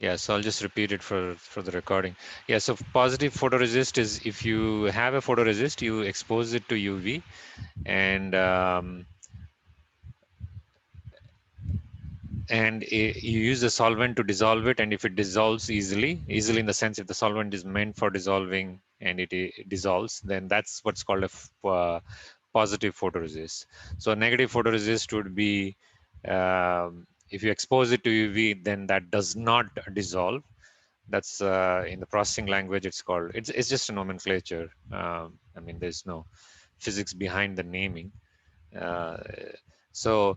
Yeah, so I'll just repeat it for the recording. Yeah, so positive photoresist is if you have a photoresist, you expose it to UV, and you use a solvent to dissolve it, and if it dissolves easily in the sense if the solvent is meant for dissolving and it dissolves, then that's what's called a positive photoresist. So a negative photoresist would be if you expose it to UV, then that does not dissolve. That's in the processing language, it's just a nomenclature. I mean, there's no physics behind the naming. Uh, so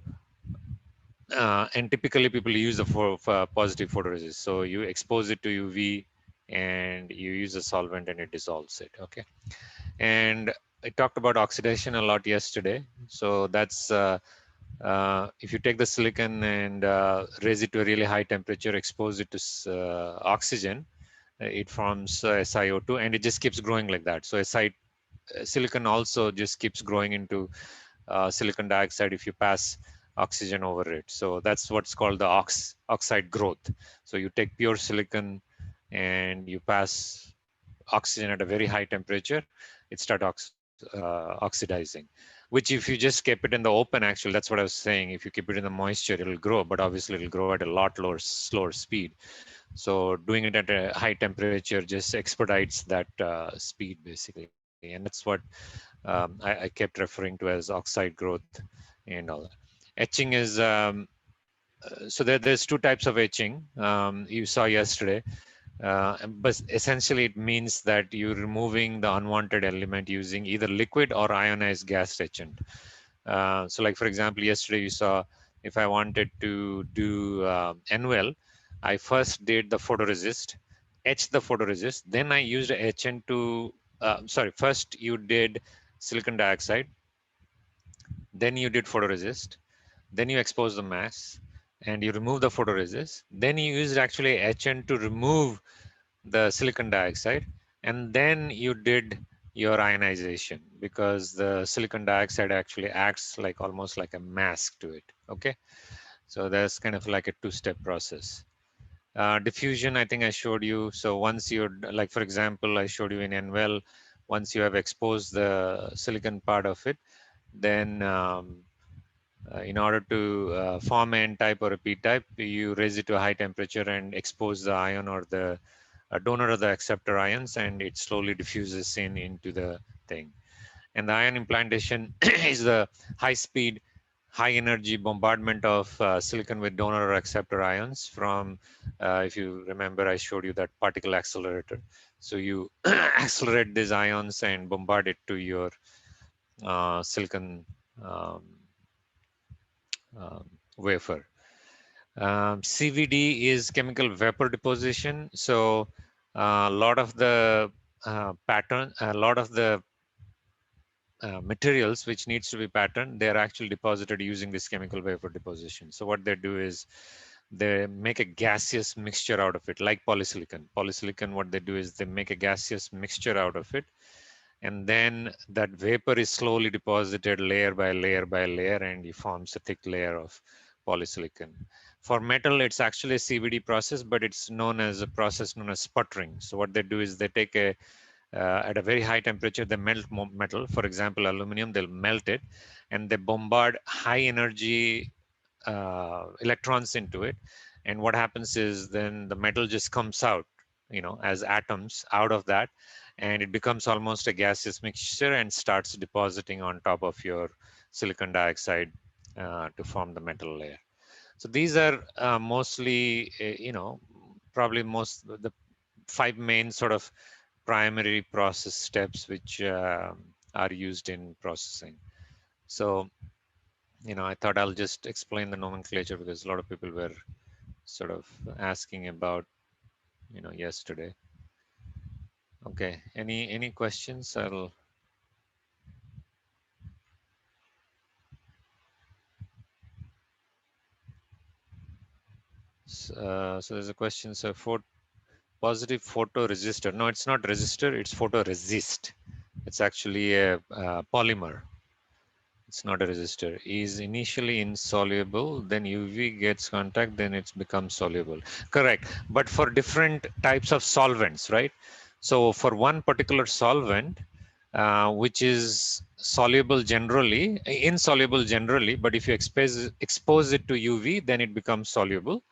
and typically people use the for positive photoresist. So you expose it to UV and you use a solvent and it dissolves it. Okay. And I talked about oxidation a lot yesterday. So that's if you take the silicon and raise it to a really high temperature, expose it to oxygen, it forms SiO2 and it just keeps growing like that. So silicon also just keeps growing into silicon dioxide if you pass oxygen over it. So that's what's called the oxide growth. So you take pure silicon and you pass oxygen at a very high temperature, it starts oxidizing. Which if you just keep it in the open, actually, that's what I was saying. If you keep it in the moisture, it'll grow, but obviously it'll grow at a lot slower speed. So doing it at a high temperature just expedites that speed basically, and that's what I kept referring to as oxide growth and all that. Etching is so there's two types of etching you saw yesterday, but essentially it means that you're removing the unwanted element using either liquid or ionized gas etchant. So like for example, yesterday you saw if I wanted to do NWell, I first did the photoresist, etched the photoresist, then I used a etchant to, sorry, first you did silicon dioxide, then you did photoresist, then you expose the mass and you remove the photoresist, then you used actually etchant to remove the silicon dioxide, and then you did your ionization because the silicon dioxide actually acts like almost like a mask to it. Okay, so that's kind of like a two-step process. Diffusion, I think I showed you. So once you're like, for example, I showed you in NWell, once you have exposed the silicon part of it, then in order to form an N-type or a P-type, you raise it to a high temperature and expose the ion or the donor or the acceptor ions, and it slowly diffuses into the thing. And the ion implantation is the high-speed, high-energy bombardment of silicon with donor or acceptor ions from, if you remember, I showed you that particle accelerator. So you accelerate these ions and bombard it to your silicon um, wafer. CVD is chemical vapor deposition. So a lot of the a lot of the materials which needs to be patterned, they're actually deposited using this chemical vapor deposition. So what they do is they make a gaseous mixture out of it, like polysilicon. Polysilicon, what they do is they make a gaseous mixture out of it, and then that vapor is slowly deposited layer by layer by layer, and it forms a thick layer of polysilicon. For metal, it's actually a CVD process, but it's known as a process known as sputtering. So what they do is they take at a very high temperature, they melt metal. For example, aluminum, they'll melt it, and they bombard high energy electrons into it. And what happens is then the metal just comes out, as atoms out of that, and it becomes almost a gaseous mixture and starts depositing on top of your silicon dioxide to form the metal layer. So these are mostly, probably the five main sort of primary process steps which are used in processing. So, I thought I'll just explain the nomenclature because a lot of people were sort of asking about, yesterday. Okay, any questions? So there's a question. So for positive photoresistor. No, it's not resistor, it's photoresist. It's actually a polymer. It's not a resistor. Is initially insoluble, then UV gets contact, then it becomes soluble. Correct. But for different types of solvents, right? So for one particular solvent, which is soluble generally, insoluble generally, but if you expose it to UV, then it becomes soluble.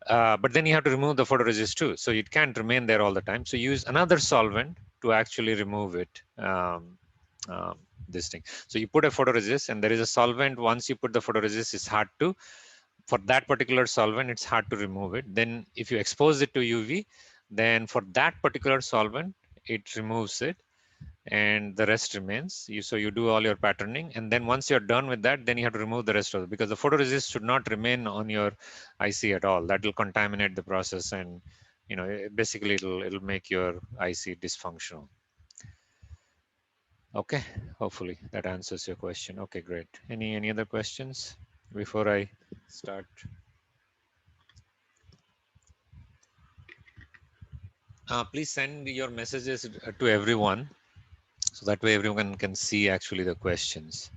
But then you have to remove the photoresist too. So it can't remain there all the time. So use another solvent to actually remove it. Um, this thing. So you put a photoresist and there is a solvent. Once you put the photoresist, it's hard to, for that particular solvent, it's hard to remove it. Then if you expose it to UV, then for that particular solvent, it removes it and the rest remains. So you do all your patterning, and then once you're done with that, then you have to remove the rest of it, because the photoresist should not remain on your IC at all. That will contaminate the process, and basically it'll make your IC dysfunctional. Okay, hopefully that answers your question. Okay, great. Any other questions before I start? Please send your messages to everyone, so that way everyone can see actually the questions.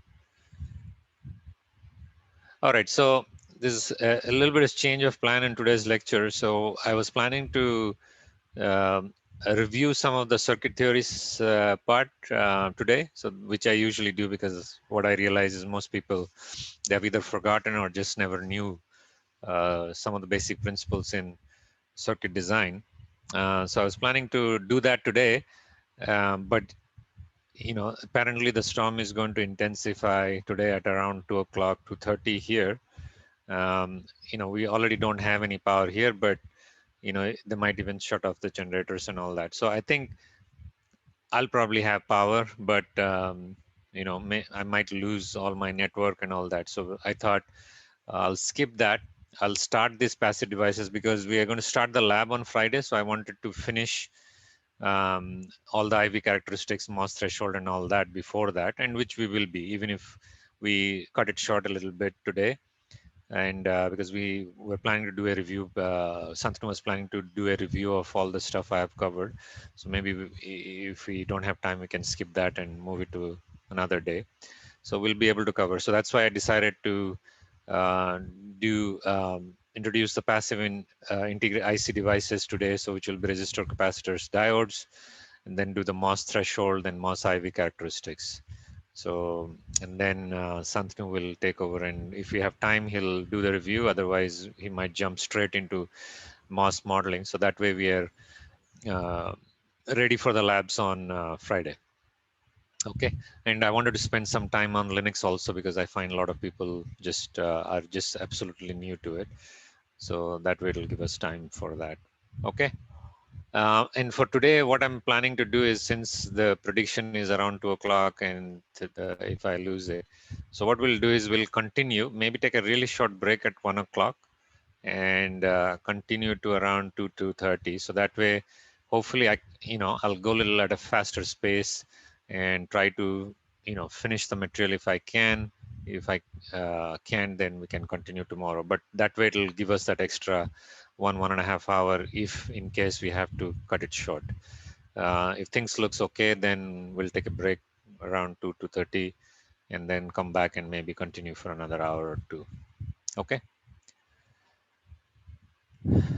All right, so this is a little bit of change of plan in today's lecture. So I was planning to um, review some of the circuit theories part today, so which I usually do, because what I realize is most people, they have either forgotten or just never knew some of the basic principles in circuit design. So I was planning to do that today, but apparently the storm is going to intensify today at around 2 o'clock, 2:30 here. We already don't have any power here, but they might even shut off the generators and all that. So I think I'll probably have power, but I might lose all my network and all that. So I thought I'll skip that. I'll start these passive devices because we are going to start the lab on Friday. So I wanted to finish all the IV characteristics, MOS threshold, and all that before that, and which we will be, even if we cut it short a little bit today. And because we were planning to do a review, Santanu was planning to do a review of all the stuff I have covered. So maybe if we don't have time, we can skip that and move it to another day. So we'll be able to cover. So that's why I decided to uh, introduce the passive integrated IC devices today. So which will be resistor, capacitors, diodes, and then do the MOS threshold and MOS IV characteristics. So, and then Santanu will take over, and if we have time, he'll do the review. Otherwise, he might jump straight into MOS modeling. So that way we are uh, ready for the labs on Friday. Okay, and I wanted to spend some time on Linux also, because I find a lot of people just are just absolutely new to it. So that way it'll give us time for that. Okay. And for today, what I'm planning to do is, since the prediction is around 2 o'clock and if I lose it, so what we'll do is we'll continue, maybe take a really short break at 1 o'clock and continue to around 2:30. So that way, hopefully, I'll go a little at a faster space and try to, finish the material if I can. If I can, then we can continue tomorrow. But that way, it'll give us that extra 1.5 hour if in case we have to cut it short. If things looks okay, then we'll take a break around 2:30 and then come back and maybe continue for another hour or two. Okay.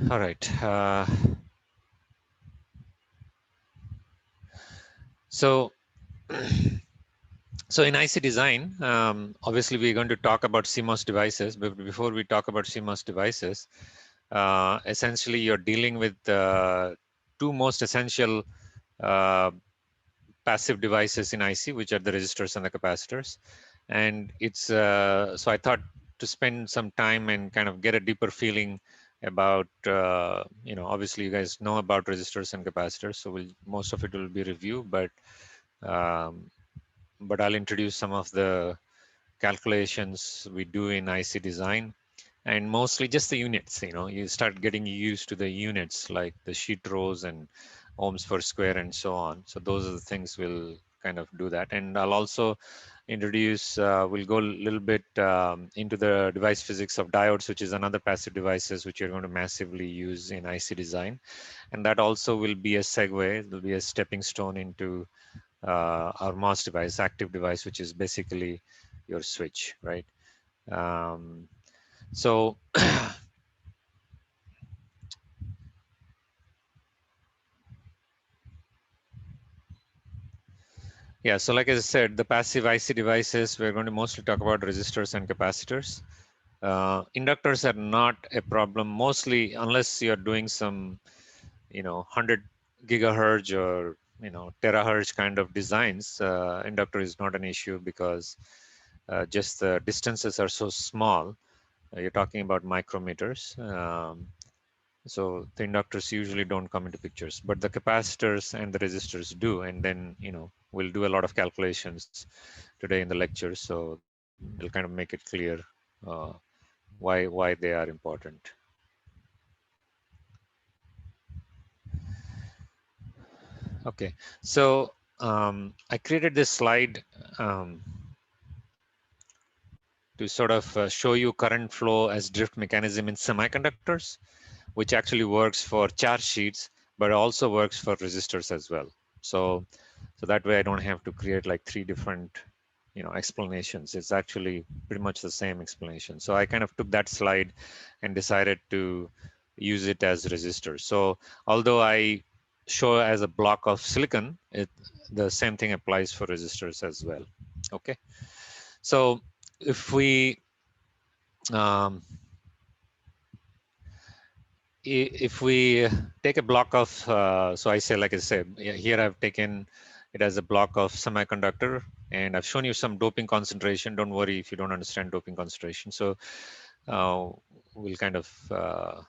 All right. So, so in IC design, obviously we're going to talk about CMOS devices, but before we talk about CMOS devices, essentially you're dealing with two most essential uh, passive devices in IC, which are the resistors and the capacitors. And it's so I thought to spend some time and kind of get a deeper feeling about obviously you guys know about resistors and capacitors, so most of it will be review, um, but I'll introduce some of the calculations we do in IC design, and mostly just the units. You start getting used to the units like the sheet rows and ohms per square and so on. So those are the things we'll kind of do that. And I'll also introduce, we'll go a little bit into the device physics of diodes, which is another passive devices which you're going to massively use in IC design. And that also will be a segue, it will be a stepping stone into our MOS device, active device, which is basically your switch, right? So yeah, so like I said, the passive IC devices, we're going to mostly talk about resistors and capacitors. Inductors are not a problem, mostly unless you're doing some, 100 gigahertz or, terahertz kind of designs. Inductor is not an issue because just the distances are so small. You're talking about micrometers. So the inductors usually don't come into pictures, but the capacitors and the resistors do. And then, we'll do a lot of calculations today in the lecture. So they'll kind of make it clear uh, why they are important. Okay, so I created this slide um, to sort of show you current flow as drift mechanism in semiconductors, which actually works for charge sheets, but also works for resistors as well. So that way I don't have to create like three different, explanations. It's actually pretty much the same explanation. So I kind of took that slide and decided to use it as resistors. So although I show as a block of silicon, the same thing applies for resistors as well. Okay. So if we um, if we take a block of, so I say, like I said, here I've taken it as a block of semiconductor, and I've shown you some doping concentration. Don't worry if you don't understand doping concentration. So uh, we'll kind of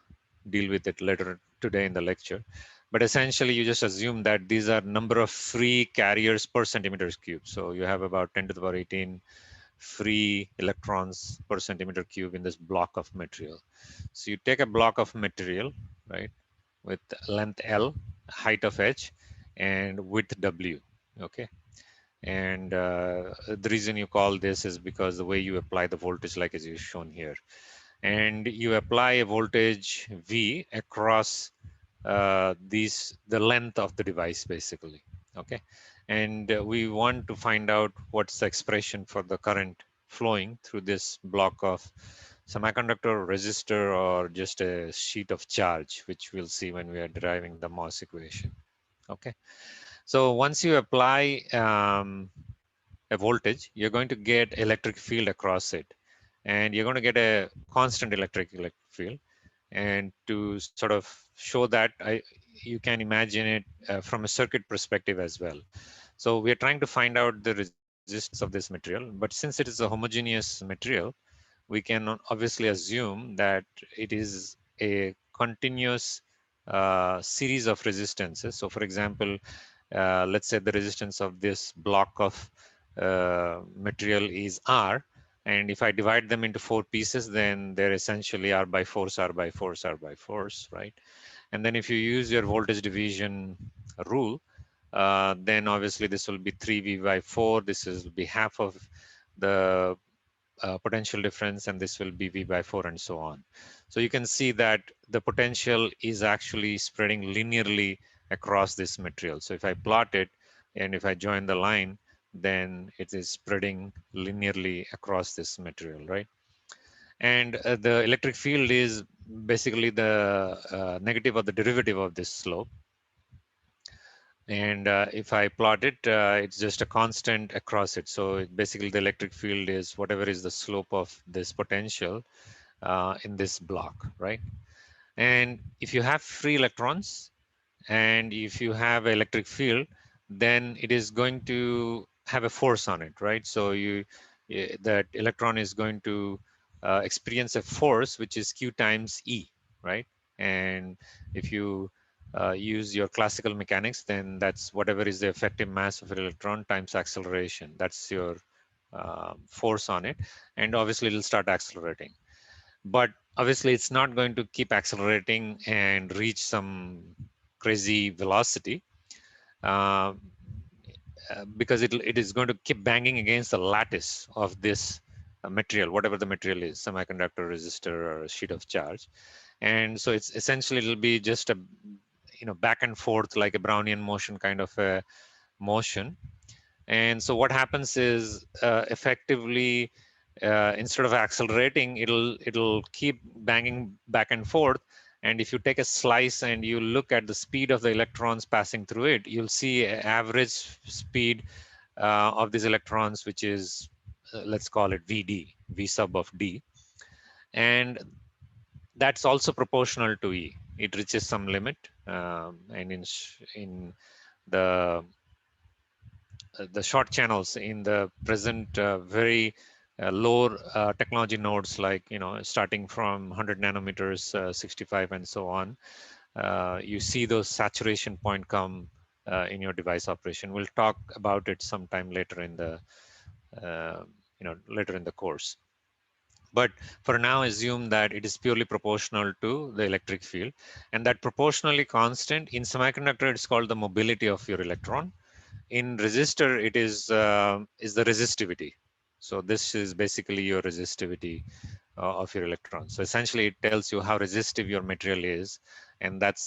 deal with it later today in the lecture. But essentially, you just assume that these are number of free carriers per centimeter cube. So you have about 10 to the power 18 free electrons per centimeter cube in this block of material. So you take a block of material, right, with length L, height of H, and width W, okay? And the reason you call this is because the way you apply the voltage, like as is shown here. And you apply a voltage V across the length of the device, basically, okay? And we want to find out what's the expression for the current flowing through this block of semiconductor, resistor, or just a sheet of charge, which we'll see when we are deriving the Morse equation. Okay, so once you apply a voltage, you're going to get electric field across it, and you're going to get a constant electric field. And to sort of show that, you can imagine it from a circuit perspective as well. So we are trying to find out the resistance of this material, but since it is a homogeneous material, we can obviously assume that it is a continuous series of resistances. So for example, let's say the resistance of this block of material is R, and if I divide them into 4 pieces, then they're essentially R by force, R by force, R by force, right? And then if you use your voltage division rule, then obviously this will be 3V by 4. This will be half of the potential difference, and this will be V by 4, and so on. So you can see that the potential is actually spreading linearly across this material. So if I plot it and if I join the line, then it is spreading linearly across this material, right? And the electric field is basically the negative of the derivative of this slope. And if I plot it, it's just a constant across it. So basically the electric field is whatever is the slope of this potential in this block, right? And if you have free electrons and if you have electric field, then it is going to have a force on it, right? So that electron is going to experience a force, which is Q times E, right? And if you use your classical mechanics, then that's whatever is the effective mass of an electron times acceleration. That's your force on it. And obviously it'll start accelerating. But obviously it's not going to keep accelerating and reach some crazy velocity, uh, because it is going to keep banging against the lattice of this material, whatever the material is, semiconductor, resistor, or a sheet of charge. And so it's essentially, it'll be just a, back and forth, like a Brownian motion kind of a motion. And so what happens is effectively instead of accelerating, it'll keep banging back and forth. And if you take a slice and you look at the speed of the electrons passing through it, you'll see average speed of these electrons, which is let's call it Vd, V sub of D, and that's also proportional to E. It reaches some limit, and in the short channels in the present very low technology nodes, like starting from 100 nanometers, 65 and so on, you see those saturation point come in your device operation. We'll talk about it sometime later in the later in the course. But for now, assume that it is purely proportional to the electric field, and that proportionally constant in semiconductor, it's called the mobility of your electron. In resistor, it is the resistivity. So this is basically your resistivity of your electrons. So essentially, it tells you how resistive your material is, and that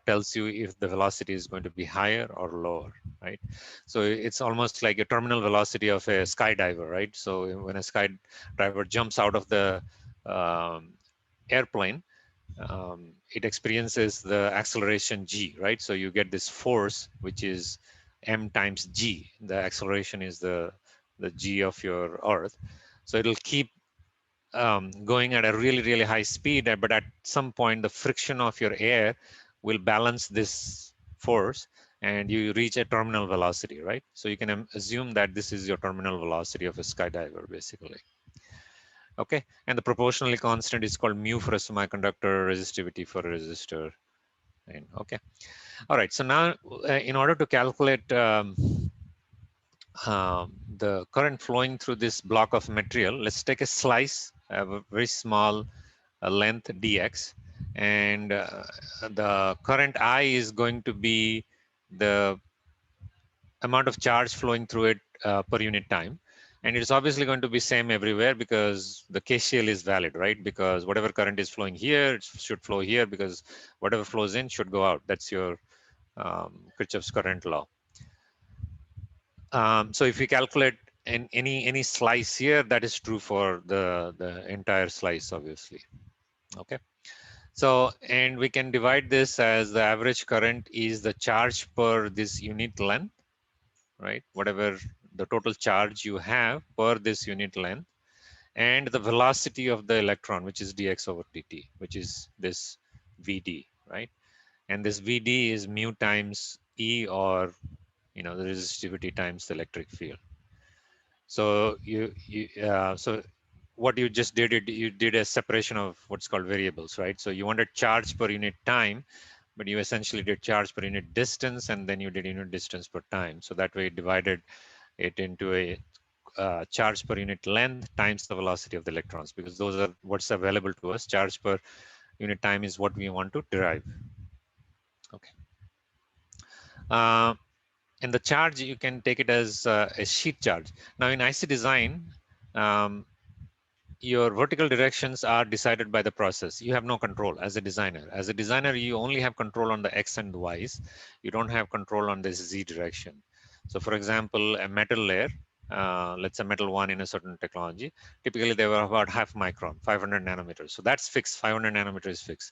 tells you if the velocity is going to be higher or lower, right? So it's almost like a terminal velocity of a skydiver, right? So when a skydiver jumps out of the airplane, it experiences the acceleration g, right? So you get this force, which is m times g. The acceleration is the g of your Earth. So it'll keep going at a really high speed, but at some point the friction of your air will balance this force, and you reach a terminal velocity, right? So you can assume that this is your terminal velocity of a skydiver, basically. Okay, and the proportionally constant is called mu for a semiconductor, resistivity for a resistor. And okay, all right. So now, in order to calculate the current flowing through this block of material, let's take a slice, a very small length dx, and the current I is going to be the amount of charge flowing through it per unit time. And it's obviously going to be same everywhere because the KCL is valid, right? Because whatever current is flowing here, it should flow here, because whatever flows in should go out. That's your Kirchhoff's current law. So if we calculate in any slice here, that is true for the entire slice, obviously. Okay. So, and we can divide this as the average current is the charge per this unit length, right? Whatever the total charge you have per this unit length, and the velocity of the electron, which is dx over dt, which is this Vd, right? And this Vd is mu times E, or the resistivity times the electric field. So so what you just did, you did a separation of what's called variables, right? So you wanted charge per unit time, but you essentially did charge per unit distance, and then you did unit distance per time. So that way, it divided it into a charge per unit length times the velocity of the electrons, because those are what's available to us. Charge per unit time is what we want to derive. Okay. And the charge, you can take it as a sheet charge. Now in IC design, your vertical directions are decided by the process. You have no control as a designer. As a designer, you only have control on the X and the Y's. You don't have control on the Z direction. So for example, a metal layer, let's say metal one in a certain technology, typically they were about half micron, 500 nanometers. So that's fixed, 500 nanometers is fixed.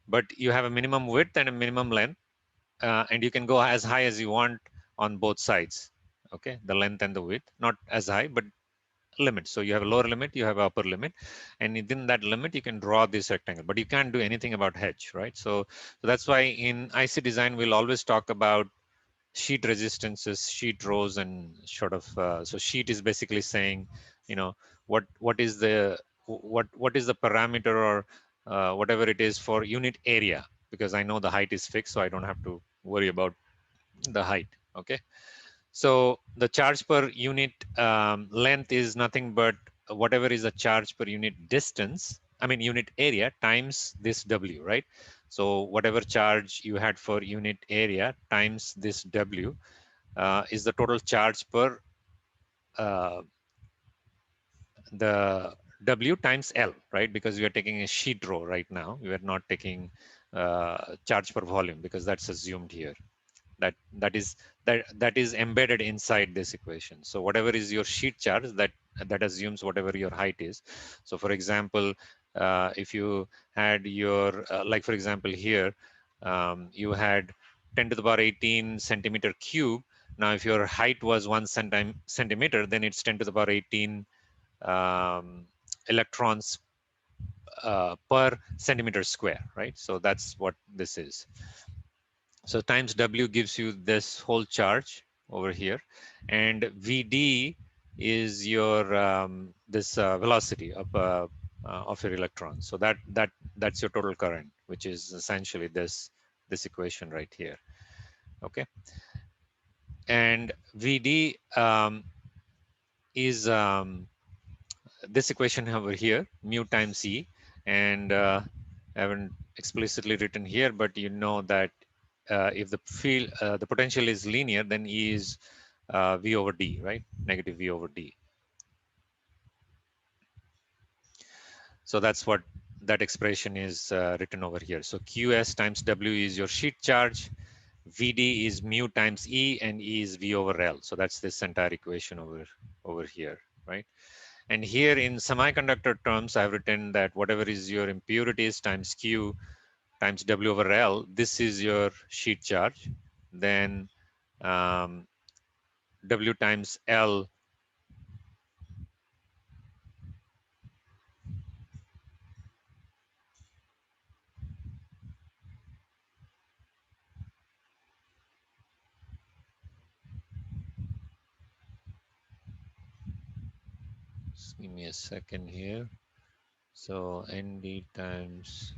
But you have a minimum width and a minimum length, and you can go as high as you want on both sides. Okay, the length and the width, not as high, but limit. So you have a lower limit, you have upper limit, and within that limit, you can draw this rectangle, but you can't do anything about hedge, right? So that's why in IC design, we'll always talk about sheet resistances, sheet rows, and sort of, so sheet is basically saying, what is the parameter, or whatever it is for unit area, because I know the height is fixed, so I don't have to worry about the height. Okay. So the charge per unit length is nothing but whatever is the charge per unit distance, I mean unit area, times this W, right? So whatever charge you had for unit area times this W is the total charge per the W times L, right? Because we are taking a sheet row right now. We are not taking charge per volume, because that's assumed here. That is embedded inside this equation. So whatever is your sheet charge, that assumes whatever your height is. So for example, if you had your like for example here, you had 10 to the power 18 centimeter cube. Now if your height was 1 centimeter, then it's 10 to the power 18 electrons per centimeter square, right? So that's what this is. So times W gives you this whole charge over here, and Vd is your this velocity of your electron. So that's your total current, which is essentially this equation right here. Okay, and Vd is this equation over here, mu times E, and I haven't explicitly written here, but you know that if the field, the potential is linear, then E is V over D, right? Negative V over D. So that's what that expression is written over here. So Qs times W is your sheet charge, Vd is mu times E, and E is V over L. So that's this entire equation over here, right? And here in semiconductor terms, I've written that whatever is your impurities times Q times W over L, this is your sheet charge. Then W times L, just give me a second here. So ND times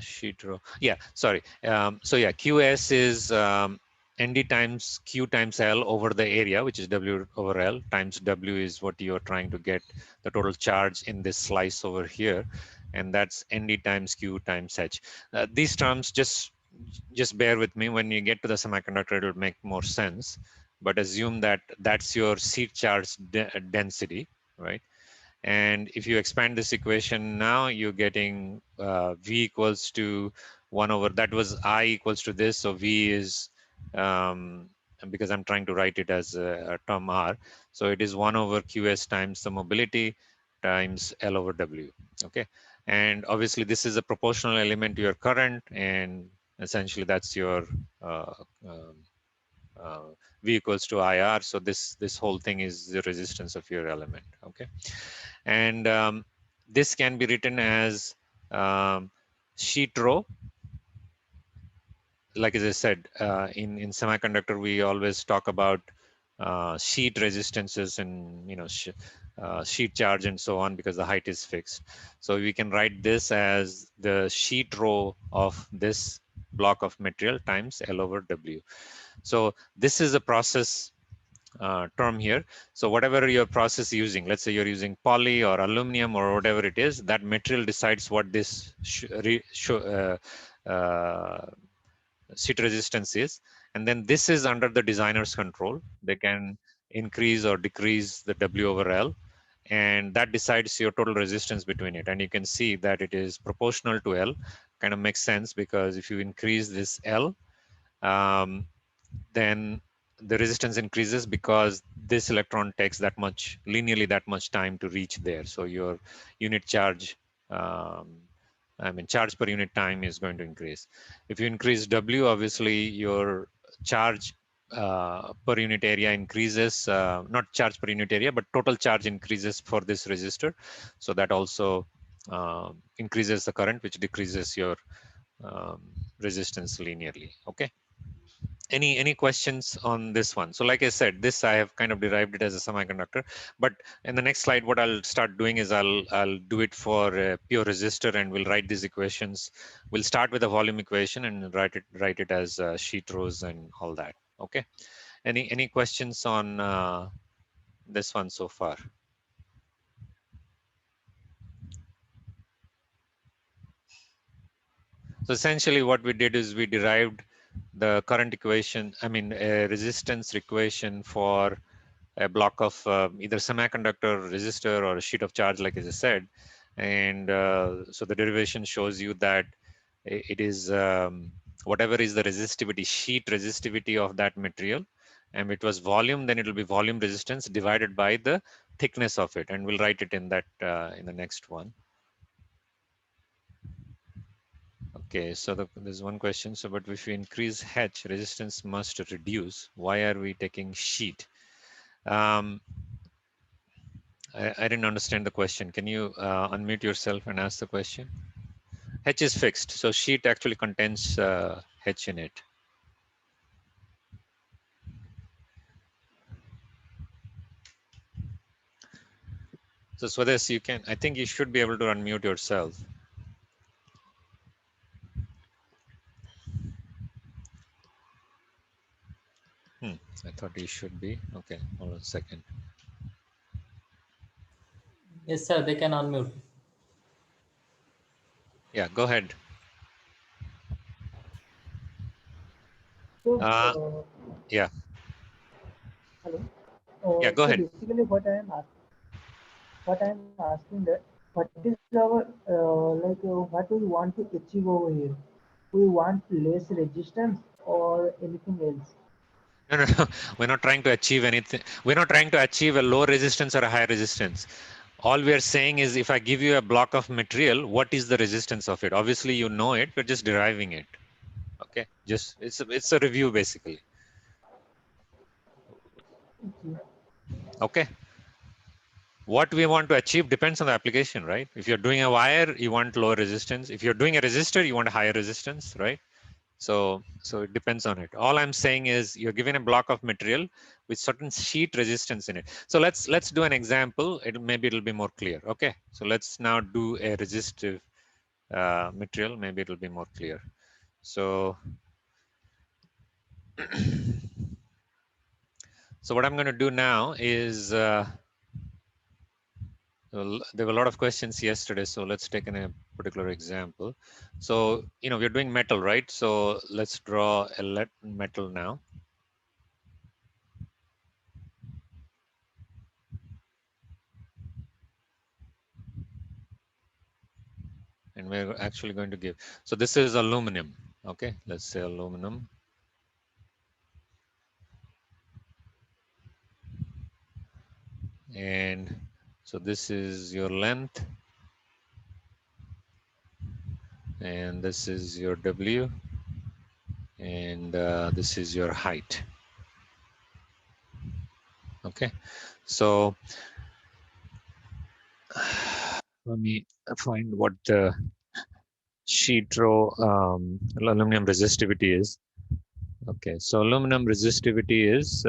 sheet row. Yeah, sorry. So yeah, QS is ND times Q times L over the area, which is W over L, times W is what you're trying to get the total charge in this slice over here. And that's ND times Q times H. These terms, just bear with me. When you get to the semiconductor, it'll make more sense. But assume that that's your seat charge density, right? And if you expand this equation now, you're getting V equals to 1 over, that was I equals to this. So V is, because I'm trying to write it as a term R. So it is 1 over QS times the mobility times L over W. Okay. And obviously this is a proportional element to your current. And essentially that's your uh, um, uh, V equals to IR. So this whole thing is the resistance of your element. Okay. And this can be written as sheet row. Like as I said, in semiconductor, we always talk about sheet resistances and sheet charge and so on, because the height is fixed. So we can write this as the sheet row of this block of material times L over W. So this is a process term here. So whatever your process using, let's say you're using poly or aluminum or whatever it is, that material decides what this sheet resistance is. And then this is under the designer's control. They can increase or decrease the W over L, and that decides your total resistance between it. And you can see that it is proportional to L. Kind of makes sense, because if you increase this L, then the resistance increases, because this electron takes linearly that much time to reach there. So your unit charge, charge per unit time is going to increase. If you increase W, obviously your charge per unit area increases, not charge per unit area, but total charge increases for this resistor. So that also increases the current, which decreases your resistance linearly. Okay. Any questions on this one? So like I said, this I have kind of derived it as a semiconductor, but in the next slide, what I'll start doing is I'll do it for a pure resistor, and we'll write these equations. We'll start with a volume equation and write it as sheet rows and all that. Okay. Any questions on this one so far? So essentially what we did is we derived the current equation, a resistance equation for a block of either semiconductor, resistor, or a sheet of charge, like as I said. And so the derivation shows you that it is whatever is the resistivity, sheet resistivity of that material. And it was volume, then it will be volume resistance divided by the thickness of it. And we'll write it in that in the next one. Okay, so there's one question. So, but if we increase H, resistance must reduce. Why are we taking sheet? I didn't understand the question. Can you unmute yourself and ask the question? H is fixed, so sheet actually contains H in it. So Swades, you can, I think you should be able to unmute yourself. I thought you should be. Okay, hold on a second. Yes, sir, they can unmute. Yeah, go ahead. So, Yeah, hello. yeah, go So ahead. basically, what I am asking that, what is our what we want to achieve over here? We want less resistance or anything else? No, no, no. We're not trying to achieve anything. We're not trying to achieve a low resistance or a high resistance. All we are saying is if I give you a block of material, what is the resistance of it? Obviously, you know it. We're just deriving it. Okay, just it's a review basically. Okay. Okay. What we want to achieve depends on the application, right? If you're doing a wire, you want lower resistance. If you're doing a resistor, you want higher resistance, right? So it depends on it. All I'm saying is you're given a block of material with certain sheet resistance in it. So let's do an example. Maybe it'll be more clear. Okay. So let's now do a resistive material. Maybe it'll be more clear. So so what I'm going to do now is there were a lot of questions yesterday, so let's take a particular example. So, we're doing metal, right? So let's draw a metal now. And we're actually going to give, so this is aluminum. Okay, let's say aluminum. And so this is your length. And this is your W. And this is your height. Okay, so let me find what the sheet row aluminum resistivity is. Okay, so aluminum resistivity is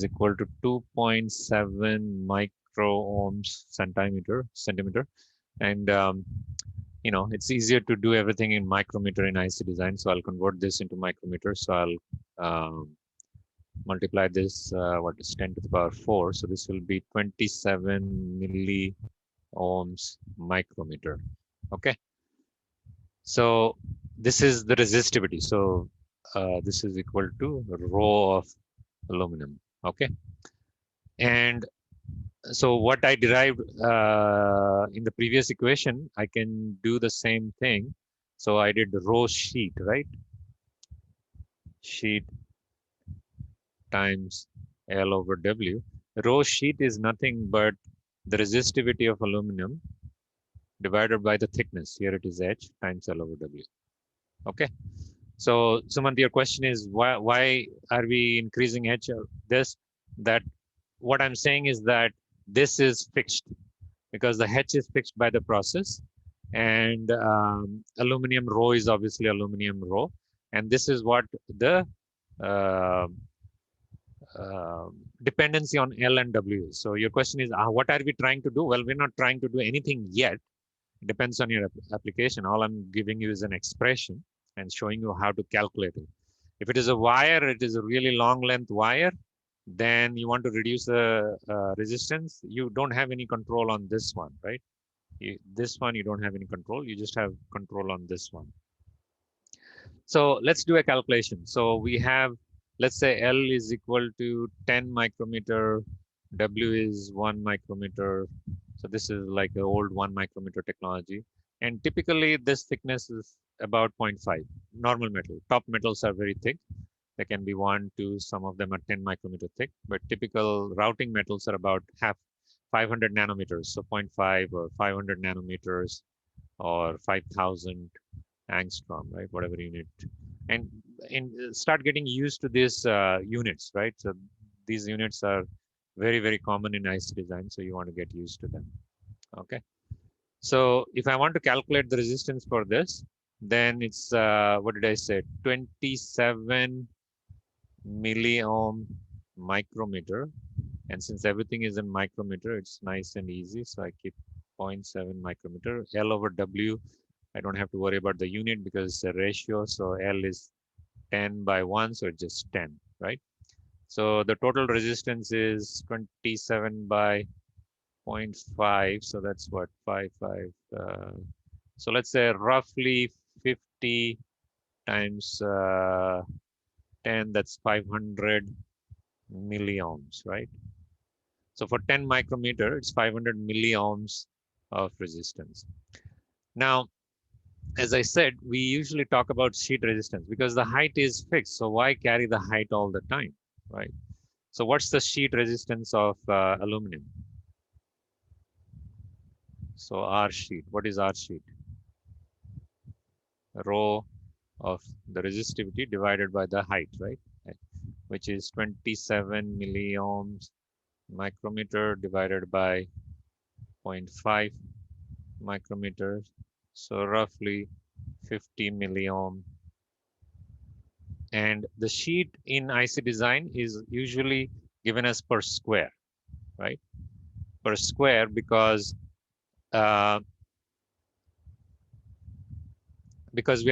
equal to 2.7 micro ohms centimeter, and it's easier to do everything in micrometer in IC design. So I'll convert this into micrometer. So I'll multiply this. What is 10 to the power 4? So this will be 27 milli ohms micrometer. Okay. So this is the resistivity. So this is equal to rho of aluminum. Okay. And so what I derived in the previous equation, I can do the same thing. So I did rho sheet, right? Sheet times L over W. Rho sheet is nothing but the resistivity of aluminum divided by the thickness. Here it is H times L over W. Okay. So Sumant, your question is why are we increasing H? That what I'm saying is that this is fixed because the H is fixed by the process, and aluminum rho is obviously aluminum rho, and this is what the uh, dependency on L and W is. So your question is, what are we trying to do? Well, we're not trying to do anything yet. It depends on your application. All I'm giving you is an expression and showing you how to calculate it. If it is a wire, it is a really long length wire, then you want to reduce the resistance. You don't have any control on this one, right? This one, you don't have any control. You just have control on this one. So let's do a calculation. So we have, let's say L is equal to 10 micrometer, W is 1 micrometer. So this is like the old 1 micrometer technology. And typically this thickness is about 0.5. Normal metal. Top metals are very thick. They can be 1, 2, some of them are 10 micrometer thick, but typical routing metals are about 500 nanometers, so 0.5 or 500 nanometers or 5,000 angstrom, right? Whatever unit. And start getting used to these units, right? So these units are very, very common in IC design, so you want to get used to them. Okay. So if I want to calculate the resistance for this, then it's what did I say? 27 milliohm micrometer. And since everything is in micrometer, it's nice and easy. So I keep 0.7 micrometer. L over W, I don't have to worry about the unit because it's a ratio. So L is 10 by 1, so it's just 10, right? So the total resistance is 27 by 0.5. So that's what, 5. So let's say roughly 50 times 10, that's 500 milliohms, right? So for 10 micrometer, it's 500 milliohms of resistance. Now, as I said, we usually talk about sheet resistance because the height is fixed. So why carry the height all the time, right? So what's the sheet resistance of aluminum? So R sheet, what is R sheet? Rho of the resistivity divided by the height, right? Which is 27 milliohms micrometer divided by 0.5 micrometers. So roughly 50 milliohm. And the sheet in IC design is usually given as per square, right? Per square because we are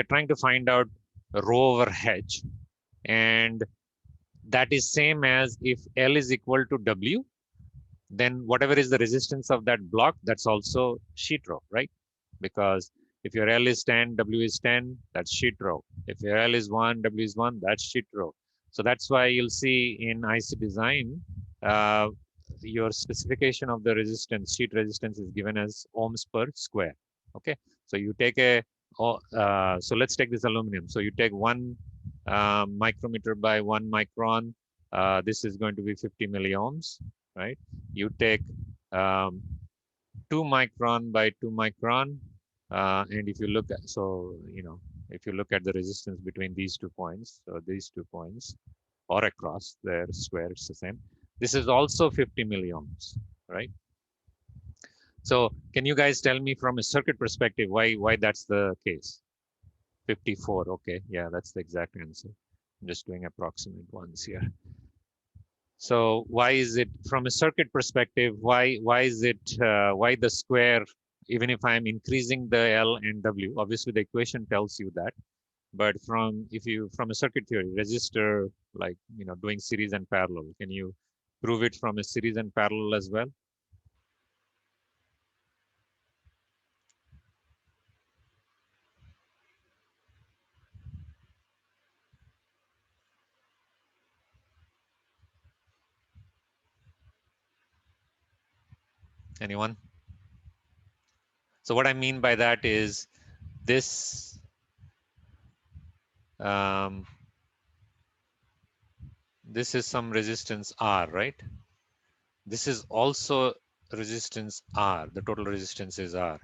trying to find out rho over h, and that is same as if L is equal to W, then whatever is the resistance of that block, that's also sheet rho, right? Because if your L is 10, W is 10, that's sheet rho. If your L is 1, W is 1, that's sheet rho. So that's why you'll see in IC design, your specification of the resistance, sheet resistance is given as ohms per square. Okay, so you take so let's take this aluminum. So you take 1 micrometer by 1 micron. This is going to be 50 milliohms, right? You take 2 micron by 2 micron. And if you look at, if you look at the resistance between these 2 points, so these 2 points or across their square, it's the same. This is also 50 milliohms, right? So can you guys tell me from a circuit perspective why that's the case? 54, okay, yeah, that's the exact answer. I'm just doing approximate ones here. So why is it from a circuit perspective? Why is it why the square? Even if I'm increasing the L and W, obviously the equation tells you that. But from a circuit theory, resistor, like doing series and parallel, can you prove it from a series and parallel as well? Anyone? So what I mean by that is this. This is some resistance R, right? This is also resistance R. The total resistance is R.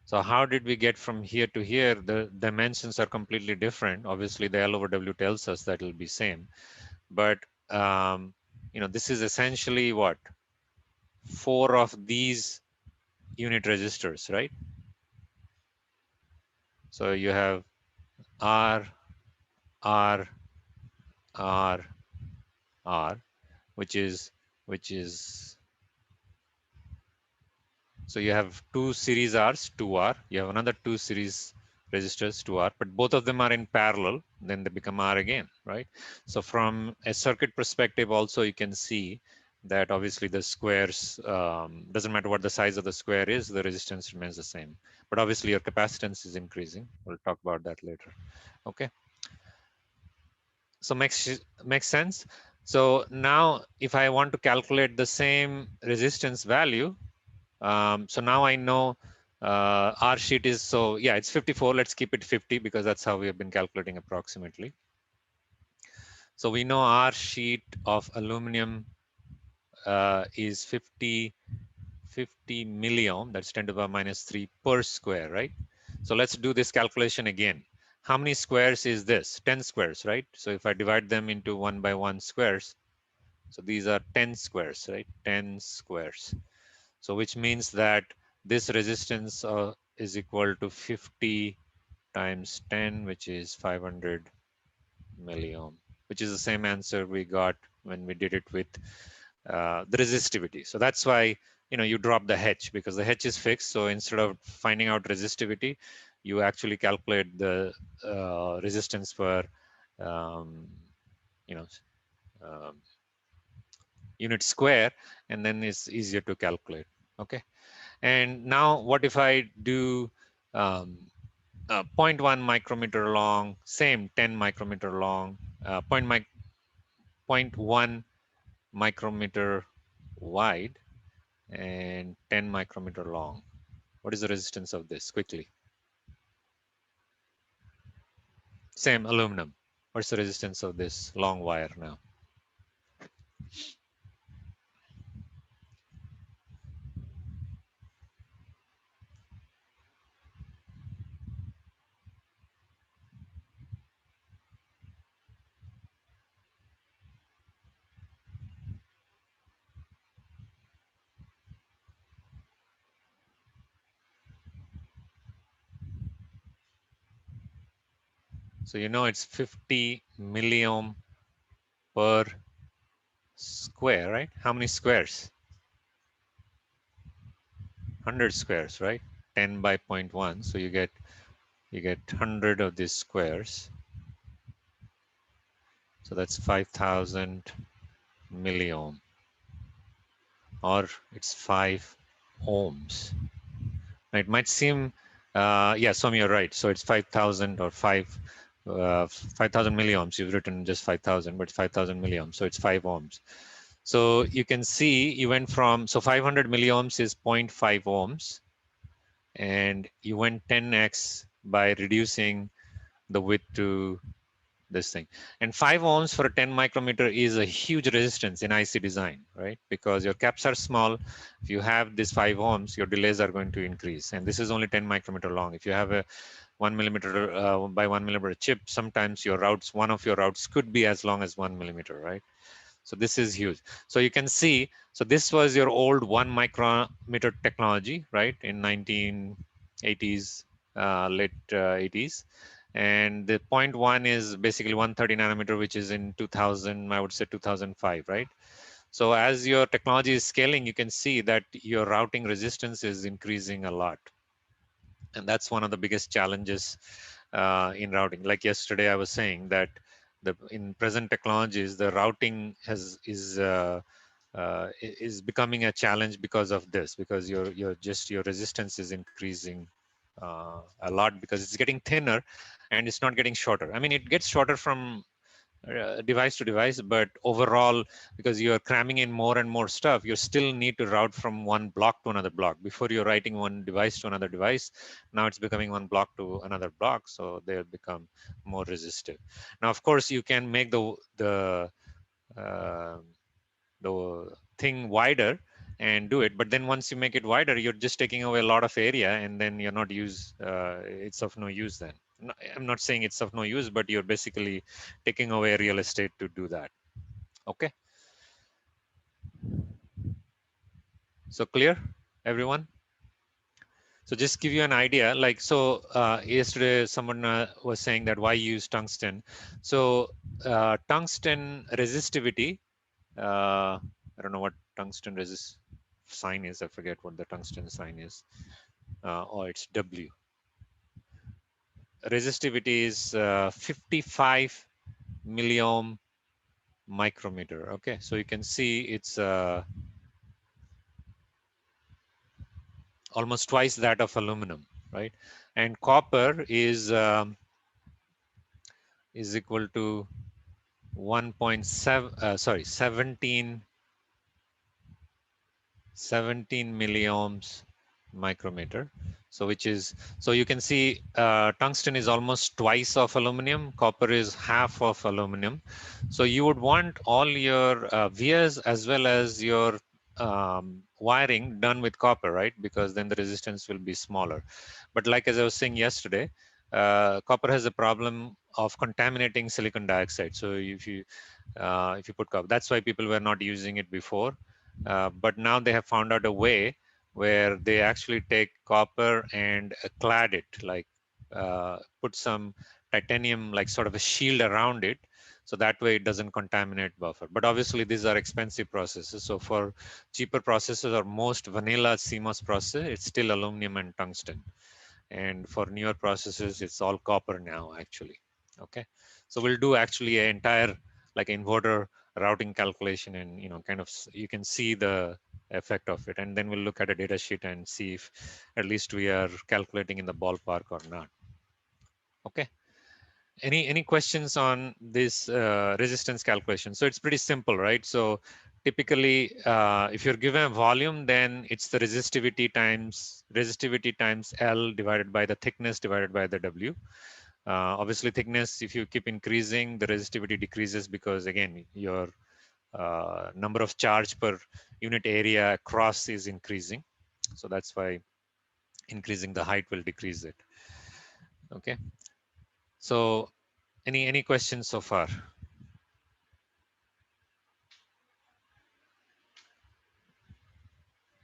So how did we get from here to here? The dimensions are completely different. Obviously, the L over W tells us that it'll be same. But, this is essentially what? 4 of these unit resistors, right? So you have R, R, R, R, which is so you have 2 series Rs, 2R. You have another 2 series resistors, 2R, but both of them are in parallel. Then they become R again, right? So from a circuit perspective, also you can see that obviously the squares, doesn't matter what the size of the square is, the resistance remains the same. But obviously your capacitance is increasing. We'll talk about that later. Okay. So makes sense. So now if I want to calculate the same resistance value, so now I know R sheet is, so yeah, it's 54. Let's keep it 50 because that's how we have been calculating approximately. So we know R sheet of aluminum is 50 milliohm, that's 10 to the power minus 3 per square, right? So let's do this calculation again. How many squares is this? 10 squares, right? So if I divide them into 1 by 1 squares, so these are 10 squares, right? 10 squares. So which means that this resistance is equal to 50 times 10, which is 500 milliohm, which is the same answer we got when we did it with the resistivity. So that's why, you know, you drop the H because the H is fixed. So instead of finding out resistivity, you actually calculate the resistance for, um, you know, um, unit square, and then it's easier to calculate. Okay. And now what if I do um, 0.1 micrometer long, same 10 micrometer long, 0.1 micrometer wide, and 10 micrometer long. What is the resistance of this quickly? Same aluminum. What's the resistance of this long wire now? So you know it's 50 milliohm per square, right? How many squares? 100 squares, right? 10 by 0.1. So you get 100 of these squares. So that's 5,000 milliohm, or it's 5 ohms. It might seem, yeah, Swami, you're right. So it's 5,000 or 5,000 milliohms. You've written just 5,000, but 5,000 milliohms. So it's 5 ohms. So you can see you went from, so 500 milliohms is 0.5 ohms, and you went 10x by reducing the width to this thing. And 5 ohms for a 10 micrometer is a huge resistance in IC design, right? Because your caps are small. If you have this 5 ohms, your delays are going to increase. And this is only 10 micrometer long. If you have a 1 millimeter by 1 millimeter chip, sometimes your routes, one of your routes could be as long as 1 millimeter, right? So this is huge. So you can see, so this was your old 1 micrometer technology, right? In 1980s, late 80s. And the 0.1 is basically 130 nanometer, which is in 2000, I would say 2005, right? So as your technology is scaling, you can see that your routing resistance is increasing a lot. And that's one of the biggest challenges in routing. Like yesterday, I was saying that in present technologies, the routing is becoming a challenge because of this, because your resistance is increasing a lot because it's getting thinner and it's not getting shorter. I mean, it gets shorter from device to device, but overall, because you're cramming in more and more stuff, you still need to route from one block to another block. Before you're writing one device to another device, now it's becoming one block to another block, so they'll become more resistive. Now, of course, you can make uh, the thing wider and do it, but then once you make it wider, you're just taking away a lot of area, and then you're not it's of no use then. I'm not saying it's of no use, but you're basically taking away real estate to do that. Okay, so clear, everyone? So just give you an idea, like, so yesterday someone was saying that why use tungsten. So tungsten resistivity, I don't know what tungsten resist sign is. I forget what the tungsten sign is. Or it's W. Resistivity is 55 milliohm micrometer. Okay, so you can see it's almost twice that of aluminum, right? And copper is equal to 1.7, sorry, 17 milliohms micrometer. So which is, so you can see tungsten is almost twice of aluminum, copper is half of aluminum. So you would want all your vias as well as your wiring done with copper, right? Because then the resistance will be smaller. But like as I was saying yesterday, copper has a problem of contaminating silicon dioxide. So if you put copper, that's why people were not using it before. But now they have found out a way where they actually take copper and clad it, like put some titanium, like sort of a shield around it, so that way it doesn't contaminate buffer. But obviously these are expensive processes. So for cheaper processes or most vanilla CMOS process, it's still aluminum and tungsten. And for newer processes, it's all copper now actually. Okay, so we'll do actually an entire like inverter routing calculation, and kind of you can see the effect of it, and then we'll look at a data sheet and see if at least we are calculating in the ballpark or not. Okay, any questions on this resistance calculation? So it's pretty simple, right? So typically if you're given a volume, then it's the resistivity times L divided by the thickness divided by the W. Obviously thickness, if you keep increasing, the resistivity decreases, because again your number of charge per unit area across is increasing. So that's why increasing the height will decrease it. Okay, so any questions so far?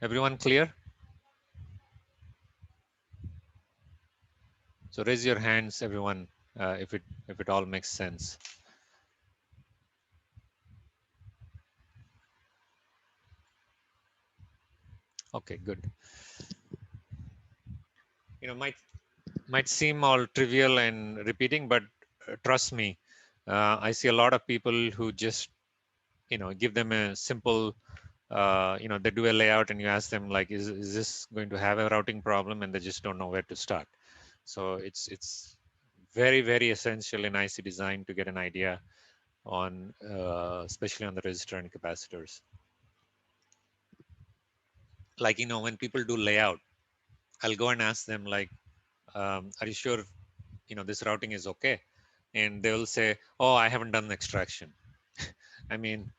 Everyone clear? So raise your hands, everyone, if it all makes sense. Okay, good. Might seem all trivial and repeating, but trust me, I see a lot of people who just give them a simple they do a layout and you ask them like, is this going to have a routing problem, and they just don't know where to start. So it's very, very essential in IC design to get an idea on especially on the resistor and capacitors. Like when people do layout, I'll go and ask them like, are you sure this routing is okay? And they will say, oh, I haven't done the extraction. I mean,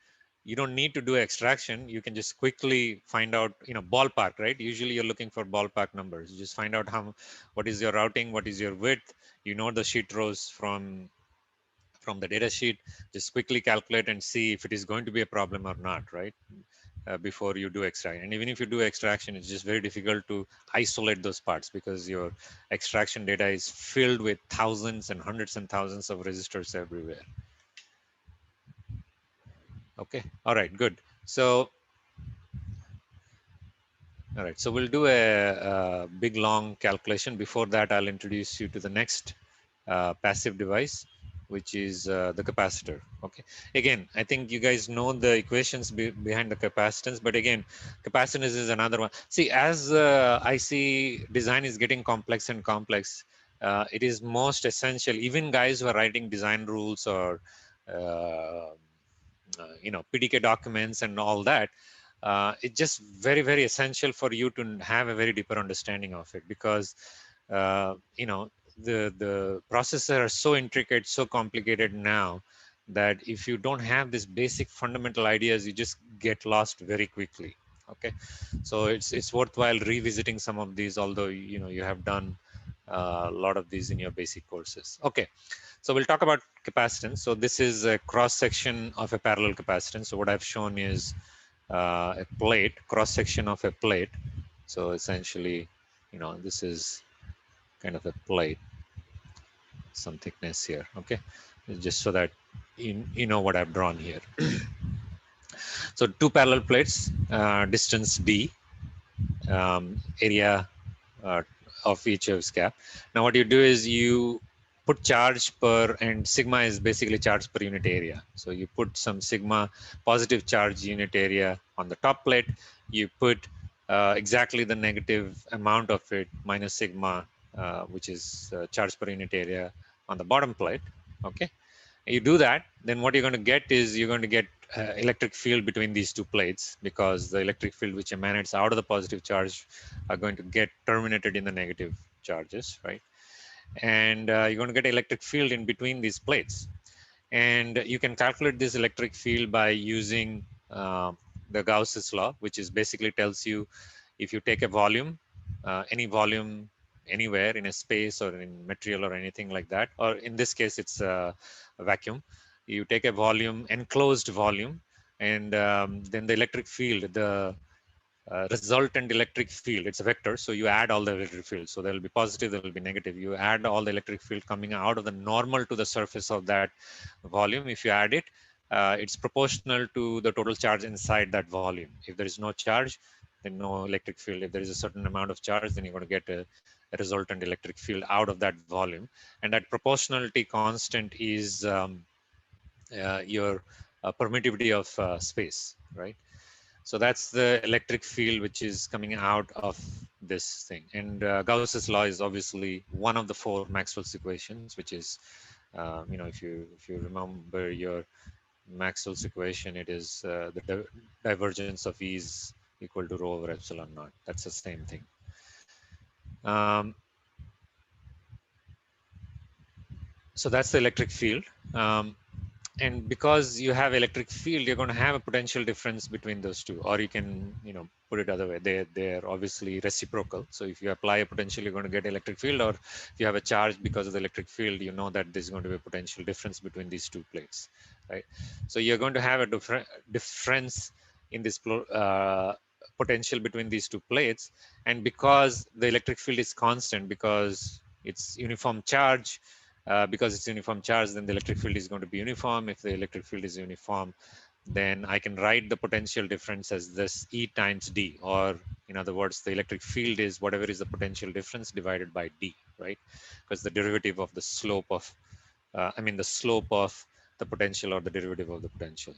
you don't need to do extraction. You can just quickly find out, ballpark, right? Usually you're looking for ballpark numbers. You just find out what is your routing, what is your width, the sheet rows from the data sheet. Just quickly calculate and see if it is going to be a problem or not, right? Before you do extraction. And even if you do extraction, it's just very difficult to isolate those parts, because your extraction data is filled with thousands and hundreds and thousands of resistors everywhere. Okay, all right, good. So all right, so we'll do a big long calculation. Before that, I'll introduce you to the next passive device, which is the capacitor. Okay, again, I think you guys know the equations behind the capacitance, but again, capacitance is another one. See, as IC design is getting complex and complex, it is most essential. Even guys who are writing design rules or PDK documents and all that, it's just very, very essential for you to have a very deeper understanding of it, because the processes are so intricate, so complicated now, that if you don't have this basic fundamental ideas, you just get lost very quickly. Okay, so it's worthwhile revisiting some of these, although you have done a lot of these in your basic courses. Okay, so we'll talk about capacitance. So this is a cross section of a parallel capacitance. So what I've shown is a plate, cross section of a plate. So essentially, this is kind of a plate, some thickness here. Okay, just so that you know what I've drawn here. So two parallel plates, distance d, area of each of cap. Now what you do is you put charge per, and sigma is basically charge per unit area. So you put some sigma positive charge unit area on the top plate. You put exactly the negative amount of it minus sigma, which is charge per unit area on the bottom plate. Okay, you do that, then what you're going to get is you're going to get electric field between these two plates, because the electric field which emanates out of the positive charge are going to get terminated in the negative charges, right? And you're going to get electric field in between these plates. And you can calculate this electric field by using the Gauss's law, which is basically tells you if you take a volume, any volume anywhere in a space or in material or anything like that, or in this case it's a vacuum, you take a volume, enclosed volume, and then the electric field, the resultant electric field, it's a vector, so you add all the electric field, so there will be positive, there will be negative, you add all the electric field coming out of the normal to the surface of that volume. If you add it, it's proportional to the total charge inside that volume. If there is no charge, then no electric field. If there is a certain amount of charge, then you're going to get a resultant electric field out of that volume. And that proportionality constant is your permittivity of space, right? So that's the electric field which is coming out of this thing. And Gauss's law is obviously one of the four Maxwell's equations, which is, if you remember your Maxwell's equation, it is the divergence of E is equal to rho over epsilon naught. That's the same thing. Um, so that's the electric field. And because you have electric field, you're going to have a potential difference between those two, or you can, put it other way. They're obviously reciprocal. So if you apply a potential, you're going to get electric field, or if you have a charge because of the electric field, you know that there's going to be a potential difference between these two plates, right? So you're going to have a difference in this potential between these two plates. And because the electric field is constant, because it's uniform charge, then the electric field is going to be uniform. If the electric field is uniform, then I can write the potential difference as this E times D, or in other words, the electric field is whatever is the potential difference divided by D, right? Because the derivative of the slope of, the slope of the potential, or the derivative of the potential.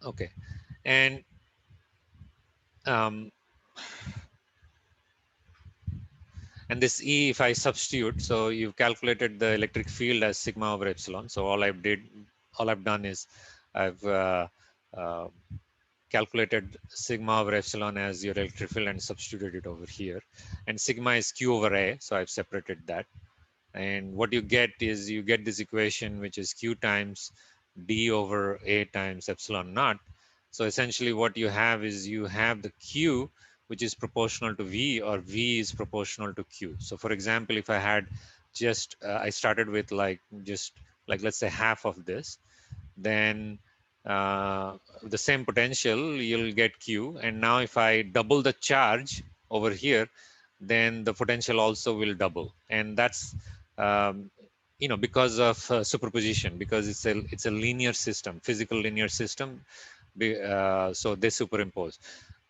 Okay, and and this E, if I substitute, so you've calculated the electric field as sigma over epsilon. So all I've done is I've uh, calculated sigma over epsilon as your electric field and substituted it over here. And sigma is Q over A, so I've separated that. And what you get is you get this equation, which is Q times D over A times epsilon naught. So essentially what you have is you have the Q, which is proportional to V, or V is proportional to Q. So for example, if I had just, I started with just let's say half of this, then the same potential, you'll get Q. And now if I double the charge over here, then the potential also will double. And that's, because of superposition, because it's a linear system, physical linear system. So they superimpose.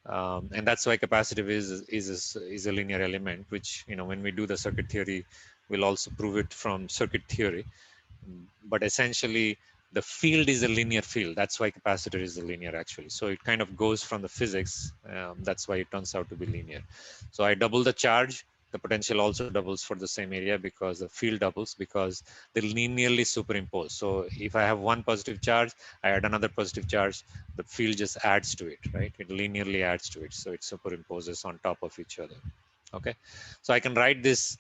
And that's why capacitive is a linear element, which, when we do the circuit theory, we'll also prove it from circuit theory. But essentially the field is a linear field. That's why capacitor is a linear, actually. So it kind of goes from the physics. That's why it turns out to be linear. So I double the charge, the potential also doubles for the same area, because the field doubles, because they linearly superimpose. So if I have one positive charge, I add another positive charge, the field just adds to it, right? It linearly adds to it. So it superimposes on top of each other. Okay. So I can write this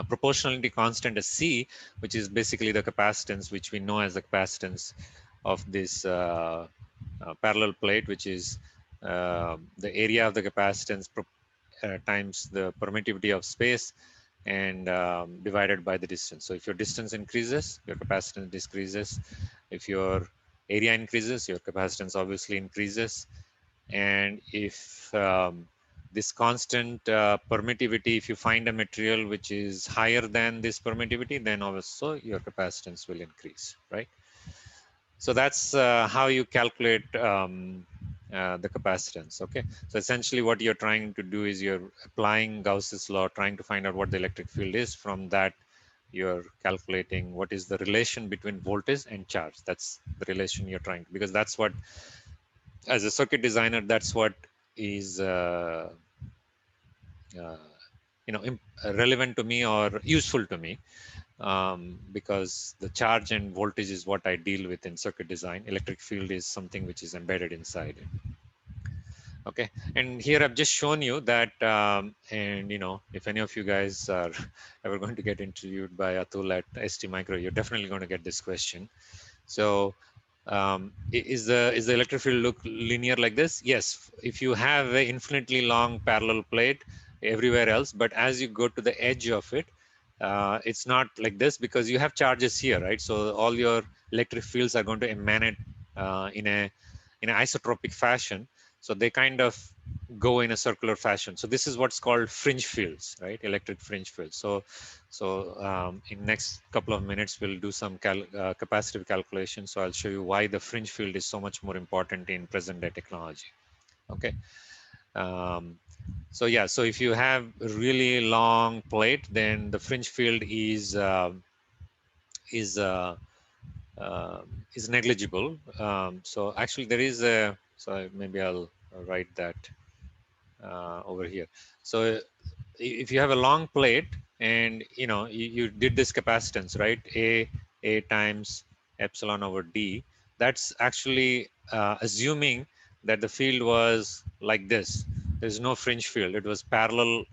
proportionality constant as C, which is basically the capacitance, which we know as the capacitance of this parallel plate, which is the area of the capacitance times the permittivity of space, and divided by the distance. So if your distance increases, your capacitance decreases. If your area increases, your capacitance obviously increases. And if this constant permittivity, if you find a material which is higher than this permittivity, then also your capacitance will increase, right? So that's how you calculate the capacitance. Okay, so essentially what you're trying to do is you're applying Gauss's law, trying to find out what the electric field is. From that, you're calculating what is the relation between voltage and charge. That's the relation you're trying to, because that's what, as a circuit designer, that's what is uh, relevant to me or useful to me. because the charge and voltage is what I deal with in circuit design. Electric field is something which is embedded inside it. Okay, and here I've just shown you that, and if any of you guys are ever going to get interviewed by Atul at ST Micro, you're definitely going to get this question. So is the electric field look linear like this? Yes, if you have an infinitely long parallel plate everywhere else, but as you go to the edge of it, it's not like this because you have charges here, right? So all your electric fields are going to emanate in an isotropic fashion. So they kind of go in a circular fashion. So this is what's called fringe fields, right? Electric fringe fields. So in next couple of minutes, we'll do some capacitive calculations. So I'll show you why the fringe field is so much more important in present day technology. Okay. So yeah, so if you have a really long plate, then the fringe field is uh, uh, is negligible. So actually, there is a. So maybe I'll write that over here. So if you have a long plate and you did this capacitance, right? A times epsilon over D. That's actually assuming that the field was like this. There's no fringe field. It was parallel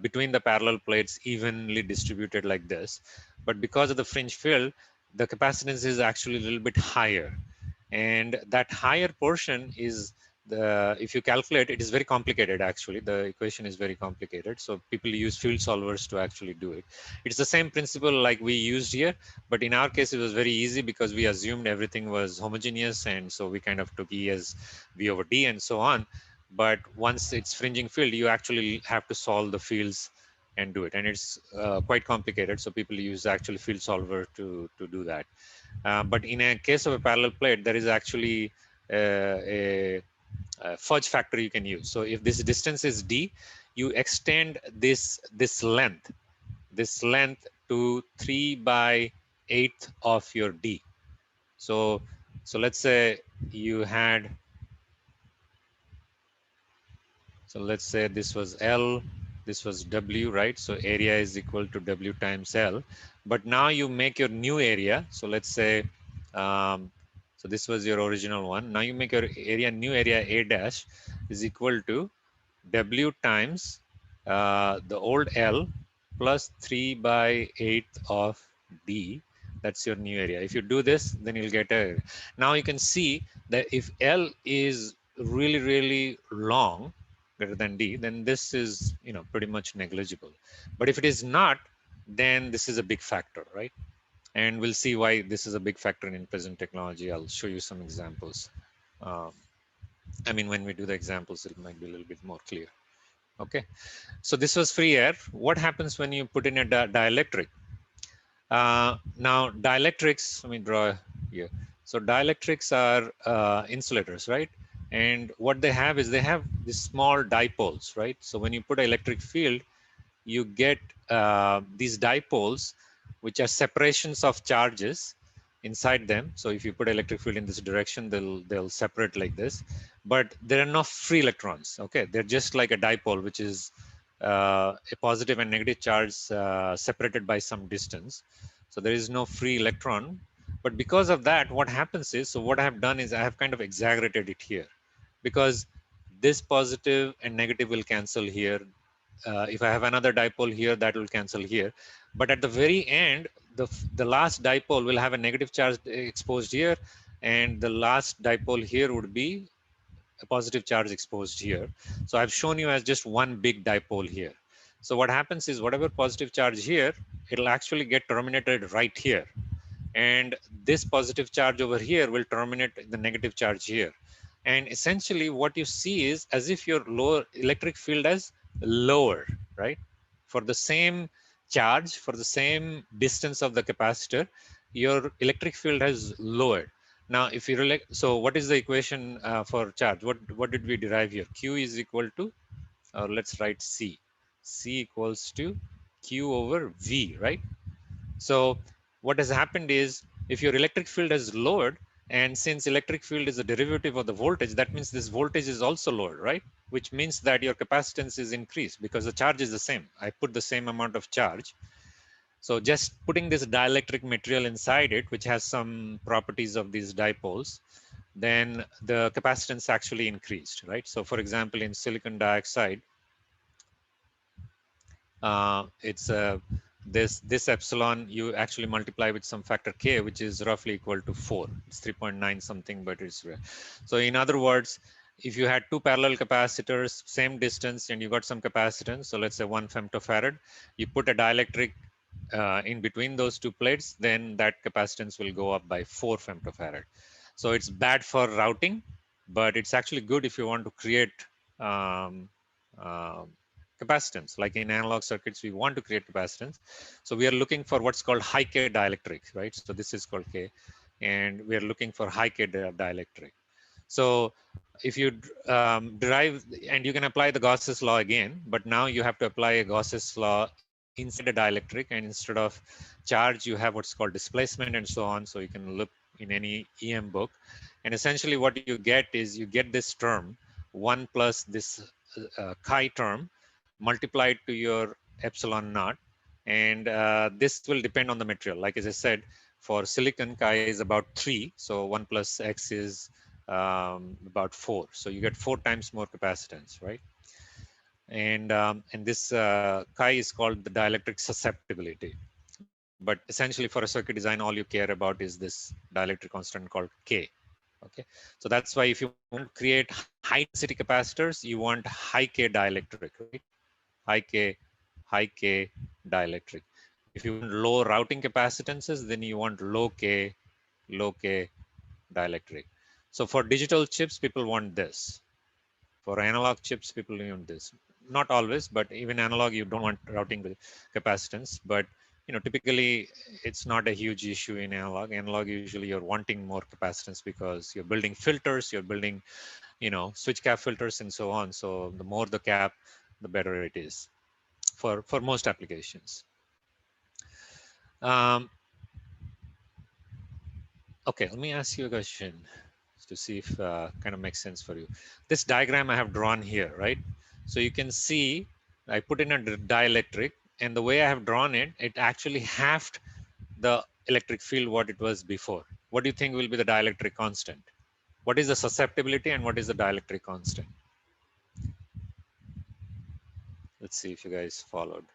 between the parallel plates, evenly distributed like this. But because of the fringe field, the capacitance is actually a little bit higher, and that higher portion is if you calculate, it is very complicated. Actually, the equation is very complicated, so people use field solvers to actually do it. It's the same principle like we used here, but in our case it was very easy because we assumed everything was homogeneous, and so we kind of took E as V over D and so on. But once it's fringing field, you actually have to solve the fields and do it, and it's quite complicated, so people use actually field solver to do that. But in a case of a parallel plate, there is actually a fudge factor you can use. So if this distance is d, you extend this length to 3 by 8 of your d. So let's say you had, so let's say this was L, this was W, right? So area is equal to W times L. But now you make your new area. So let's say, so this was your original one. Now you make your area, new area A dash is equal to W times the old L plus 3 by 8 of D. That's your new area. If you do this, then you'll get a. Now you can see that if L is really, really long, greater than D, then this is, pretty much negligible. But if it is not, then this is a big factor, right? And we'll see why this is a big factor in present technology. I'll show you some examples. I mean, when we do the examples, it might be a little bit more clear. Okay, so this was free air. What happens when you put in a dielectric? Now, dielectrics, let me draw here. So dielectrics are insulators, right? And what they have is they have these small dipoles, right? So when you put an electric field, you get these dipoles, which are separations of charges inside them. So if you put electric field in this direction, they'll separate like this. But there are no free electrons. Okay, they're just like a dipole, which is a positive and negative charge separated by some distance. So there is no free electron. But because of that, what happens is, so what I have done is I have kind of exaggerated it here, because this positive and negative will cancel here. If I have another dipole here, that will cancel here. But at the very end, the last dipole will have a negative charge exposed here, and the last dipole here would be a positive charge exposed here. So I've shown you as just one big dipole here. So what happens is whatever positive charge here, it'll actually get terminated right here. And this positive charge over here will terminate the negative charge here. And essentially what you see is as if your lower electric field is lower, right? For the same charge, for the same distance of the capacitor, your electric field has lowered. Now, if you relate, so what is the equation for charge? What did we derive here? Q is equal to, or let's write C. C equals to Q over V, right? So what has happened is if your electric field is lowered, and since electric field is a derivative of the voltage, that means this voltage is also lowered, right? Which means that your capacitance is increased because the charge is the same. I put the same amount of charge. So just putting this dielectric material inside it, which has some properties of these dipoles, then the capacitance actually increased, right? So for example, in silicon dioxide, it's this epsilon you actually multiply with some factor k, which is roughly equal to 4. It's 3.9 something, but it's so in other words, if you had two parallel capacitors, same distance, and you got some capacitance, so let's say 1 femtofarad, you put a dielectric in between those two plates, then that capacitance will go up by 4 femtofarad. So it's bad for routing, but it's actually good if you want to create um, uh, capacitance. Like in analog circuits, we want to create capacitance. So we are looking for what's called high K dielectric, right? So this is called K, and we are looking for high K dielectric. So if you derive, and you can apply the Gauss's law again, but now you have to apply a Gauss's law inside a dielectric, and instead of charge, you have what's called displacement and so on. So you can look in any EM book. And essentially what you get is you get this term, 1 plus this chi term multiplied to your epsilon naught. And this will depend on the material. Like as I said, for silicon, chi is about 3. So 1 plus x is about 4. So you get 4 times more capacitance, right? And this chi is called the dielectric susceptibility. But essentially for a circuit design, all you care about is this dielectric constant called K. Okay, so that's why if you want to create high density capacitors, you want high K dielectric, right? High K dielectric. If you want low routing capacitances, then you want low K dielectric. So for digital chips, people want this. For analog chips, people want this. Not always, but even analog, you don't want routing capacitance. But typically it's not a huge issue in analog. Analog, usually you're wanting more capacitance because you're building filters, you're building, switch cap filters and so on. So the more the cap, the better it is for most applications. Um, okay, let me ask you a question to see if kind of makes sense for you. This diagram I have drawn here, right? So you can see I put in a dielectric, and the way I have drawn it, it actually halved the electric field what it was before. What do you think will be the dielectric constant? What is the susceptibility and what is the dielectric constant? Let's see if you guys followed.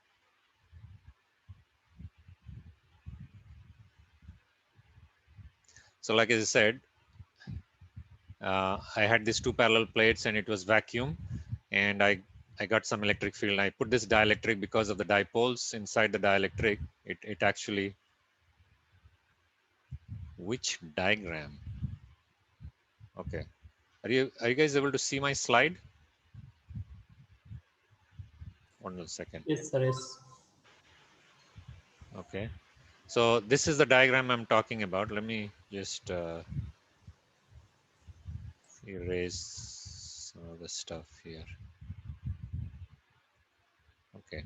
So like I said, I had these two parallel plates and it was vacuum, and I got some electric field. I put this dielectric because of the dipoles inside the dielectric. It actually, which diagram? Okay, are you guys able to see my slide? 1 second. Yes, sir. Yes. Okay, so this is the diagram I'm talking about. Let me just erase some of the stuff here. Okay,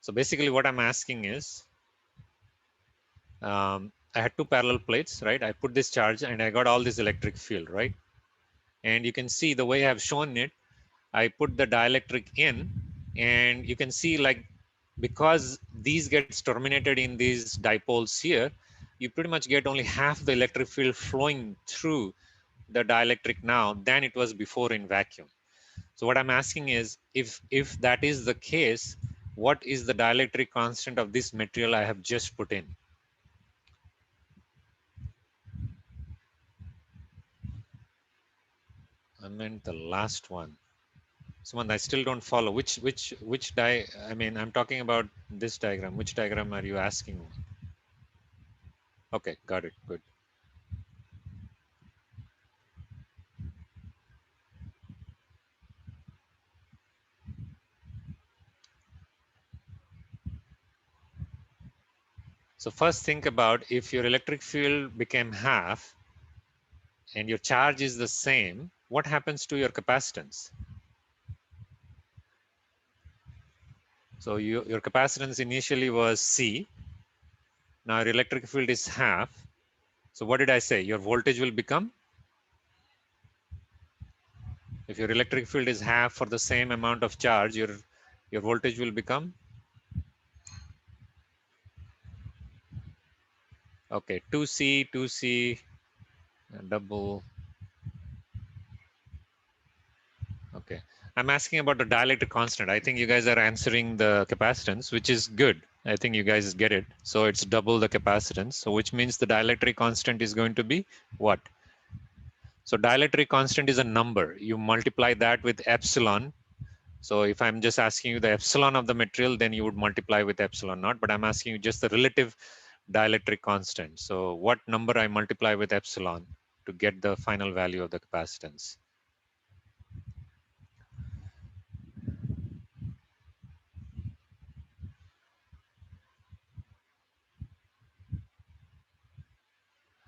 so basically what I'm asking is, I had two parallel plates, right? I put this charge and I got all this electric field, right? And you can see the way I've shown it, I put the dielectric in, and you can see, like, because these gets terminated in these dipoles here, you pretty much get only half the electric field flowing through the dielectric now than it was before in vacuum. So what I'm asking is, if that is the case, what is the dielectric constant of this material I have just put in? I meant the last one. Someone, I still don't follow. Which I mean, I'm talking about this diagram. Which diagram are you asking? Okay, got it. Good. So first think about, if your electric field became half and your charge is the same, what happens to your capacitance? So your capacitance initially was C. Now your electric field is half. So what did I say? Your voltage will become, if your electric field is half for the same amount of charge, your voltage will become Okay, 2C, 2C, double. Okay, I'm asking about the dielectric constant. I think you guys are answering the capacitance, which is good. I think you guys get it. So it's double the capacitance. So which means the dielectric constant is going to be what? So dielectric constant is a number. You multiply that with epsilon. So if I'm just asking you the epsilon of the material, then you would multiply with epsilon naught. But I'm asking you just the relative dielectric constant. So what number I multiply with epsilon to get the final value of the capacitance?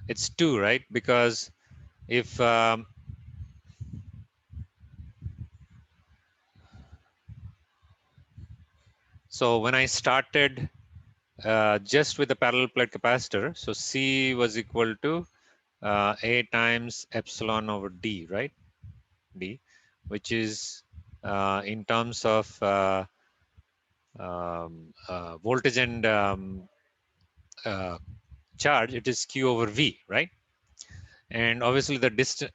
It's 2, right? Because if so when I started just with the parallel plate capacitor, so C was equal to A times epsilon over D, right? D, which is in terms of voltage and charge, it is Q over V, right? And obviously the distance,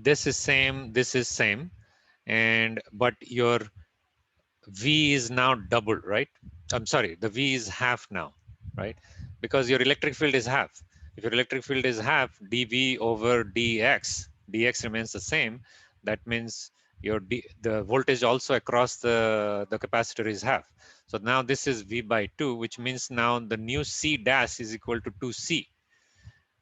this is same, and but your V is now doubled, right? I'm sorry, the V is half now, right? Because your electric field is half. If your electric field is half, dV over dx remains the same. That means the voltage also across the capacitor is half. So now this is V by 2, which means now the new C dash is equal to 2C.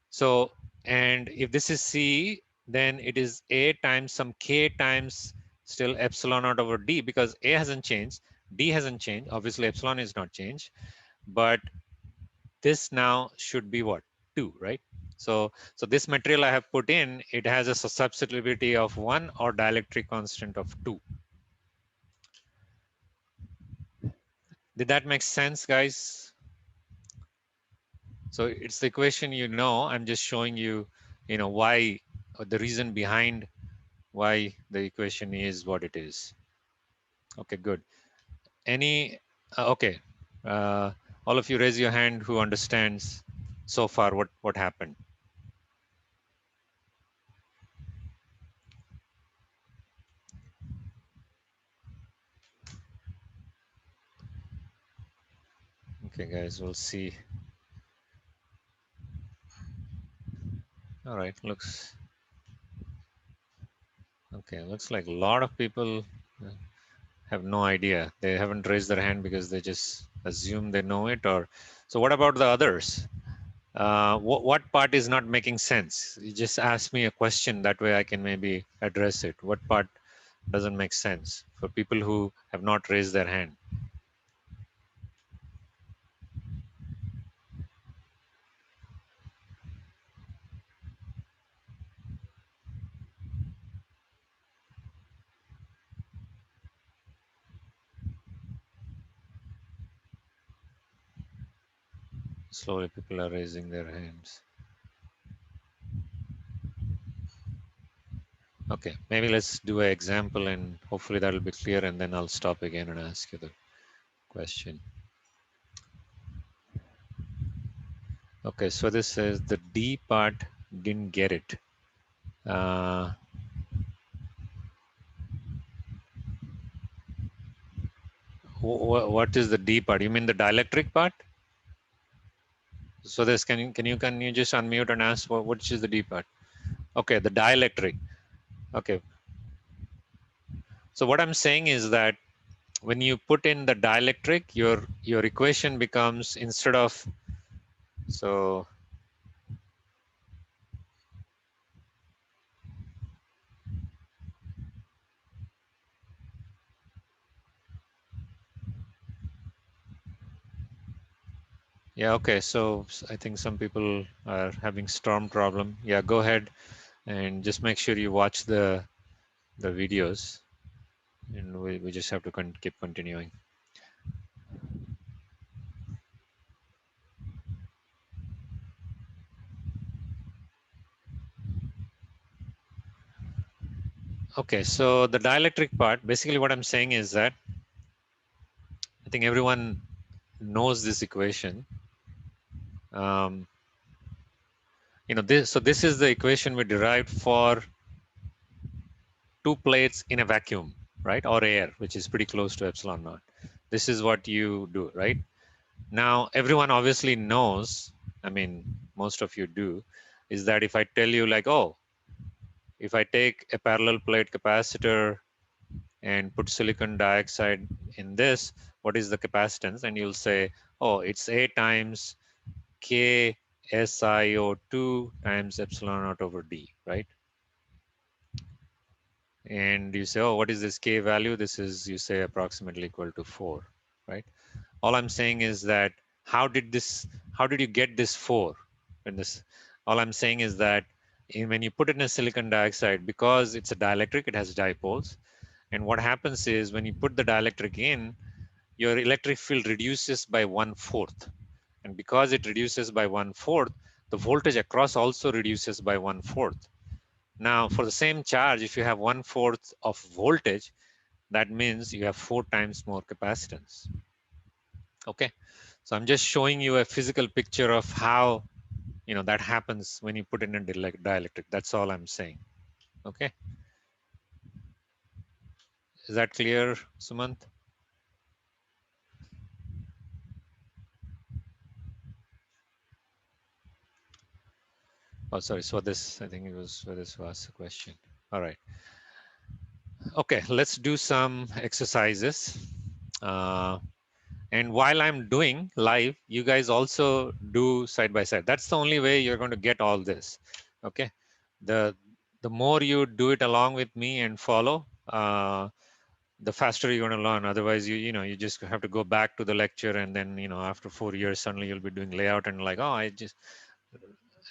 So, and if this is C, then it is A times some K times still epsilon naught over D, because A hasn't changed, D hasn't changed. Obviously, epsilon is not changed, but this now should be what? 2, right? So this material I have put in, it has a susceptibility of 1 or dielectric constant of 2. Did that make sense, guys? So it's the equation, I'm just showing you, why, or the reason behind why the equation is what it is. Okay, good. Any, okay. All of you raise your hand who understands so far what happened. Okay, guys, we'll see. All right, okay, looks like a lot of people have no idea. They haven't raised their hand because they just assume they know it. Or so what about the others? What part is not making sense? You just ask me a question, that way I can maybe address it. What part doesn't make sense for people who have not raised their hand? Slowly people are raising their hands. Okay, maybe let's do an example and hopefully that'll be clear, and then I'll stop again and ask you the question. Okay, so this says the D part didn't get it. What is the D part? You mean the dielectric part? So this, can you just unmute and ask which is the D part? Okay, the dielectric. Okay. So what I'm saying is that when you put in the dielectric, your equation becomes, instead of, so yeah, okay, so I think some people are having storm problem. Yeah, go ahead and just make sure you watch the videos, and we just have to keep continuing. Okay, so the dielectric part, basically what I'm saying is that I think everyone knows this equation. you know, this, so this is the equation we derived for two plates in a vacuum, right? Or air, which is pretty close to epsilon naught. This is what you do, right? Now, everyone obviously knows, I mean, most of you do, is that if I tell you like, oh, if I take a parallel plate capacitor and put silicon dioxide in this, what is the capacitance? And you'll say, oh, it's A times K SiO2 times epsilon naught over D, right? And you say, oh, what is this K value? This is, you say, approximately equal to 4, right? All I'm saying is that how did you get this 4 in this? All I'm saying is that when you put it in a silicon dioxide, because it's a dielectric, it has dipoles. And what happens is when you put the dielectric in, your electric field reduces by 1/4. And because it reduces by 1/4, the voltage across also reduces by 1/4. Now, for the same charge, if you have 1/4 of voltage, that means you have 4 times more capacitance. Okay, so I'm just showing you a physical picture of how, you know, that happens when you put in a dielectric. That's all I'm saying. Okay, is that clear, Sumant? Oh, sorry. So this, I think it was where this was the question. All right. Okay, let's do some exercises. Uh, and while I'm doing live, you guys also do side by side. That's the only way you're going to get all this. Okay, the more you do it along with me and follow, the faster you're going to learn. Otherwise, you know, you just have to go back to the lecture, and then, you know, after 4 years, suddenly you'll be doing layout and like, oh, I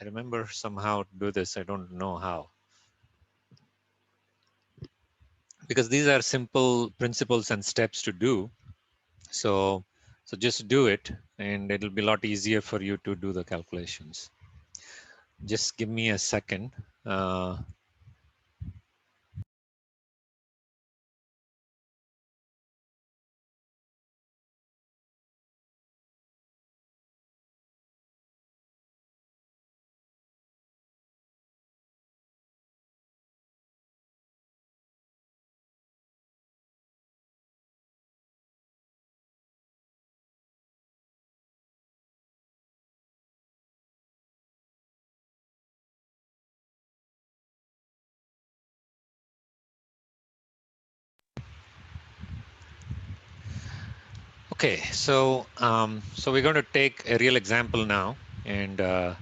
remember somehow to do this. I don't know how. Because these are simple principles and steps to do. So just do it, and it'll be a lot easier for you to do the calculations. Just give me a second. Okay, so so we're going to take a real example now, and um,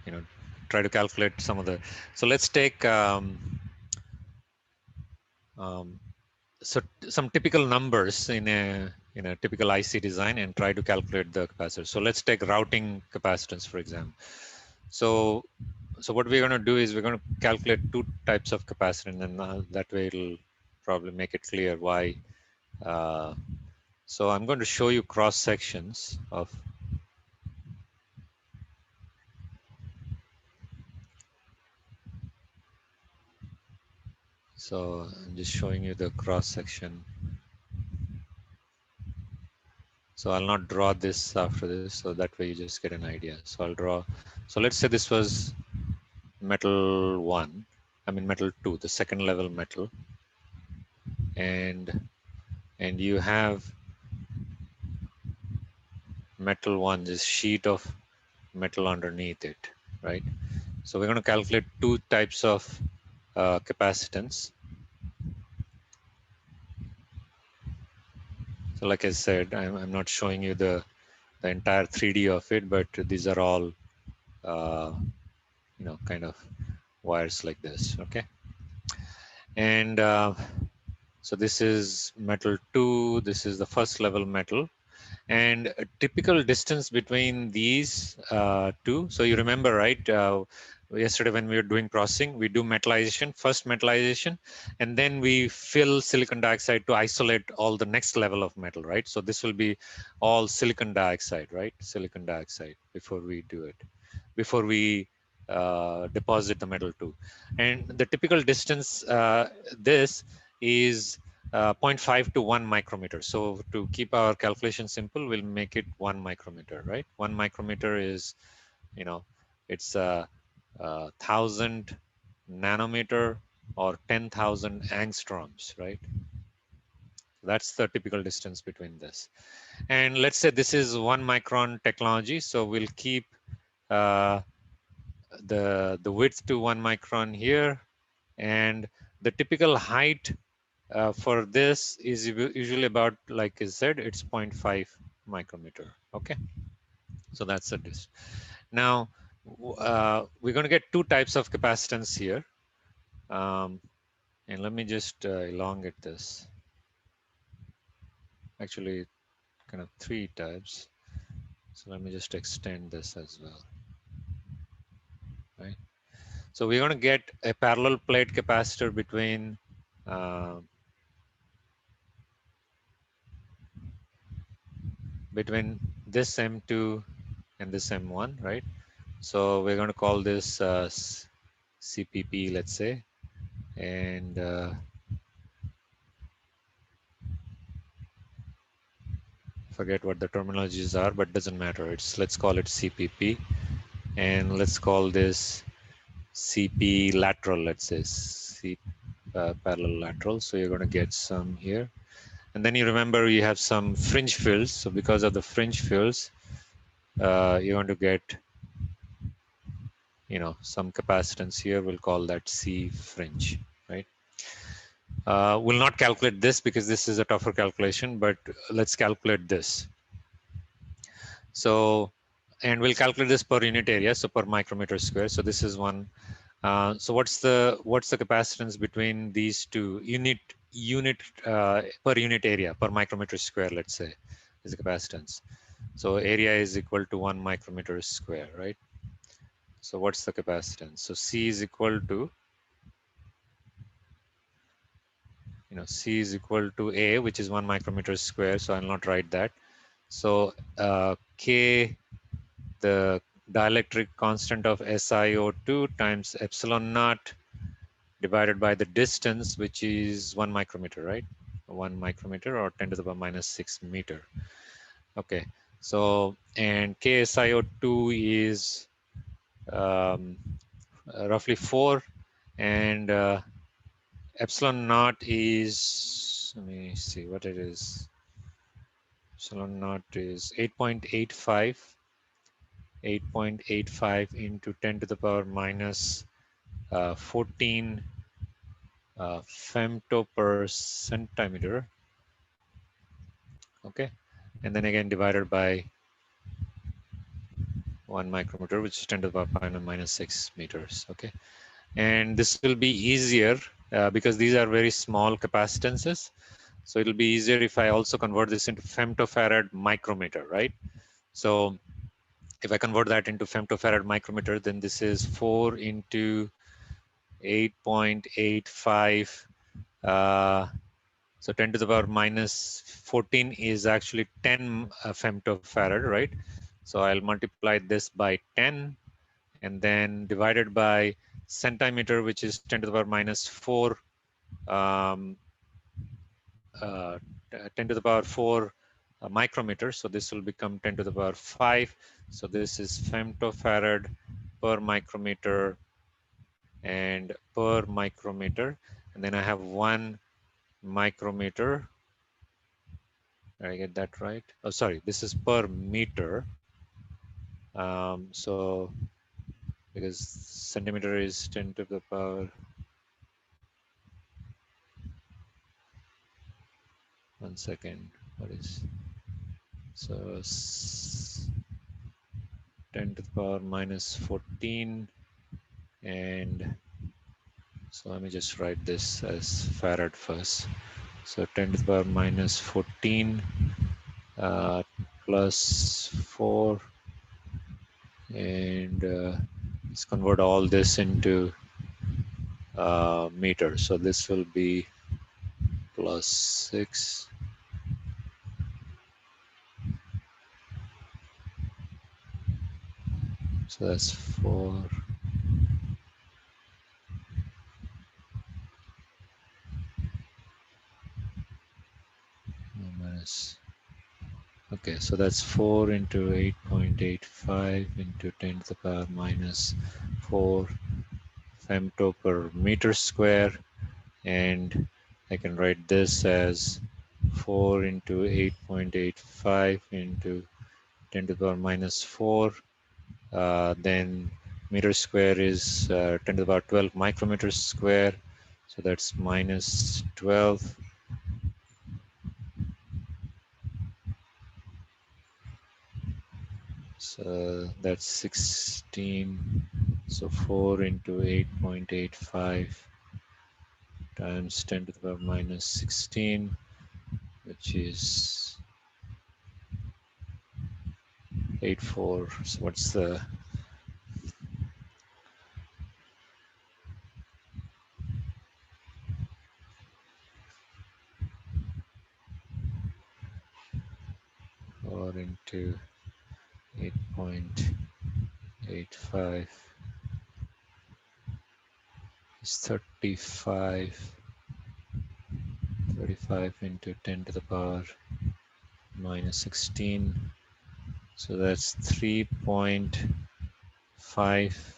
you know, try to calculate some of the. So let's take um, so some typical numbers in a typical IC design and try to calculate the capacitor. So let's take routing capacitance, for example. So what we're going to do is we're going to calculate two types of capacitance, and that way it'll probably make it clear why. So I'm going to show you cross sections of. So I'm just showing you the cross section. So I'll not draw this after this, so that way you just get an idea. So I'll draw. So let's say this was metal 1, I mean metal 2, the second level metal, and you have metal 1, this sheet of metal underneath it, right? So we're going to calculate two types of capacitance. So like I said, I'm not showing you the entire 3D of it, but these are all you know, kind of wires like this. Okay, and so this is metal 2, this is the first level metal, and a typical distance between these two. So you remember, right, yesterday when we were doing processing, we do metallization, first metallization, and then we fill silicon dioxide to isolate all the next level of metal, right? So this will be all silicon dioxide, right? Silicon dioxide before we do it, before we deposit the metal too. And the typical distance, this is 0.5 to 1 micrometer. So to keep our calculation simple, we'll make it 1 micrometer, right? 1 micrometer is you know, it's a 1,000 nanometer or 10,000 angstroms, right? That's the typical distance between this. And let's say this is 1 micron technology, so we'll keep uh, the width to 1 micron here, and the typical height for this is usually about, like I said, it's 0.5 micrometer. Okay, so that's a disk. Now we're going to get two types of capacitance here, and let me just elongate this. Actually, kind of three types. So let me just extend this as well, right? So we're going to get a parallel plate capacitor between uh, this M2 and this M1, right? So we're going to call this CPP, let's say, and forget what the terminologies are, but doesn't matter. Let's call it CPP, and let's call this CP lateral, let's say, C parallel lateral. So you're going to get some here. And then you remember you have some fringe fields. So because of the fringe fields, you're going to get, some capacitance here. We'll call that C fringe, right? We'll not calculate this because this is a tougher calculation, but let's calculate this. So, and we'll calculate this per unit area, so per micrometer square. So this is one. So what's the capacitance between these two unit per unit area per micrometer square? Let's say is the capacitance. So area is equal to 1 micrometer square, right? So what's the capacitance? So C is equal to, C is equal to A, which is 1 micrometer square. So I'll not write that. So K, the dielectric constant of SiO2 times epsilon naught divided by the distance, which is 1 micrometer, right? 1 micrometer or 10 to the power minus 6 meter. Okay. So, and KSiO2 is roughly 4, and epsilon naught is, let me see what it is. Epsilon naught is 8.85 into 10 to the power minus 14 femto per centimeter. Okay, and then again divided by 1 micrometer, which is 10 to the power minus 6 meters. Okay, and this will be easier because these are very small capacitances. So it'll be easier if I also convert this into femtofarad micrometer, right? So if I convert that into femtofarad micrometer, then this is 4 into 8.85. So 10 to the power minus 14 is actually 10 femtofarad, right? So I'll multiply this by 10 and then divided by centimeter, which is 10 to the power minus 4, um, 10 to the power 4 micrometer. So this will become 10 to the power 5. So this is femtofarad per micrometer and per micrometer. And then I have 1 micrometer. Did I get that right? Oh, sorry, this is per meter. So because centimeter is 10 to the power, 1 second, what is, so 10 to the power minus 14, and so let me just write this as farad first. So 10 to the power minus 14 plus 4, and let's convert all this into meters. So this will be plus 6. So that's 4 minus Okay, so that's 4 into 8.85 into 10 to the power minus 4 femto per meter square. And I can write this as 4 into 8.85 into 10 to the power minus 4. Then meter square is 10 to the power 12 micrometers square. So that's minus 12. So that's 16. So 4 into 8.85 times 10 to the power minus 16, which is 84. So what's the 4 into 8.85 is 35. 35 into 10 to the power minus 16. So that's 3.5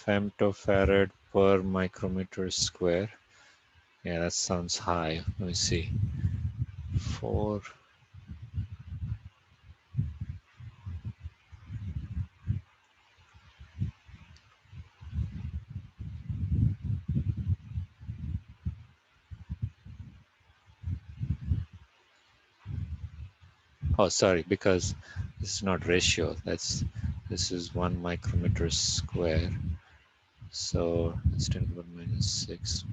femtofarad per micrometer square. Yeah, that sounds high. Let me see. 4. Oh, sorry, because this is not ratio. This is 1 micrometer square. So it's 10 to the power minus 6.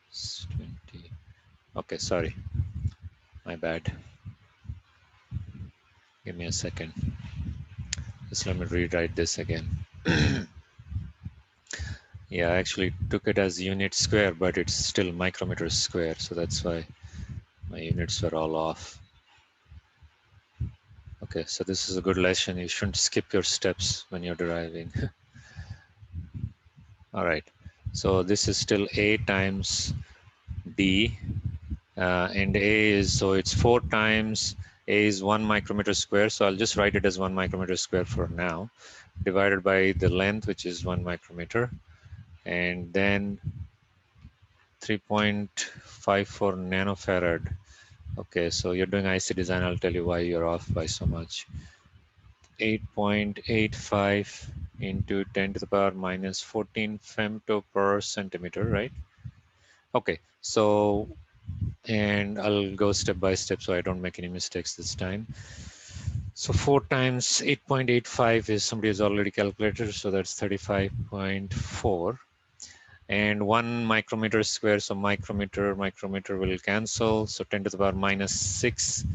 It's 20. Okay, sorry. My bad. Give me a second. Just let me rewrite this again. Yeah, I actually took it as unit square, but it's still micrometer square. So that's why my units are all off. Okay, so this is a good lesson. You shouldn't skip your steps when you're deriving. All right, so this is still A times D, and A is, so it's 4 times, A is 1 micrometer square, so I'll just write it as 1 micrometer square for now, divided by the length, which is 1 micrometer, and then 3.54 nanofarad. Okay, so you're doing IC design, I'll tell you why you're off by so much. 8.85 into 10 to the power minus 14 femto per centimeter, right? Okay, so, and I'll go step by step so I don't make any mistakes this time. So 4 times 8.85 is, somebody has already calculated, so that's 35.4. And 1 micrometer square, so micrometer will cancel, so 10 to the power minus 6.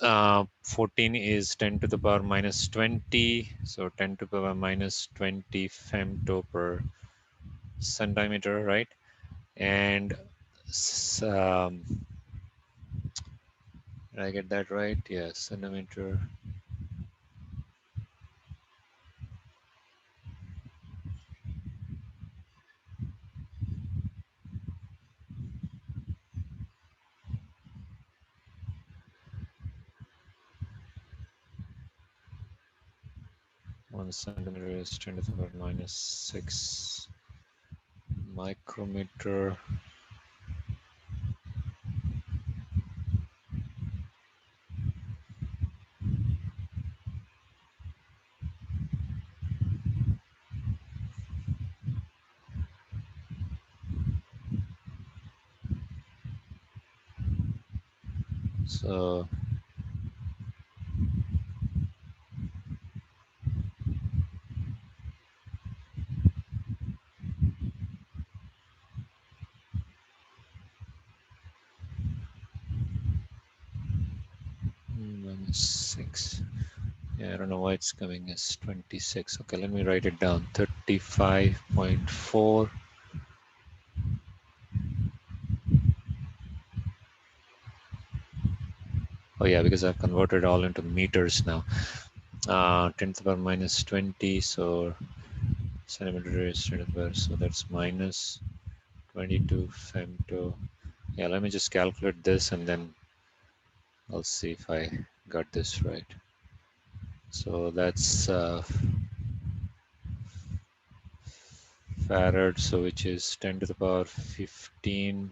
14 is 10 to the power minus 20, so 10 to the power minus 20 femto per centimeter, right? And did I get that right? Yeah, centimeter. One centimeter is 10 to the power minus 6 micrometer. So minus 6. Yeah, I don't know why it's coming as 26. Okay, let me write it down. 35.4. Oh yeah, because I've converted all into meters now. 10 to the power minus 20, so centimeter is 10 to the power, so that's minus 22 femto. Yeah, let me just calculate this and then I'll see if I got this right. So that's farad, so which is 10 to the power 15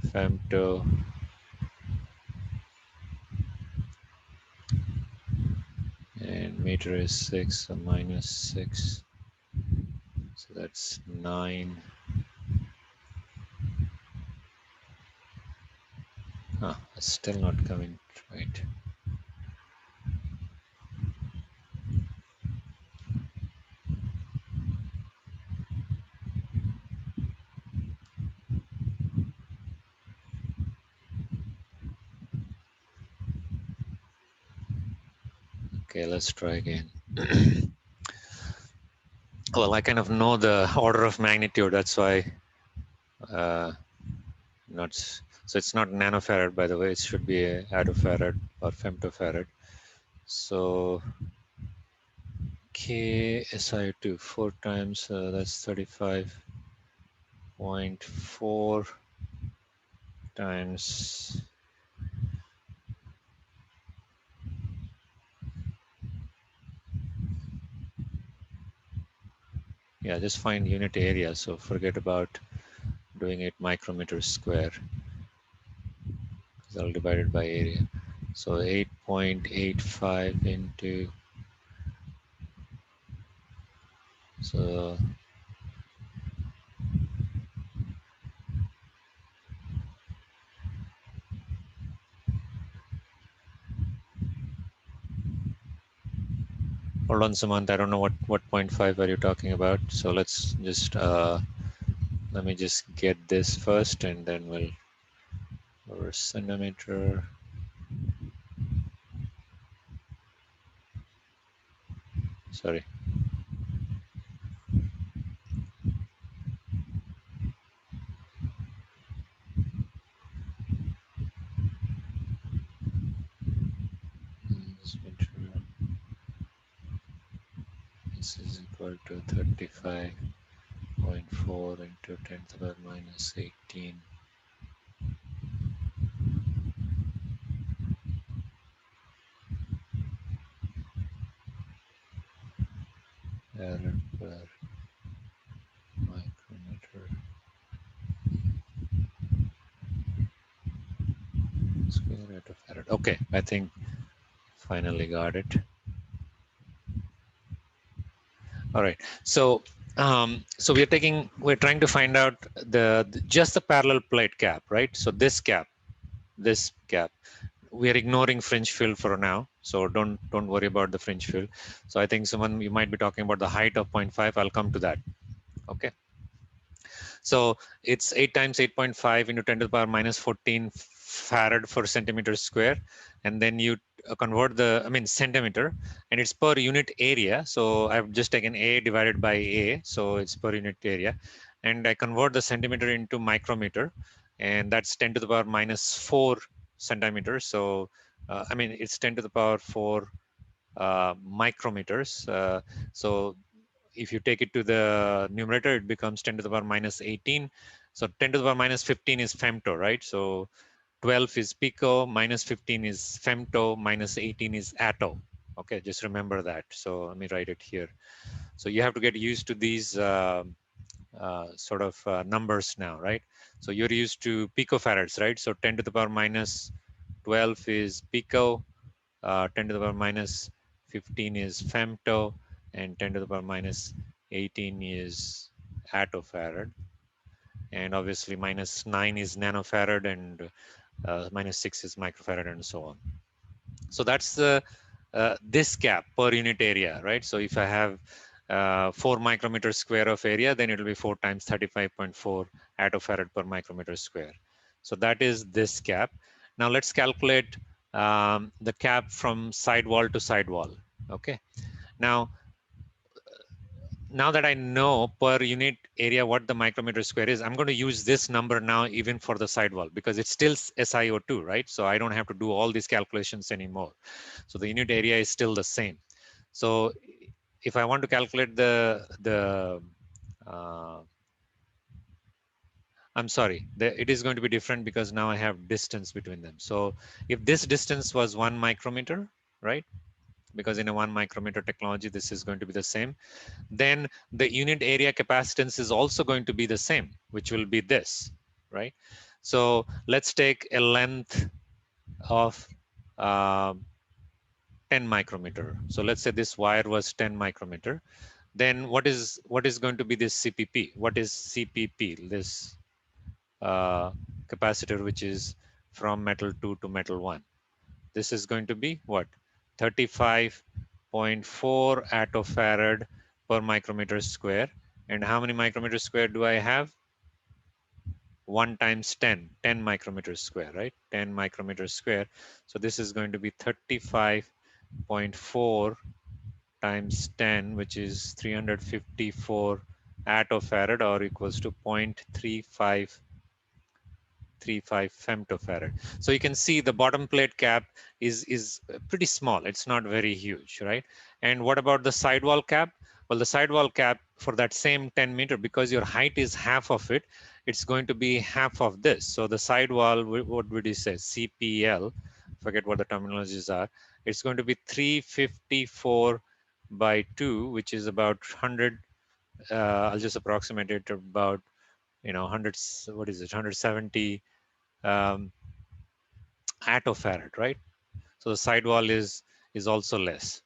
femto and meter is 6, so minus 6, so that's 9. It's still not coming right. Okay, let's try again. Well, I kind of know the order of magnitude, that's why not, so it's not nanofarad, by the way, it should be a attofarad or femtofarad. So K SI2 4 times, that's 35.4 times, yeah, just find unit area, so forget about doing it micrometers square, because I'll divide it by area. So 8.85 into, so hold on, Samantha, I don't know what 0.5 are you talking about. So let's just, let me just get this first and then we'll, or centimeter. Sorry. This is equal to 35.4 into 10 to the power minus 18. Error per micrometer square root of farad. Okay, I think finally got it. All right. So so we're trying to find out just the parallel plate cap, right? So this cap. We are ignoring fringe field for now, so don't worry about the fringe field. So I think someone, you might be talking about the height of 0.5. I'll come to that. Okay. So it's 8 times 8.5 into 10 to the power minus 14 farad per centimeter square, and then you convert centimeter, and it's per unit area. So I've just taken A divided by A, so it's per unit area, and I convert the centimeter into micrometer, and that's 10 to the power minus 4 centimeters. So it's 10 to the power 4 micrometers. So if you take it to the numerator, it becomes 10 to the power minus 18. So 10 to the power minus 15 is femto, right? So 12 is pico, minus 15 is femto, minus 18 is atto. Okay, just remember that. So let me write it here. So you have to get used to these numbers now, right? So you're used to picofarads, right? So 10 to the power minus 12 is pico, 10 to the power minus 15 is femto, and 10 to the power minus 18 is attofarad. And obviously minus 9 is nanofarad, and minus 6 is microfarad, and so on. So that's this cap per unit area, right? So if I have 4 micrometers square of area, then it will be 4 times 35.4 attofarad per micrometer square. So that is this cap. Now let's calculate the cap from sidewall to sidewall. Okay. Now that I know per unit area what the micrometer square is, I'm going to use this number now even for the sidewall, because it's still SiO2, right? So I don't have to do all these calculations anymore. So the unit area is still the same. So if I want to calculate the I'm sorry, it is going to be different because now I have distance between them. So if this distance was 1 micrometer, right? Because in a 1 micrometer technology, this is going to be the same. Then the unit area capacitance is also going to be the same, which will be this, right? So let's take a length of uh, 10 micrometer. So let's say this wire was 10 micrometer. Then what is going to be this CPP? What is CPP? This capacitor, which is from metal 2 to metal 1. This is going to be what? 35.4 attofarad per micrometer square. And how many micrometers square do I have? 1 times 10, 10 micrometers square, right? 10 micrometers square. So this is going to be 35.4 times 10, which is 354 attofarad, or equals to 0.35 femtofarad. So you can see the bottom plate cap is pretty small. It's not very huge, right? And what about the sidewall cap? Well, the sidewall cap for that same 10 meter, because your height is half of it, it's going to be half of this. So the sidewall, what would you say? CPL, forget what the terminologies are. It's going to be 354 by 2, which is about 100. I'll just approximate it to about 100. What is it? 170 um, attofarad, right? So the sidewall is also less.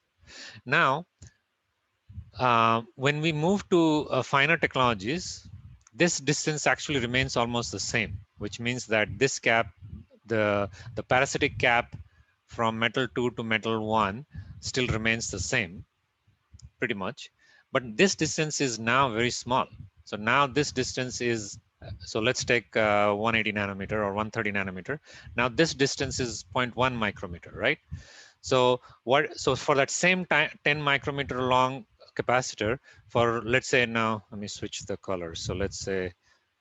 Now, when we move to finer technologies, this distance actually remains almost the same, which means that this cap, the parasitic cap from metal 2 to metal 1 still remains the same, pretty much. But this distance is now very small. So now this distance is, so let's take 180 nanometer or 130 nanometer. Now this distance is 0.1 micrometer, right? So so for that same 10 micrometer long capacitor, for let's say, now let me switch the color. So let's say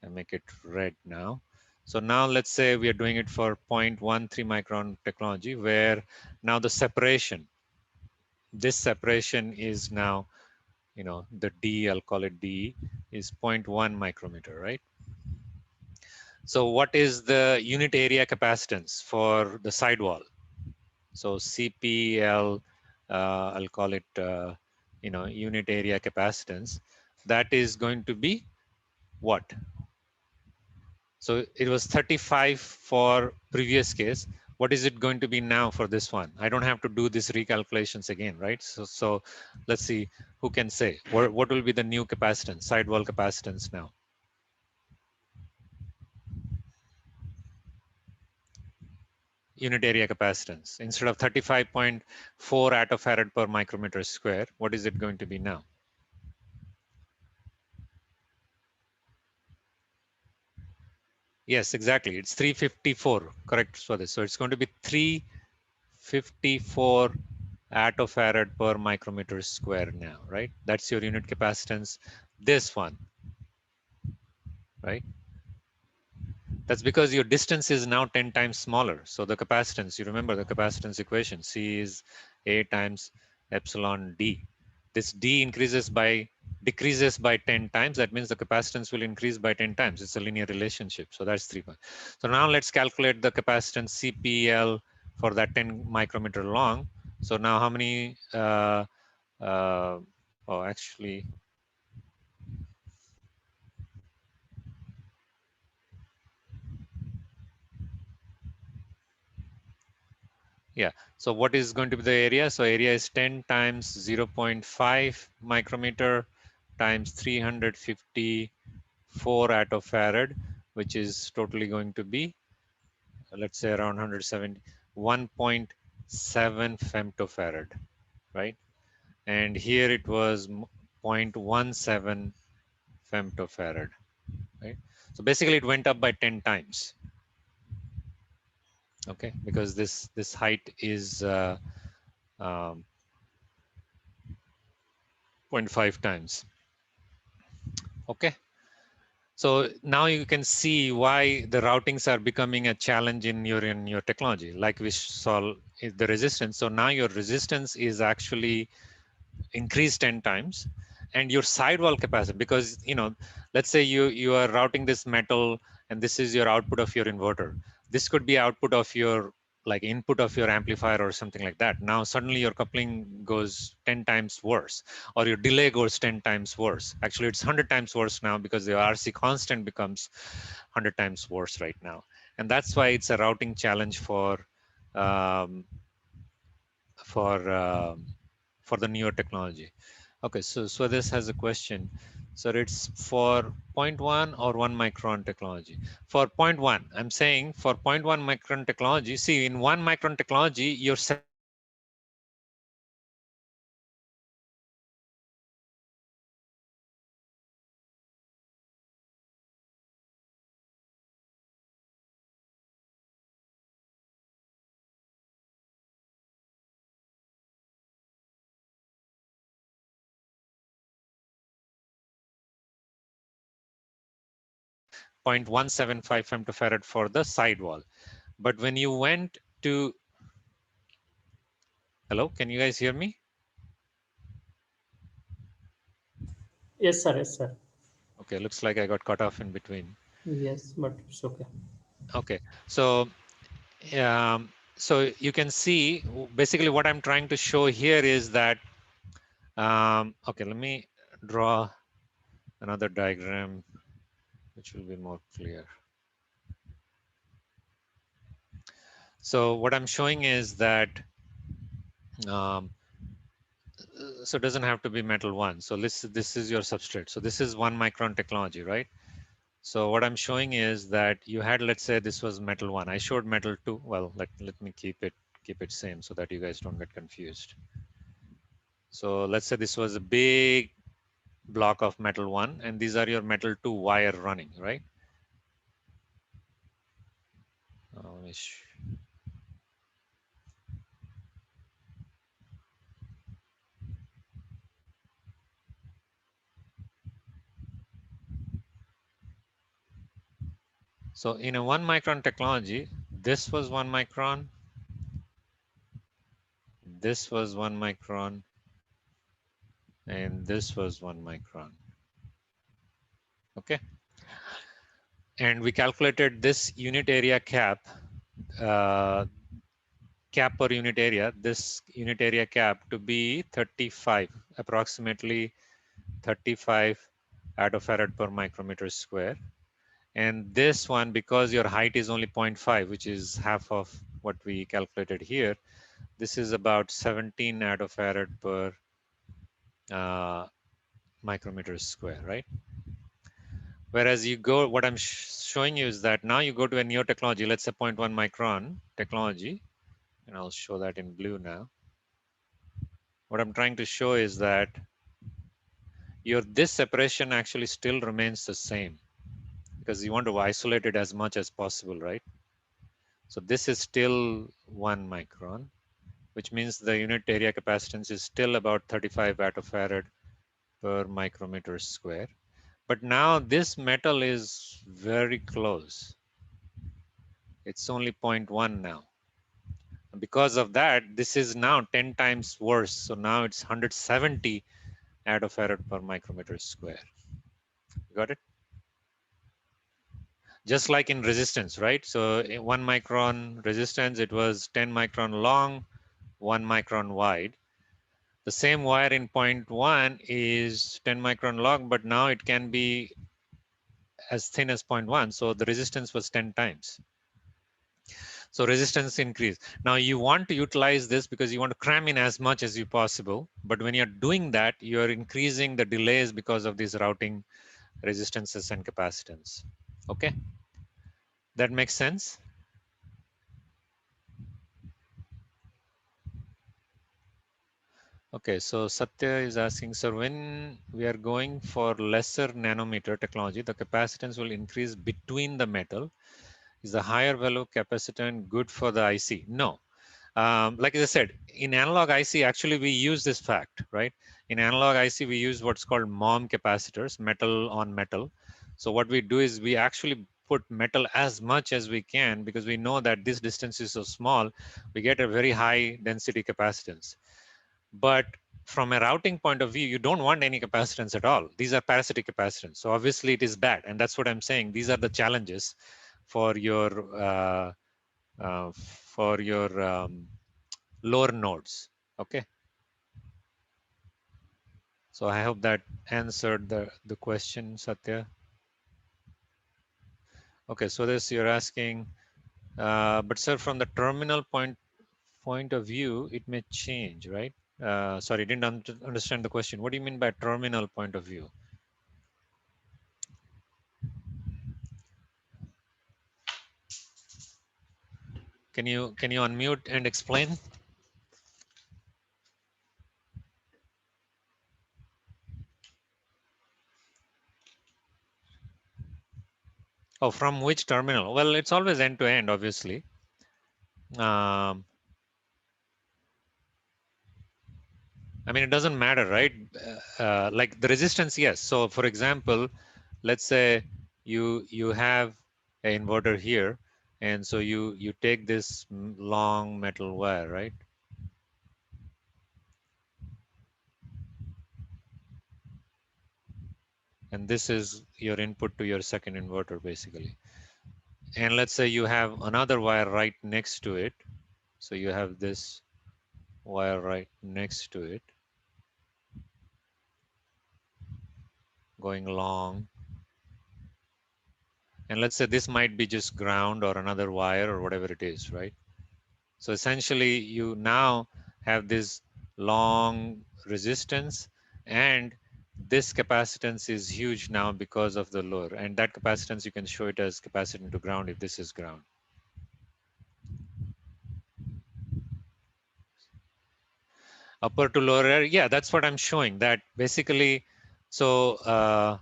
I make it red now. So now let's say we are doing it for 0.13 micron technology, where now the separation, this separation is now, the D, I'll call it D, is 0.1 micrometer, right? So what is the unit area capacitance for the sidewall? So Cpl, I'll call it, unit area capacitance. That is going to be what? So it was 35 for previous case. What is it going to be now for this one? I don't have to do this recalculations again, right? So let's see who can say what will be the new capacitance, sidewall capacitance now. Unit area capacitance. Instead of 35.4 attofarad per micrometer square, what is it going to be now? Yes, exactly. It's 354, correct for this. So it's going to be 354 attofarad per micrometer square now, right? That's your unit capacitance. This one, right? That's because your distance is now 10 times smaller. So the capacitance, you remember the capacitance equation, C is A times epsilon D. This D decreases by 10 times. That means the capacitance will increase by 10 times. It's a linear relationship. So that's 3. So now let's calculate the capacitance CPL for that 10 micrometer long. So now how many, oh, actually, yeah. So what is going to be the area? So area is 10 times 0.5 micrometer times 354 attofarad, which is totally going to be, let's say, around 170, 1.7 femtofarad, right? And here it was 0.17 femtofarad, right? So basically it went up by 10 times. Okay, because this height is um, 0.5 times. Okay, so now you can see why the routings are becoming a challenge in your technology. Like we saw the resistance. So now your resistance is actually increased 10 times, and your sidewall capacitance, because let's say you are routing this metal and this is your output of your inverter. This could be output of your like input of your amplifier or something like that. Now suddenly your coupling goes 10 times worse, or your delay goes 10 times worse. Actually it's 100 times worse now, because the RC constant becomes 100 times worse right now. And that's why it's a routing challenge um, for um for the newer technology. Okay, so this has a question. So it's for zero point 0.1 or 1 micron technology. For zero point 0.1, I'm saying for 0.1 micron technology, see in 1 micron technology, your separation is only 0.5. So your separation is only 0.5. So what I'm showing is that point 0.175 femtofarad for the sidewall. But when you went to, hello, can you guys hear me? Yes, sir. Yes, sir. Okay, looks like I got cut off in between. Yes, but it's okay. Okay, um, so you can see basically what I'm trying to show here is that, okay, let me draw another diagram which will be more clear. So what I'm showing is that, um, so it doesn't have to be metal one. So this is your substrate. So this is 1 micron technology, right? So what I'm showing is that you had, let's say this was metal one. I showed metal two. Well, let me keep it same so that you guys don't get confused. So let's say this was a big block of metal one, and these are your metal two wire running, right? Oh, so in a 1 micron technology, this was 1 micron, this was 1 micron, and this was 1 micron. Okay. And we calculated this unit area cap, uh, cap per unit area, this unit area cap to be 35, approximately 35 attofarad per micrometer square. And this one, because your height is only 0.5, which is half of what we calculated here, this is about 17 attofarad per micrometer square, right? Whereas you go, what I'm showing you is that now you go to a newer technology, let's say 0.1 micron technology, and I'll show that in blue now. What I'm trying to show is that this separation actually still remains the same, because you want to isolate it as much as possible, right? So this is still 1 micron, which means the unit area capacitance is still about 35 attofarad per micrometer square. But now this metal is very close. It's only 0.1 now. Because of that, this is now 10 times worse. So now it's 170 attofarad per micrometer square. Got it? Just like in resistance, right? So in 1 micron resistance, it was 10 micron long, 1 micron wide. The same wire in 0.1 is 10 micron long, but now it can be as thin as 0.1. So the resistance was 10 times. So resistance increase. Now you want to utilize this because you want to cram in as much as you possible. But when you're doing that, you're increasing the delays because of these routing resistances and capacitance. Okay, that makes sense. Okay, so Satya is asking, sir, when we are going for lesser nanometer technology, the capacitance will increase between the metal. Is the higher value capacitance good for the IC? No. Like I said, in analog IC, actually we use this fact, right? In analog IC, we use what's called MOM capacitors, metal on metal. So what we do is we actually put metal as much as we can, because we know that this distance is so small, we get a very high density capacitance. But from a routing point of view, you don't want any capacitance at all. These are parasitic capacitance. So obviously it is bad. And that's what I'm saying. These are the challenges for your lower nodes. Okay. So I hope that answered the question, Satya. Okay, so this you're asking, but sir, from the terminal point of view, it may change, right? Sorry, didn't understand the question. What do you mean by terminal point of view? Can you unmute and explain? Oh, from which terminal? Well, it's always end to end, obviously. I mean, it doesn't matter, right? Like the resistance, yes. So, for example, let's say you have an inverter here, and so you take this long metal wire, right? And this is your input to your second inverter, basically. And let's say you have another wire right next to it. So you have this wire right next to it, going along. And let's say this might be just ground or another wire or whatever it is, right? So essentially you now have this long resistance, and this capacitance is huge now because of the lower, and that capacitance you can show it as capacitance to ground if this is ground. Upper to lower area, yeah, that's what I'm showing, that basically. So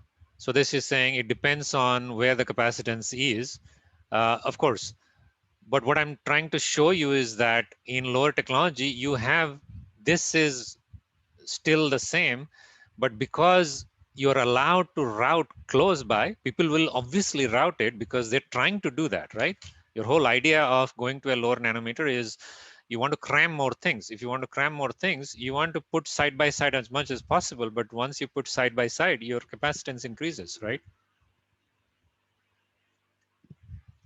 this is saying it depends on where the capacitance is, of course. But what I'm trying to show you is that in lower technology, you have, this is still the same, but because you're allowed to route close by, people will obviously route it because they're trying to do that, right? Your whole idea of going to a lower nanometer is you want to cram more things. If you want to cram more things, you want to put side by side as much as possible. But once you put side by side, your capacitance increases, right?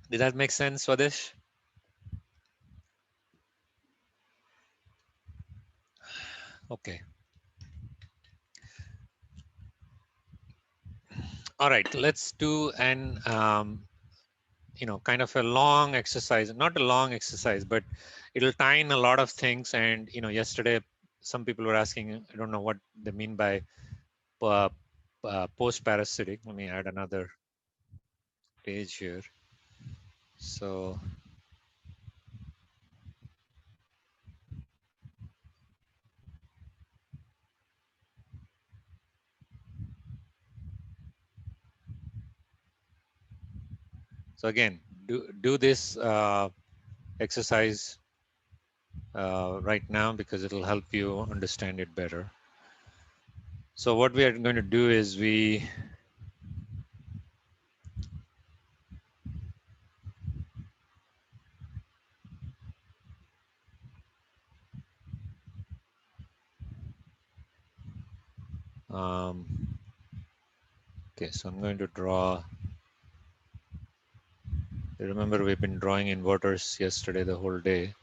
Did that make sense, Swadesh? Okay. All right, let's do an kind of a long exercise, not a long exercise, but it'll tie in a lot of things. And yesterday some people were asking, I don't know what they mean by uh, post parasitic. Let me add another page here. So again, do this exercise right now, because it'll help you understand it better. So what we are going to do is okay, so I'm going to draw. Remember, we've been drawing inverters yesterday the whole day.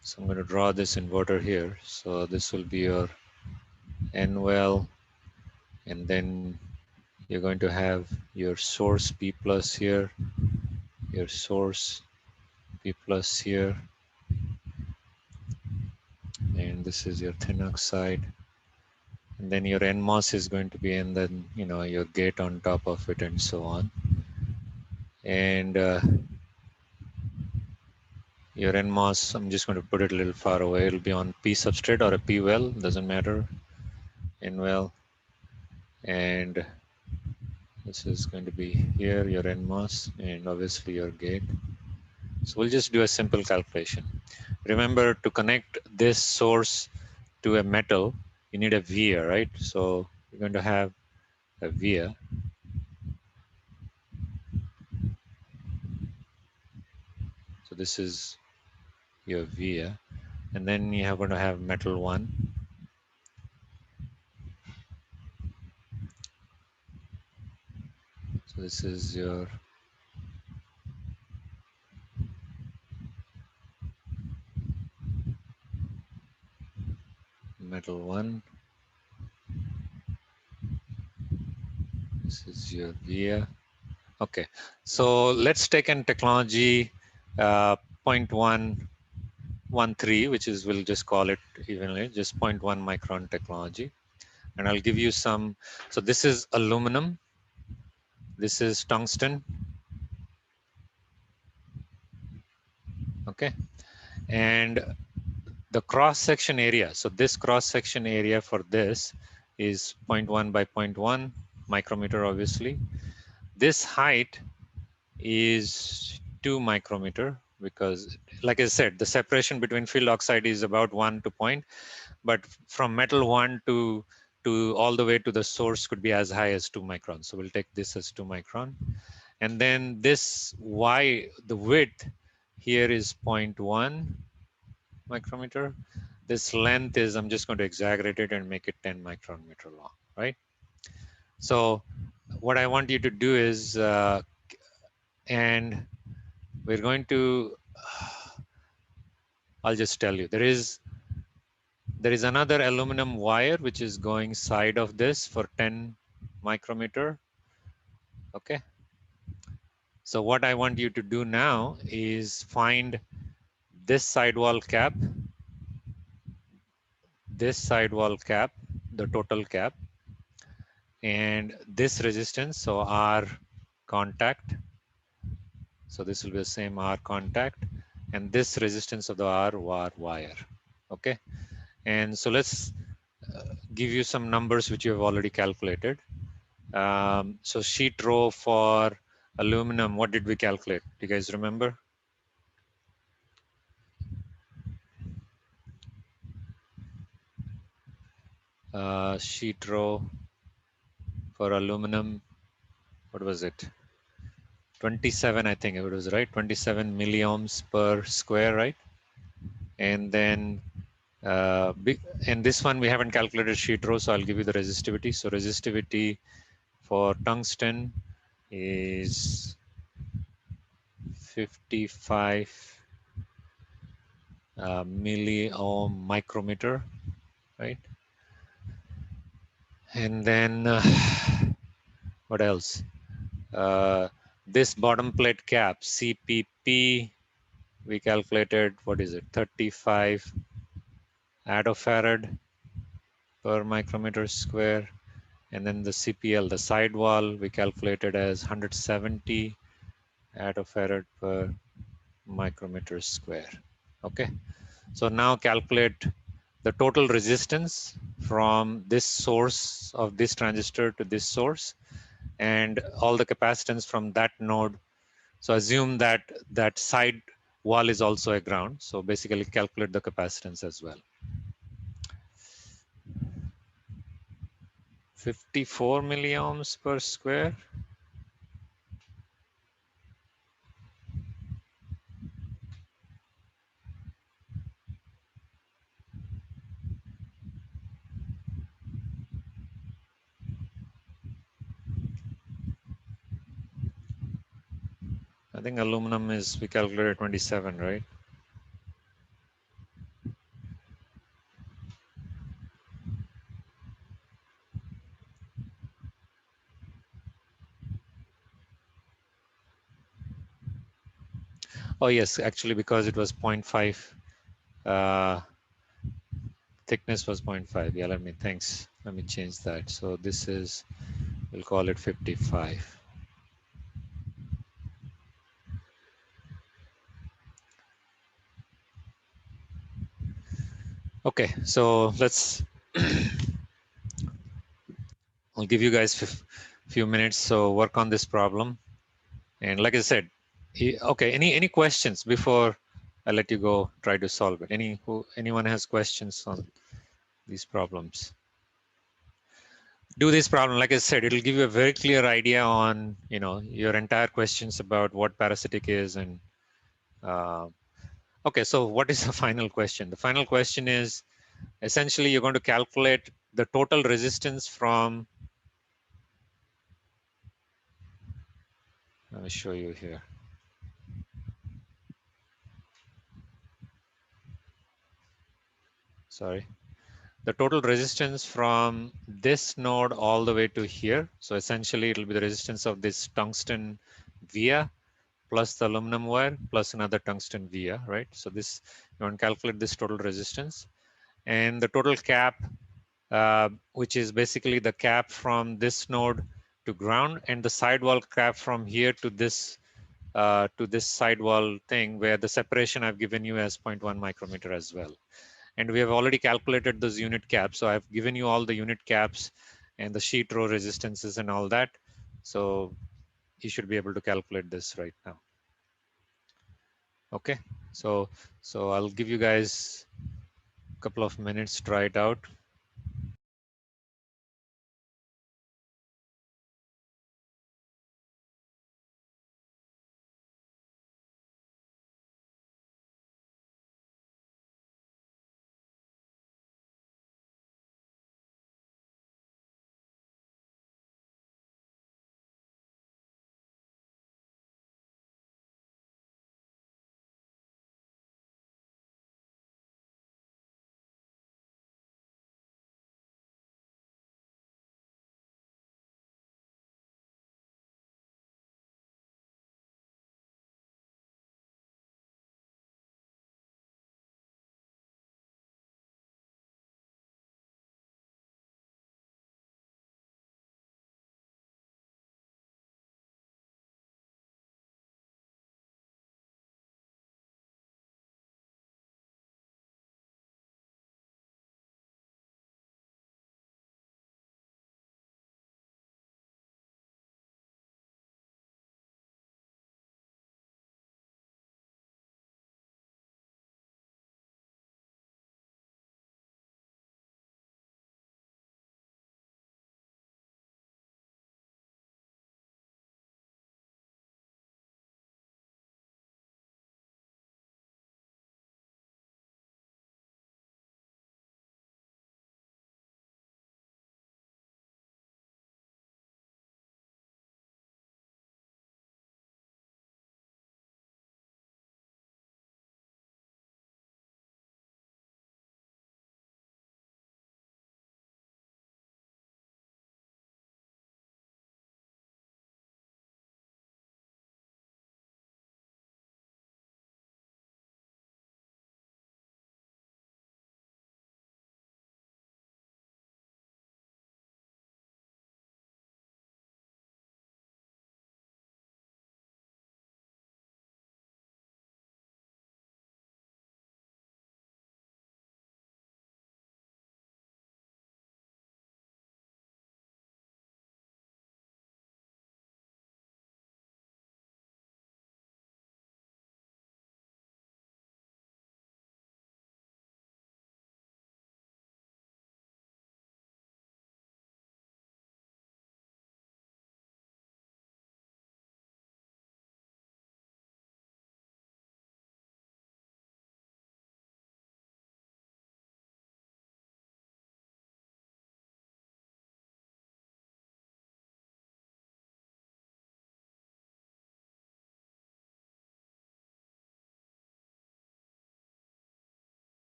So I'm going to draw this inverter here. So this will be your N well, and then you're going to have your source P plus here, your source P plus here, and this is your thin oxide. And then your NMOS is going to be, and then your gate on top of it, and so on. And your NMOS, I'm just going to put it a little far away. It'll be on P substrate or a P well, doesn't matter. N well, and this is going to be here, your NMOS, and obviously your gate. So we'll just do a simple calculation. Remember, to connect this source to a metal, you need a via, right? So you're going to have a via. So this is your via. and then you are going to have metal 1. So this is your metal 1. This is your via. Okay, so let's take an technology 0.113, which is, we'll just call it evenly, just 0.1 micron technology. And I'll give you some. So this is aluminum. This is tungsten. Okay, and the cross section area. So this cross section area for this is 0.1 by 0.1 micrometer, obviously. This height is 2 micrometer, because like I said, the separation between field oxide is about 1 to point, but from metal 1 to all the way to the source could be as high as 2 microns. So we'll take this as 2 micron. And then this Y, the width here is 0.1 micrometer. This length is, I'm just going to exaggerate it and make it 10 micrometer long, right? So what I want you to do is, and we're going to, I'll just tell you, there is another aluminum wire which is going side of this for 10 micrometer. Okay. So what I want you to do now is find this sidewall cap, the total cap, and this resistance, so R contact. So this will be the same R contact, and this resistance of the R wire. Okay. And so let's give you some numbers which you have already calculated. So sheet row for aluminum, what did we calculate? Do you guys remember? Sheet row for aluminum, what was it? 27, I think it was, right? 27 milliohms per square, right? And then, and this one we haven't calculated sheet row, so I'll give you the resistivity. So resistivity for tungsten is 55 milliohm micrometer, right? And then what else? This bottom plate cap, CPP, we calculated, what is it, 35 attofarad per micrometer square. And then the Cpl, the sidewall, we calculated as 170 attofarad per micrometer square. Okay, so now calculate the total resistance from this source of this transistor to this source, and all the capacitance from that node. So assume that that side wall is also a ground. So basically calculate the capacitance as well. 54 milliohms per square. I think aluminum is, we calculated 27, right? Oh yes, actually, because it was 0.5, thickness was 0.5. Yeah, let me change that. So this is, we'll call it 55. Okay, so let's, I'll give you guys a few minutes. So work on this problem. And like I said, okay, any questions before I let you go try to solve it? Anyone has questions on these problems? Do this problem, like I said, it'll give you a very clear idea on, your entire questions about what parasitic is. And Okay, so what is the final question? The final question is essentially you're going to calculate the total resistance from, let me show you here. Sorry. The total resistance from this node all the way to here. So essentially it'll be the resistance of this tungsten via plus the aluminum wire plus another tungsten via, right? So this, you want to calculate this total resistance and the total cap, which is basically the cap from this node to ground and the sidewall cap from here to this sidewall thing where the separation I've given you as 0.1 micrometer as well. And we have already calculated those unit caps. So I've given you all the unit caps and the sheet row resistances and all that. So you should be able to calculate this right now. Okay, so I'll give you guys a couple of minutes to try it out.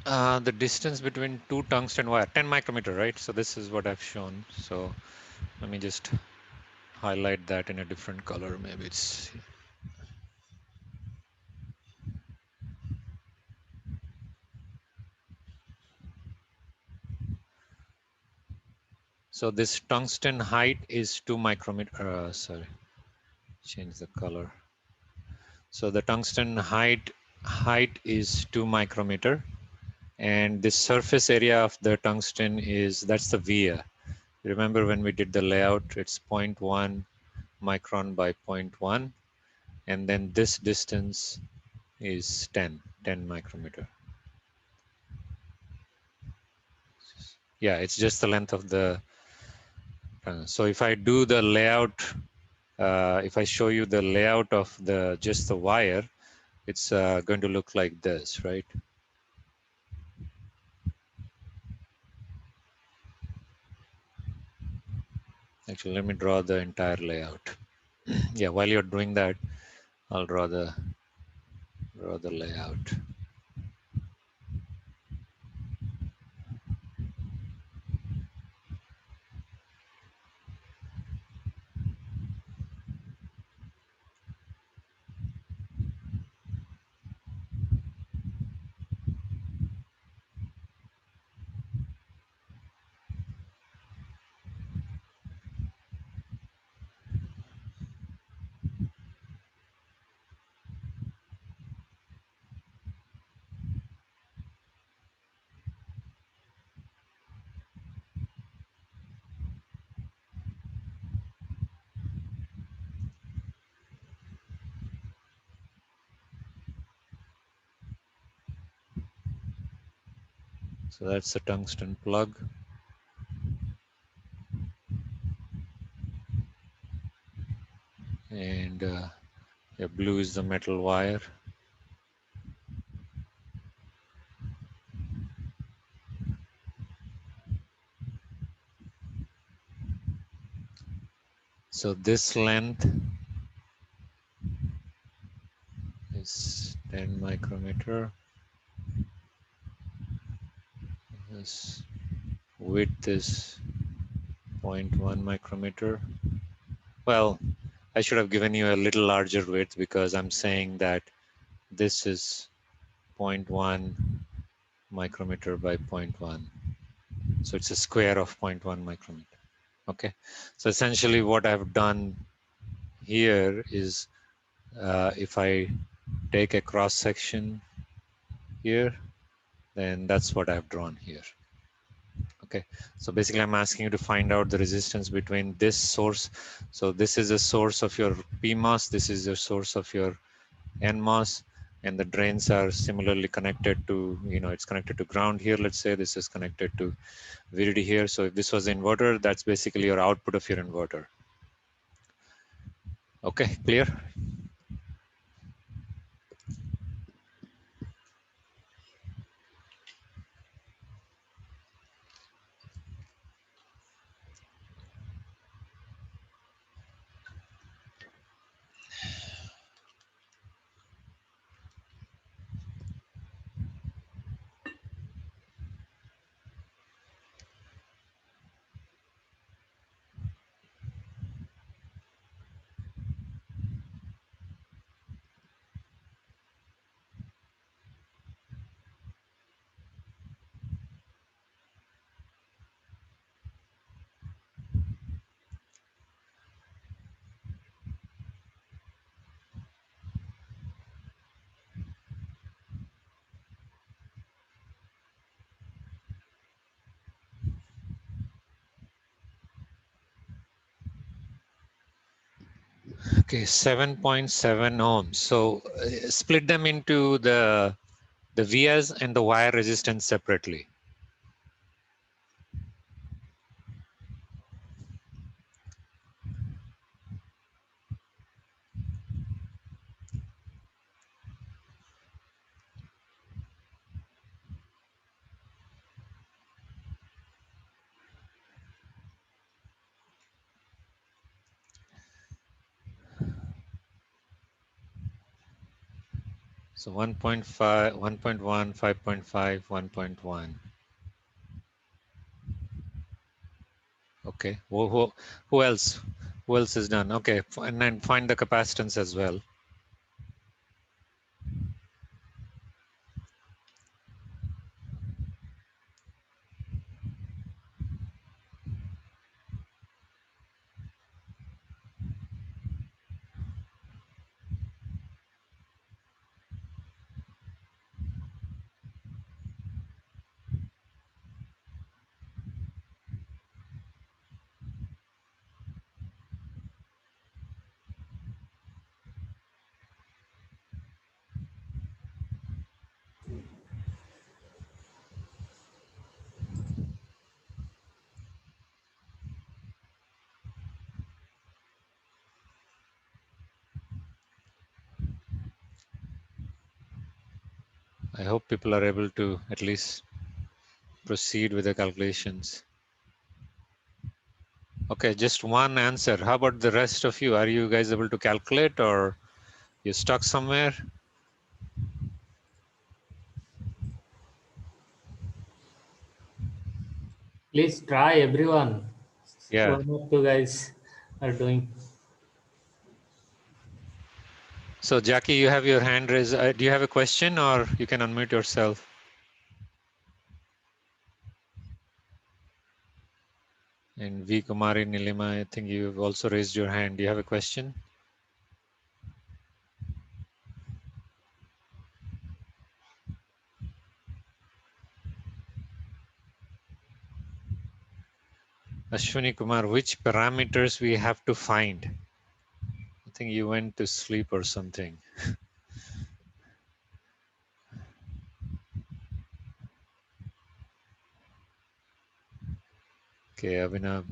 The distance between two tungsten wire, 10 micrometer, right? So this is what I've shown. So let me just highlight that in a different color. Maybe it's So this tungsten height is 2 micrometer. Sorry, change the color. So the tungsten height is 2 micrometer, and the surface area of the tungsten is, that's the via. Remember when we did the layout, it's 0.1 micron by 0.1, and then this distance is 10 micrometer. Yeah, it's just the length of the. So if I do the layout, if I show you the layout of the just the wire, it's going to look like this, right? Actually, let me draw the entire layout. Yeah, while you're doing that, I'll draw the layout. So that's the tungsten plug. And yeah, blue is the metal wire. So this length is 10 micrometer. This width is 0.1 micrometer. Well, I should have given you a little larger width because I'm saying that this is 0.1 micrometer by 0.1. So it's a square of 0.1 micrometer. Okay. So essentially what I've done here is if I take a cross section here, then that's what I've drawn here. Okay, so basically I'm asking you to find out the resistance between this source. So this is a source of your PMOS, this is the source of your NMOS, and the drains are similarly connected to, it's connected to ground here. Let's say this is connected to VDD here. So if this was inverter, that's basically your output of your inverter. Okay, clear? Okay, 7.7 ohms. So split them into the vias and the wire resistance separately. So 1.5, 1.1, 5.5, 1.1. Okay. Who else? Who else is done? Okay. And then find the capacitance as well. I hope people are able to at least proceed with the calculations. Okay, just one answer. How about the rest of you? Are you guys able to calculate, or you stuck somewhere? Please try, everyone. Yeah. One or two guys are doing. So Jackie, you have your hand raised. Do you have a question, or you can unmute yourself? And V Kumari Nilima, I think you've also raised your hand. Do you have a question? Ashwini Kumar, which parameters we have to find? I think you went to sleep or something. Okay, Abhinav.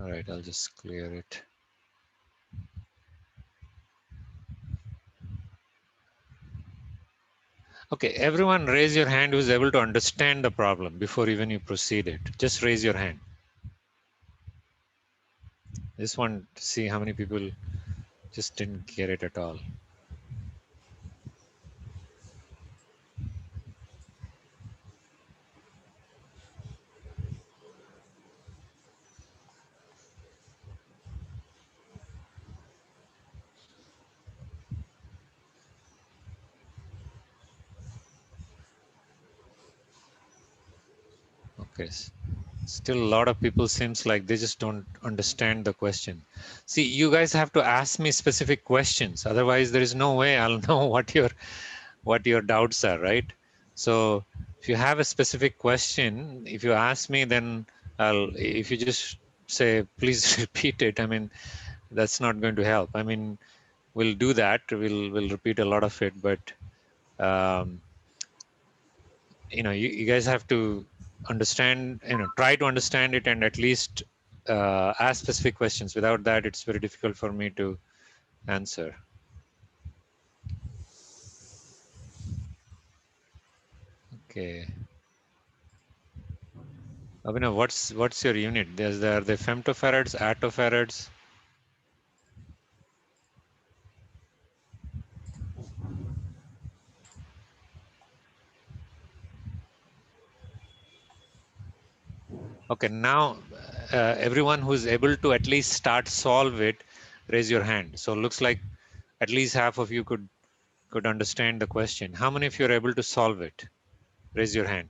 All right, I'll just clear it. Okay, everyone raise your hand who's able to understand the problem before even you proceed it. Just raise your hand. Just want to see how many people just didn't get it at all. Okay. Still a lot of people seems like they just don't understand the question. See, you guys have to ask me specific questions. Otherwise, there is no way I'll know what your doubts are, right? So if you have a specific question, if you ask me, then if you just say, please repeat it, I mean, that's not going to help. I mean, we'll do that. We'll repeat a lot of it, but um, you guys have to understand, try to understand it and at least ask specific questions. Without that, it's very difficult for me to answer. Okay. Abhinav, what's your unit? Are the femtofarads, attofarads? Okay, now everyone who's able to at least start solve it, raise your hand. So looks like at least half of you could understand the question. How many of you are able to solve it? Raise your hand.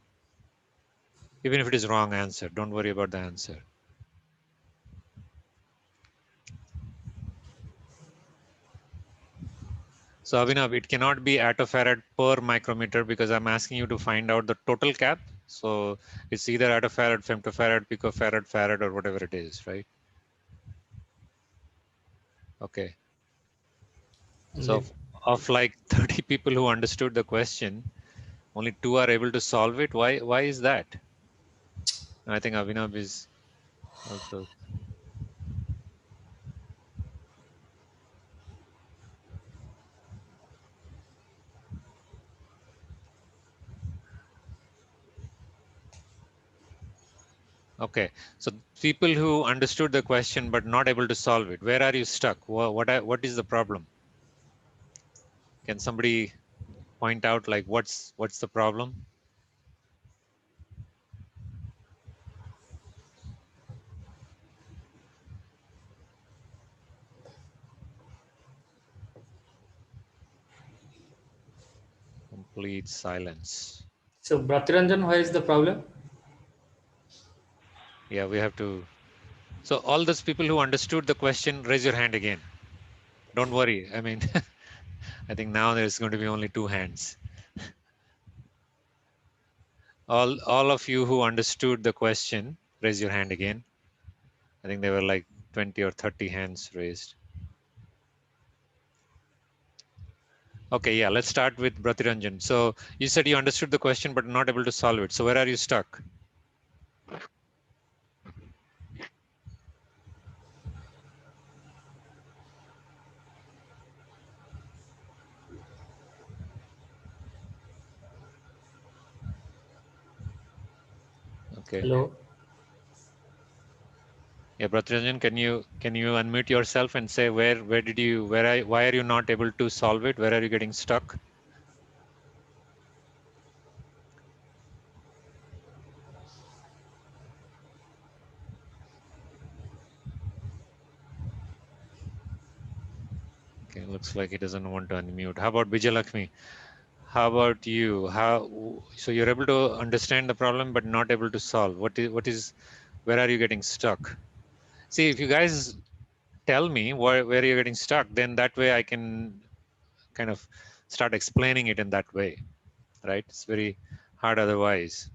Even if it is wrong answer, don't worry about the answer. So Abhinav, it cannot be attofarad per micrometer because I'm asking you to find out the total cap. So it's either attofarad, femtofarad, picofarad, farad, or whatever it is, right? Okay. So Only. of like 30 people who understood the question, only 2 are able to solve it. Why is that? I think Abhinav is also. Okay. So people who understood the question but not able to solve it, where are you stuck? What is the problem? Can somebody point out like what's the problem? Complete silence. So, Bratranjan, where is the problem? Yeah, we have to. So all those people who understood the question, raise your hand again. Don't worry. I mean, I think now there's going to be only 2 hands. All of you who understood the question, raise your hand again. I think there were like 20 or 30 hands raised. Okay, yeah, let's start with Bratiranjan. So you said you understood the question but not able to solve it. So where are you stuck? Okay. Hello. Yeah, Bratranjan, can you unmute yourself and say why are you not able to solve it? Where are you getting stuck? Okay, looks like he doesn't want to unmute. How about Vijayalakshmi? How about you? So you're able to understand the problem but not able to solve. Where are you getting stuck? See, if you guys tell me where you're getting stuck, then that way I can kind of start explaining it in that way, right? It's very hard otherwise.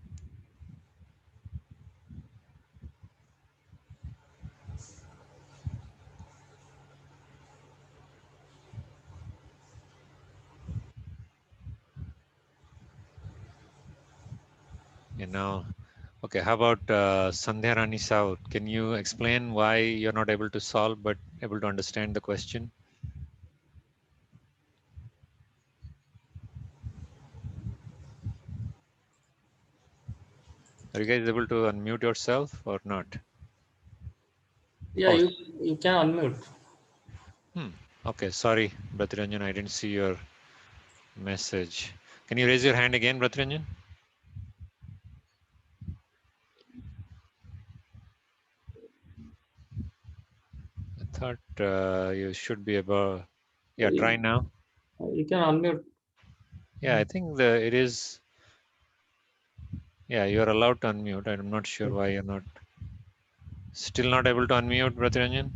Okay, how about Sandhya Rani Saud? Can you explain why you're not able to solve but able to understand the question? Are you guys able to unmute yourself or not? Yeah, Oh, you can unmute. okay. Sorry, Bratranjan, I didn't see your message. Can you raise your hand again, Bratranjan? I thought you should be able. Yeah, try You, now. you can unmute. Yeah, I think it is. Yeah, you're allowed to unmute. I'm not sure why you're not. Still not able to unmute, Bratranjan?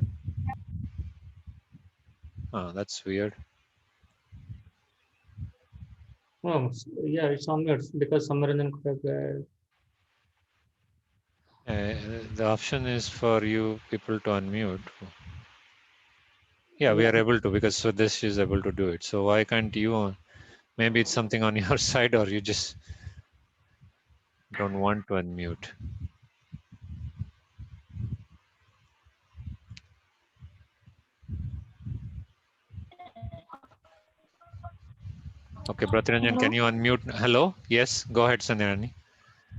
Oh, that's weird. Oh, yeah, it's unmute because Samaranjan could have. The option is for you people to unmute. Yeah, we are able to because so this is able to do it. So why can't you? Maybe it's something on your side or you just don't want to unmute. Okay, Bratranjan, Hello. can you unmute? Hello? Yes, go ahead, Sanirani.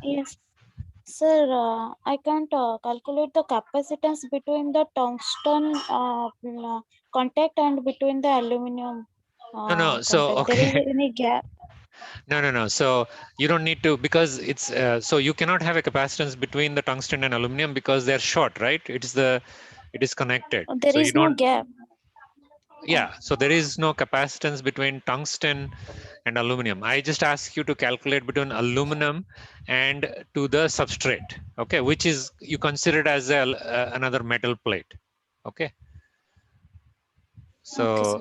Yes, sir. I can't calculate the capacitance between the tungsten contact and between the aluminum No. So, contact. There is okay. any gap. No. So you don't need to because it's so you cannot have a capacitance between the tungsten and aluminum because they're short, right? It is connected. There So you is no don't. gap. Oh, Yeah. So there is no capacitance between tungsten and aluminum. I just ask you to calculate between aluminum and to the substrate, okay, which is you consider it as another metal plate, okay. okay, sir.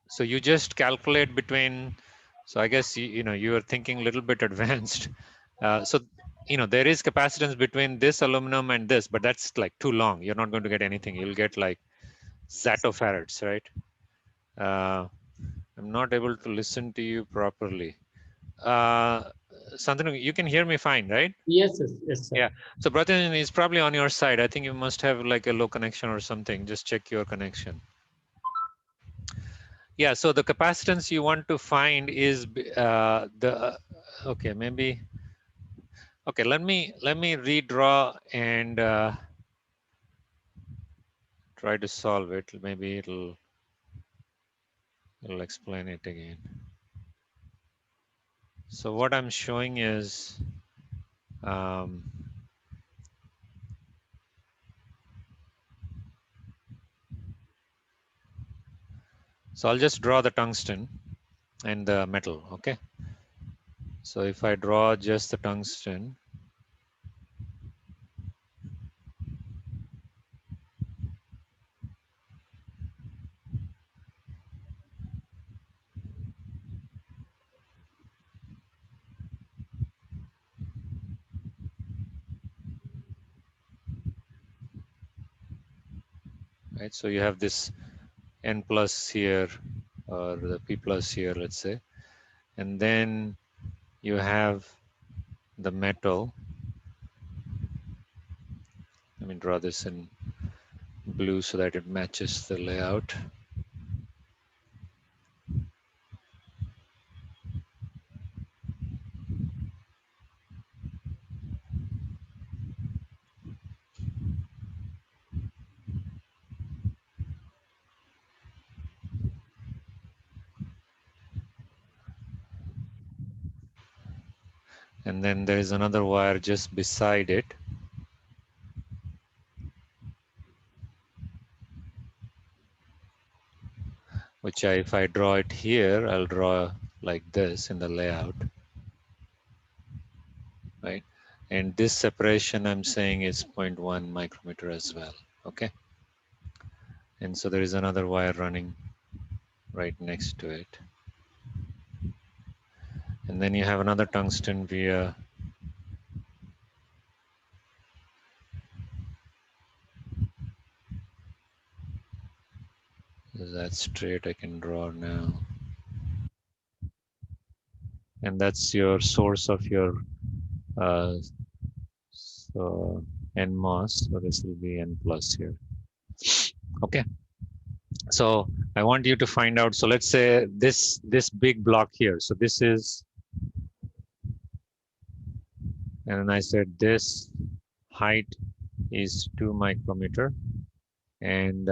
So you just calculate between. So I guess you are thinking a little bit advanced. So there is capacitance between this aluminum and this, but that's like too long. You're not going to get anything. You'll get like zetofarads, right? Uh, I'm not able to listen to you properly. Santanu, you can hear me fine, right? Yes, sir. Yeah. So Bratin is probably on your side. I think you must have like a low connection or something. Just check your connection. Yeah. So the capacitance you want to find is okay, maybe. Okay. Let me redraw and try to solve it. Maybe it'll explain it again. So what I'm showing is. Um, so I'll just draw the tungsten and the metal, okay? So if I draw just the tungsten, right? So you have this N plus here or the P plus here, let's say. And then you have the metal. Let me draw this in blue so that it matches the layout. And then there is another wire just beside it. Which if I draw it here, I'll draw like this in the layout, right? And this separation I'm saying is 0.1 micrometer as well, okay? And so there is another wire running right next to it. And then you have another tungsten via that's straight I can draw now. And that's your source of your so NMOS, so this will be N plus here. Okay. So I want you to find out, so let's say this big block here. So this is, and I said this height is 2 micrometer, and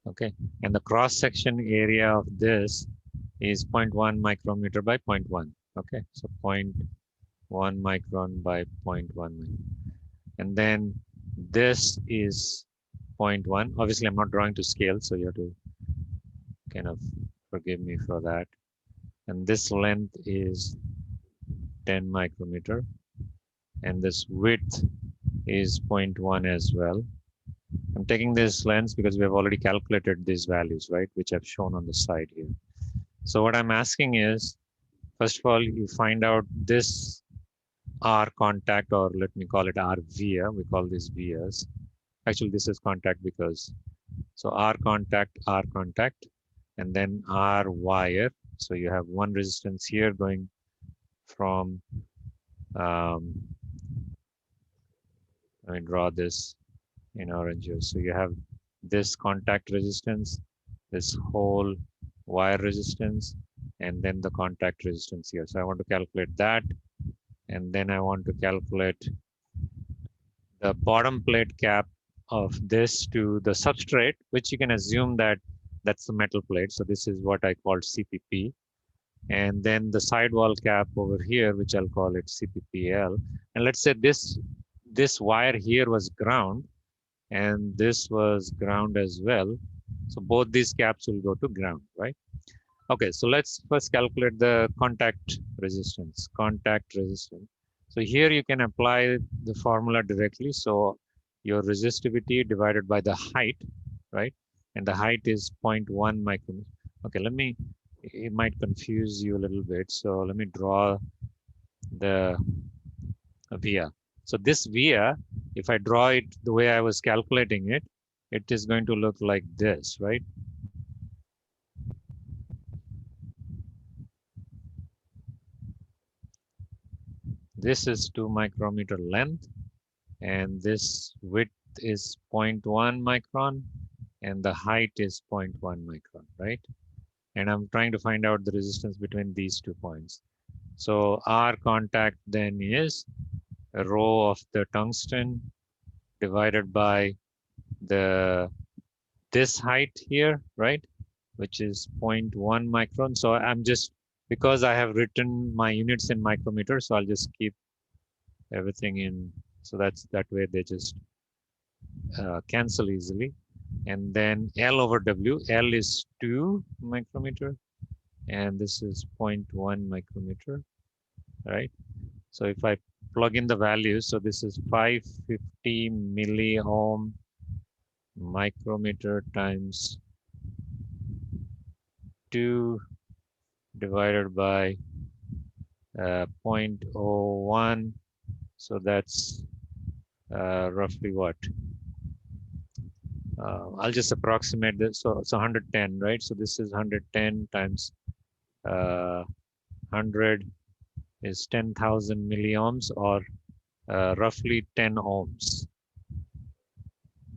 okay, and the cross section area of this is 0.1 micrometer by 0.1. Okay, so 0.1 micron by 0.1, and then this is 0.1. Obviously, I'm not drawing to scale, so you have to kind of forgive me for that. And this length is 10 micrometer, and this width is 0.1 as well. I'm taking this length because we have already calculated these values, right, which I've shown on the side here. So what I'm asking is, first of all, you find out this R contact, or let me call it R via. We call these vias. Actually, this is contact because, so R contact, and then R wire. So you have one resistance here going from, let me draw this in orange here. So you have this contact resistance, this whole wire resistance, and then the contact resistance here. So I want to calculate that. And then I want to calculate the bottom plate cap of this to the substrate, which you can assume that that's the metal plate. So this is what I called CPP. And then the sidewall cap over here, which I'll call it CPPL. And let's say this wire here was ground, and this was ground as well. So both these caps will go to ground, right? Okay, so let's first calculate the contact resistance. So here you can apply the formula directly. So your resistivity divided by the height, right? And the height is 0.1 micrometer. Okay, it might confuse you a little bit. So let me draw the via. So this via, if I draw it the way I was calculating it, it is going to look like this, right? This is 2 micrometer length, and this width is 0.1 micron, and the height is 0.1 micron, right? And I'm trying to find out the resistance between these 2 points. So R contact then is a rho of the tungsten divided by this height here, right? Which is 0.1 micron. So I'm just, because I have written my units in micrometers, so I'll just keep everything in. So that way they just cancel easily. And then L over W, L is 2 micrometer, and this is 0.1 micrometer, right? So if I plug in the values, so this is 550 milliohm micrometer times 2 divided by 0.01. So that's roughly what? I'll just approximate this. So it's 110, right? So this is 110 times 100 is 10,000 milliohms, or roughly 10 ohms,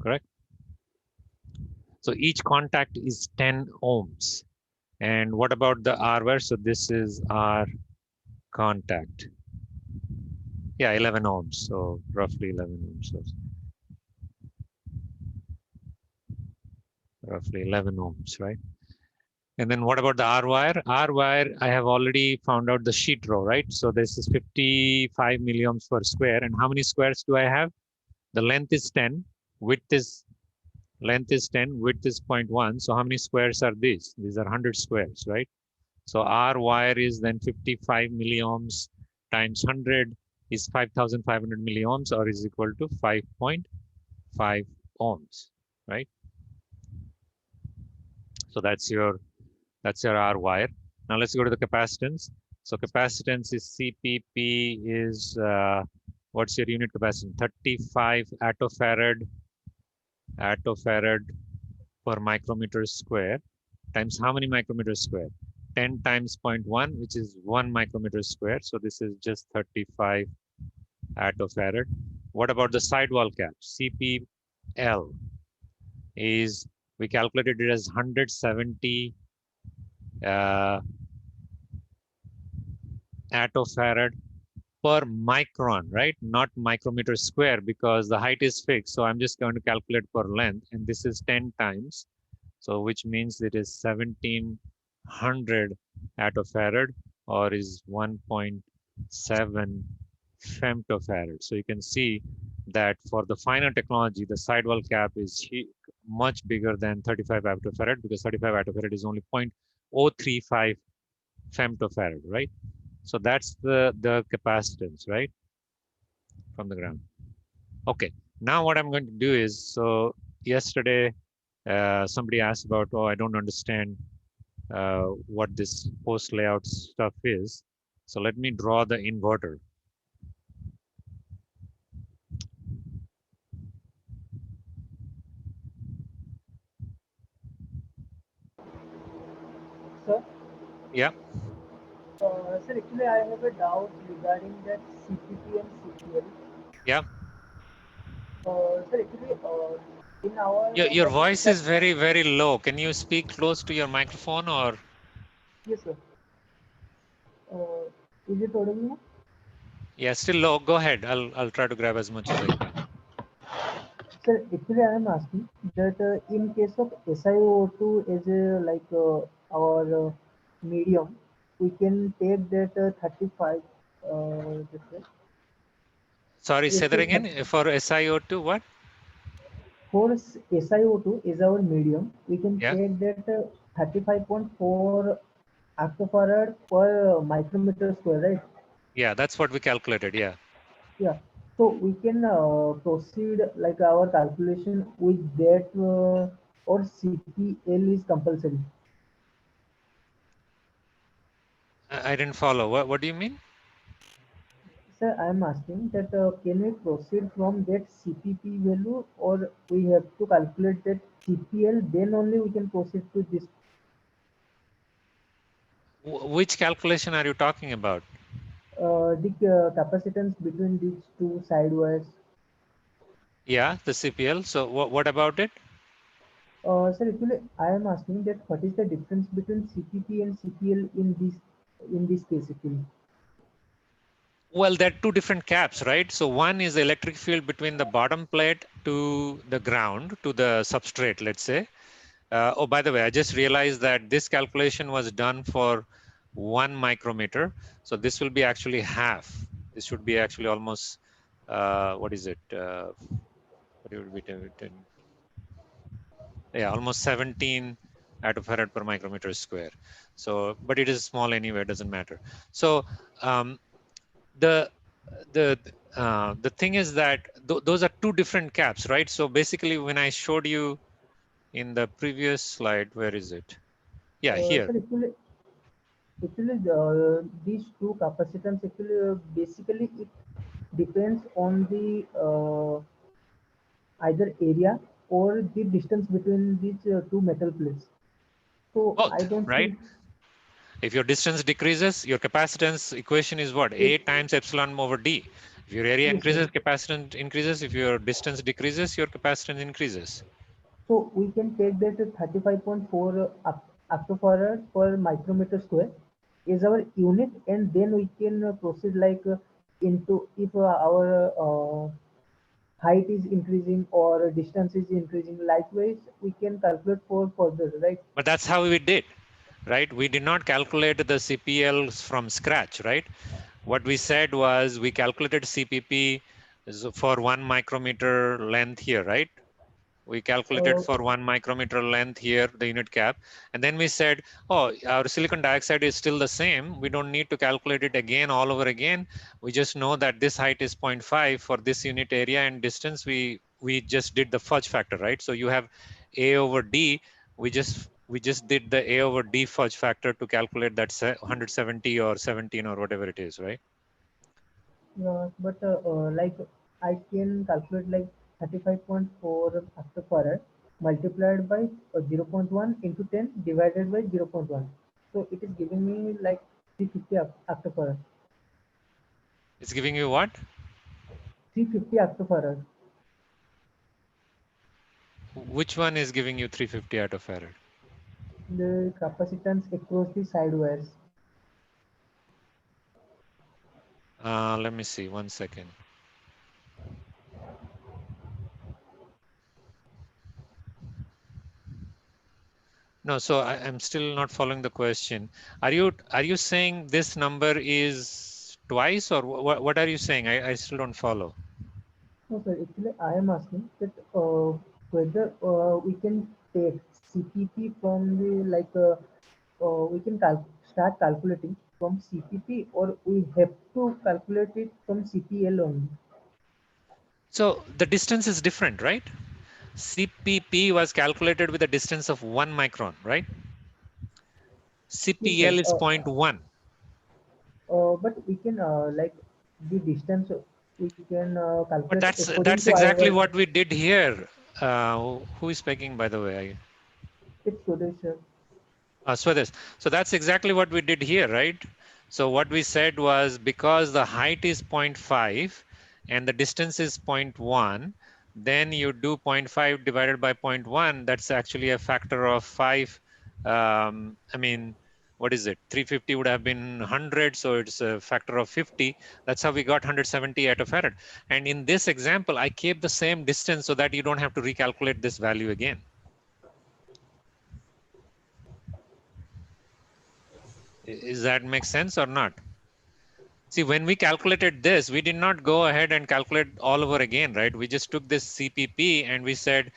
correct? So each contact is 10 ohms. And what about the R wire? So this is R contact. Yeah, 11 ohms. So roughly 11 ohms. So roughly 11 ohms, right? And then what about the R wire? R wire, I have already found out the sheet row, right? So this is 55 milliohms per square. And how many squares do I have? The length is 10, width is 10, width is 0.1. So how many squares are these? These are 100 squares, right? So R wire is then 55 milliohms times 100 is 5,500 milliohms, or is equal to 5.5 ohms, right? So that's your R wire. Now let's go to the capacitance. So capacitance is CPP is, what's your unit capacitance? 35 attofarad per micrometer square times how many micrometers square? 10 times 0.1, which is 1 micrometer square. So this is just 35 attofarad. What about the sidewall cap? CPL is, we calculated it as 170 attofarad per micron, right? Not micrometer square, because the height is fixed. So I'm just going to calculate per length, and this is 10 times. So which means it is 1700 attofarad, or is 1.7 femtofarad. So you can see that for the finer technology, the sidewall cap is much bigger than 35 attofarad, because 35 attofarad is only 0.035 femtofarad, right? So that's the capacitance, right, from the ground. Okay, now what I'm going to do is, so yesterday somebody asked about, oh, I don't understand what this post layout stuff is. So let me draw the inverter. Sir, Yeah. sir, actually I have a doubt regarding that Cpt and Cpl. Yeah. Sir, actually, in our Your like voice that, is very, very low. Can you speak close to your microphone, or? yes, sir. Uh, is it audible now? Yeah, still low. Go ahead. I'll try to grab as much as I can. Sir, actually, I am asking that in case of SiO2 as a our medium, we can take that 35. This way. Sorry, Yes, say that to again. For SiO2, what? for SiO2 is our medium. We can Yeah. take that 35.4 octofarad per micrometer square, right? Yeah, that's what we calculated. Yeah. Yeah. So we can proceed like our calculation with that or CPL is compulsory. I didn't follow. What do you mean? Sir, I am asking that can we proceed from that CPP value or we have to calculate that CPL, then only we can proceed to this. Which calculation are you talking about? The capacitance between these two side wires. Yeah, the CPL. So what about it? Sir, actually, I am asking that what is the difference between CPP and CPL in this case actually? Well, there are two different caps, right? So one is the electric field between the bottom plate to the ground, to the substrate, let's say. Oh, by the way, I just realized that this calculation was done for 1 micrometer. So this will be actually half. This should be actually almost, what is it? What it would be? Yeah, almost 17 attofarad per micrometer square. So, but it is small anyway, it doesn't matter. So the thing is that those are two different caps, right? So basically, when I showed you in the previous slide, where is it? Yeah, here. Sir, actually, these two capacitance actually basically it depends on the either area or the distance between these two metal plates. So I Both, don't right? think If your distance decreases, your capacitance equation is what? it, A times epsilon over D. If your area yes, sir. increases, capacitance increases. If your distance decreases, your capacitance increases. So we can take that 35.4 octofarad per micrometer square is our unit, and then we can proceed into if our height is increasing or distance is increasing. Likewise, we can calculate for further, right? But that's how we did. right? We did not calculate the CPLs from scratch, right? What we said was we calculated CPP for 1 micrometer length here, right? We calculated Uh, for 1 micrometer length here, the unit cap. And then we said, oh, our silicon dioxide is still the same. We don't need to calculate it again, all over again. We just know that this height is 0.5 for this unit area and distance. We just did the fudge factor, right? So you have A over D. We just did the A over D fudge factor to calculate that 170 or 17 or whatever it is, right? but like I can calculate like 35.4 octofarad multiplied by 0.1 into 10 divided by 0.1. So it is giving me like 350 octofarad. It's giving you what? 350 octofarad. Which one is giving you 350 attofarad? The capacitance across the side wires. Let me see, 1 second. No, so I'm still not following the question. Are you saying this number is twice, or what are you saying? I still don't follow. No, sir. Actually, I am asking that whether we can take CPP from the we can start calculating from CPP or we have to calculate it from CPL only. So the distance is different, right? CPP was calculated with a distance of 1 micron, right? Yes, sir. CPL is 0.1. But we can the distance we can But calculate according that's to exactly our. what we did here. Who is speaking, by the way? It's Suresh, sir. So that's exactly what we did here, right? So what we said was because the height is 0.5 and the distance is 0.1, then you do 0.5 divided by 0.1. That's actually a factor of 5. I mean, what is it? 350 would have been 100, so it's a factor of 50. That's how we got 170 attofarad. And in this example, I kept the same distance so that you don't have to recalculate this value again. Is that make sense or not? See, when we calculated this, we did not go ahead and calculate all over again, right? We just took this CPP and we said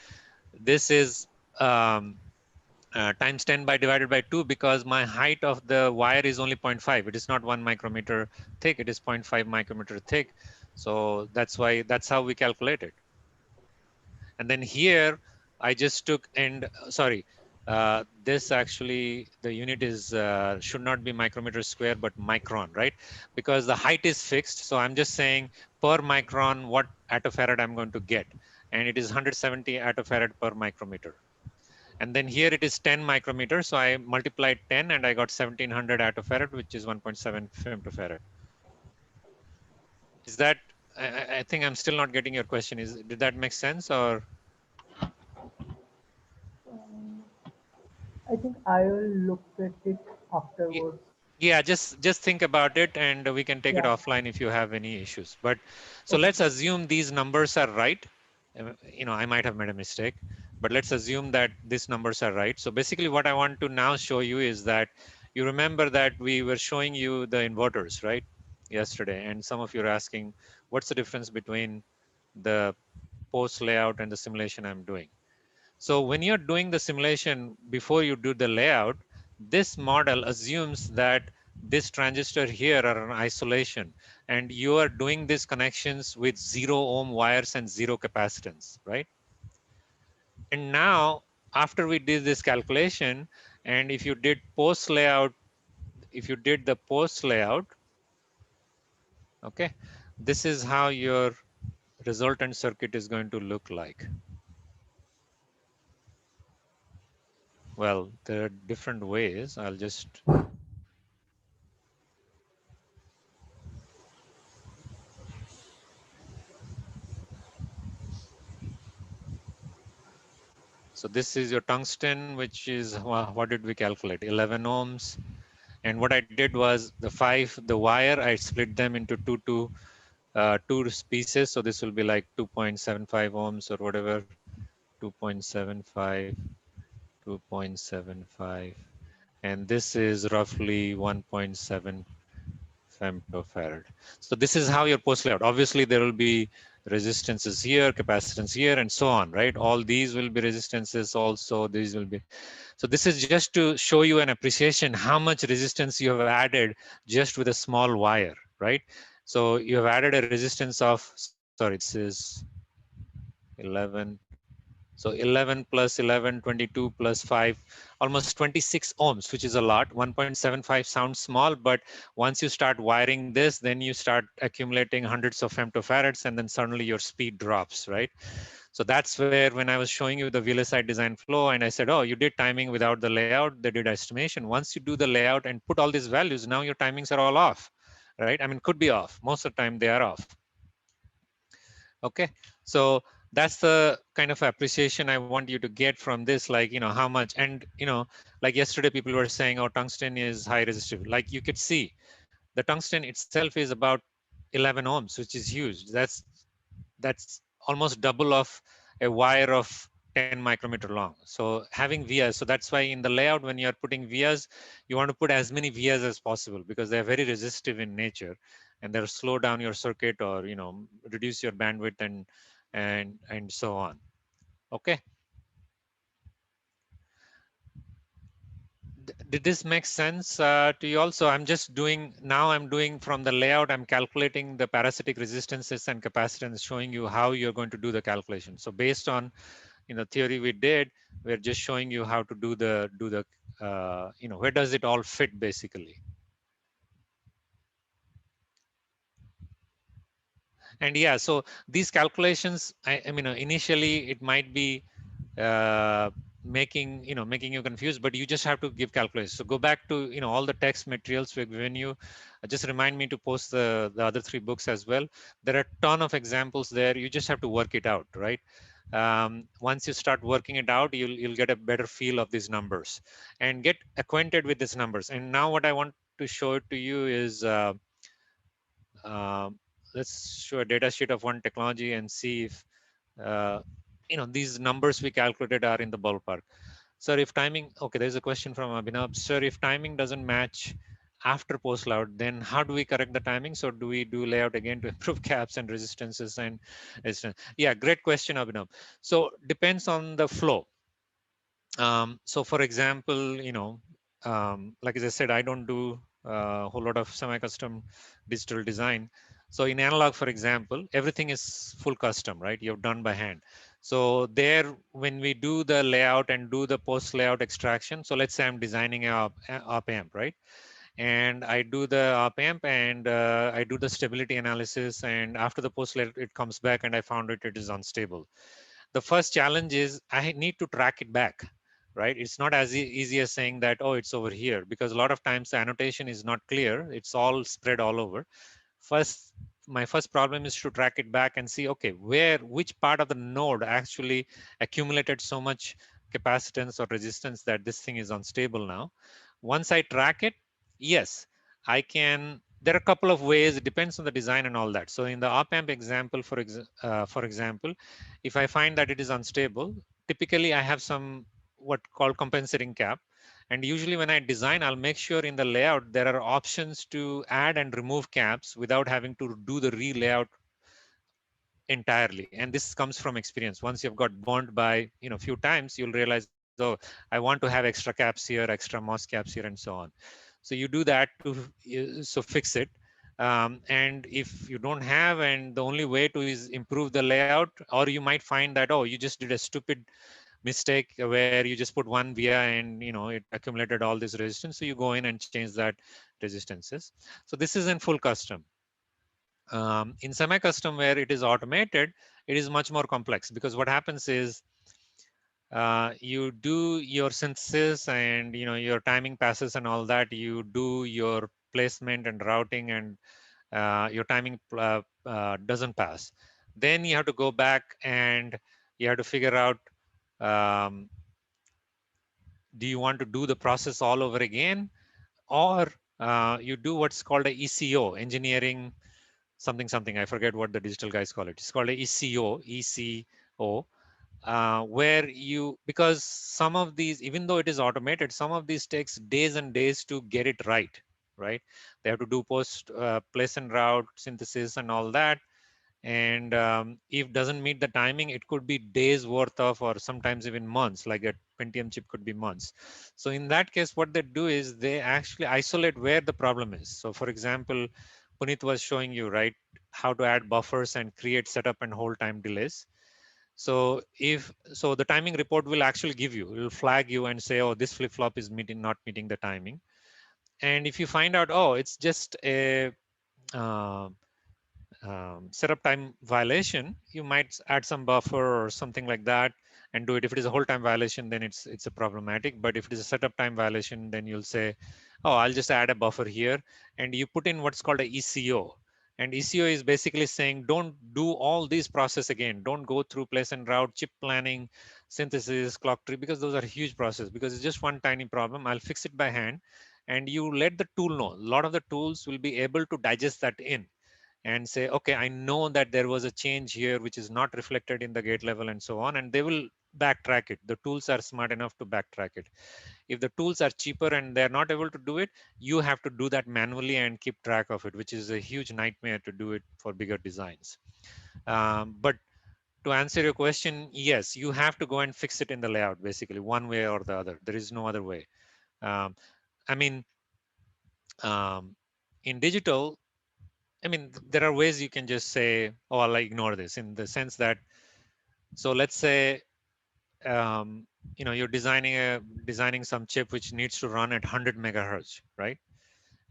this is times 10 by divided by 2 because my height of the wire is only 0.5. It is not 1 micrometer thick. It is 0.5 micrometer thick. So that's how we calculate it. And then here I just took this actually the unit is should not be micrometer square but micron, right? Because the height is fixed. So I'm just saying per micron what attofarad I'm going to get, and it is 170 attofarad per micrometer. And then here it is 10 micrometers, so I multiplied 10 and I got 1700 attofarad, which is 1.7 femtofarad. Is that I think I'm still not getting your question. Did that make sense or? I think I will look at it afterwards. Yeah, just think about it and we can take it Yeah. offline if you have any issues. But so Okay. let's assume these numbers are right. I might have made a mistake, but let's assume that these numbers are right. So basically what I want to now show you is that you remember that we were showing you the inverters, right? Yesterday, and some of you are asking, what's the difference between the post layout and the simulation I'm doing? So when you're doing the simulation, before you do the layout, this model assumes that this transistor here are in isolation and you are doing these connections with 0 ohm wires and 0 capacitance, right? And now after we did this calculation, and if you did post layout, if you did the post layout, okay, this is how your resultant circuit is going to look like. Well, there are different ways. I'll just So this is your tungsten, which is, what did we calculate? 11 ohms. And what I did was the wire, I split them into two pieces. So this will be like 2.75 ohms or whatever, 2.75, 2.75. and this is roughly 1.7 femtofarad. So this is how your post layout. Obviously, there will be resistances here, capacitance here, and so on, right? All these will be resistances also. These will be. So this is just to show you an appreciation how much resistance you have added just with a small wire, right? So you have added a resistance of, sorry, this is 11. So 11 plus 11, 22 plus 5, almost 26 ohms, which is a lot. 1.75 sounds small, but once you start wiring this, then you start accumulating hundreds of femtofarads, and then suddenly your speed drops, right? So that's where, when I was showing you the VLSI design flow, and I said, oh, you did timing without the layout, they did estimation. Once you do the layout and put all these values, now your timings are all off, right? I mean, could be off. Most of the time they are off. Okay, so that's the kind of appreciation I want you to get from this, like, how much. And like yesterday people were saying, oh, tungsten is high resistive. Like you could see the tungsten itself is about 11 ohms, which is huge. That's almost double of a wire of 10 micrometer long. So having vias, so that's why in the layout, when you're putting vias, you want to put as many vias as possible, because they're very resistive in nature, and they'll slow down your circuit, or reduce your bandwidth, and so on. Okay, did this make sense to you also? I'm just doing now, I'm doing from the layout, I'm calculating the parasitic resistances and capacitance, showing you how you're going to do the calculation. So based on theory we did, we're just showing you how to do the where does it all fit basically. And yeah, so these calculations, I mean, initially it might be uh, making you confused, but you just have to give calculations. So go back to all the text materials we've given you. Just remind me to post the other 3 books as well. There are a ton of examples there. You just have to work it out, right? Once you start working it out, you'll get a better feel of these numbers and get acquainted with these numbers. And now what I want to show it to you is uh, let's show a data sheet of one technology and see if uh, these numbers we calculated are in the ballpark. Sir, if timing, okay, there's a question from Abhinav. Sir, if timing doesn't match after post layout, then how do we correct the timing? So do we do layout again to improve caps and resistances and resistance? Yeah, great question, Abhinav. So depends on the flow. So for example, like as I said, I don't do a whole lot of semi-custom digital design. So in analog, for example, everything is full custom, right? You've done by hand. So there, when we do the layout and do the post layout extraction, so let's say I'm designing a op amp, right? And I do the op amp, and I do the stability analysis, and after the post layout, it comes back and I found it is unstable. The first challenge is I need to track it back, right? It's not as easy as saying that, oh, it's over here, because a lot of times the annotation is not clear. It's all spread all over. First, my first problem is to track it back and see, okay, which part of the node actually accumulated so much capacitance or resistance that this thing is unstable now. Once I track it, yes, I can. There are a couple of ways. It depends on the design and all that. So in the op amp example, for example, if I find that it is unstable, typically I have some what called compensating cap. And usually when I design, I'll make sure in the layout, there are options to add and remove caps without having to do the re-layout entirely. And this comes from experience. Once you've got burned by, few times, you'll realize, oh, I want to have extra caps here, extra MOS caps here, and so on. So you do that so fix it. And if you don't have, and the only way to is improve the layout, or you might find that, oh, you just did a stupid mistake where you just put one via and it accumulated all this resistance, so you go in and change that resistances. So this is in full custom. In semi-custom, where it is automated, it is much more complex, because what happens is you do your synthesis and your timing passes and all that, you do your placement and routing, and your timing doesn't pass. Then you have to go back and you have to figure out, um, do you want to do the process all over again, or you do what's called a ECO, engineering something something. I forget what the digital guys call it. It's called a ECO. where you, because some of these, even though it is automated, some of these takes days and days to get it right, right? They have to do post place and route synthesis and all that. And if doesn't meet the timing, it could be days worth of, or sometimes even months, like a Pentium chip could be months. So in that case, what they do is they actually isolate where the problem is. So for example, Puneet was showing you, right, how to add buffers and create setup and hold time delays. So if so, the timing report will actually give you, it will flag you and say, oh, this flip flop is meeting, not meeting the timing. And if you find out, oh, it's just a uh, setup time violation, you might add some buffer or something like that and do it. If it is a whole time violation, then it's a problematic. But if it is a setup time violation, then you'll say, oh, I'll just add a buffer here, and you put in what's called a ECO. And ECO is basically saying, don't do all these process again. Don't go through place and route, chip planning, synthesis, clock tree, because those are huge process. Because it's just one tiny problem. I'll fix it by hand, and you let the tool know. A lot of the tools will be able to digest that in and say, okay, I know that there was a change here which is not reflected in the gate level and so on, and they will backtrack it. The tools are smart enough to backtrack it. If the tools are cheaper and they're not able to do it, you have to do that manually and keep track of it, which is a huge nightmare to do it for bigger designs. But to answer your question, yes, you have to go and fix it in the layout, basically, one way or the other. There is no other way. um, I mean, um, in digital, I mean, there are ways you can just say, oh, I'll ignore this, in the sense that, so let's say, um, you're designing some chip which needs to run at 100 megahertz, right?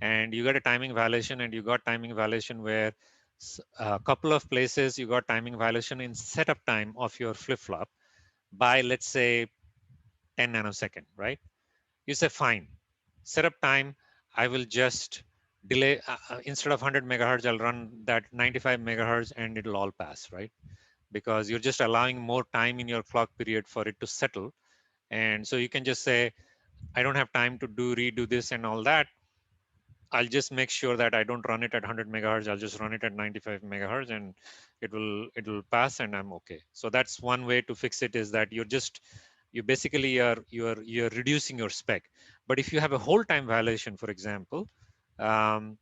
And you got a timing violation, and you got timing violation where a couple of places you got timing violation in setup time of your flip-flop by, let's say, 10 nanosecond, right? You say, fine, setup time, I will just delay, instead of 100 megahertz, I'll run that 95 megahertz and it'll all pass, right? Because you're just allowing more time in your clock period for it to settle. And so you can just say, I don't have time to redo this and all that. I'll just make sure that I don't run it at 100 megahertz. I'll just run it at 95 megahertz, and it will pass, and I'm okay. So that's one way to fix it, is that you basically you're reducing your spec. But if you have a whole time violation, for example, um,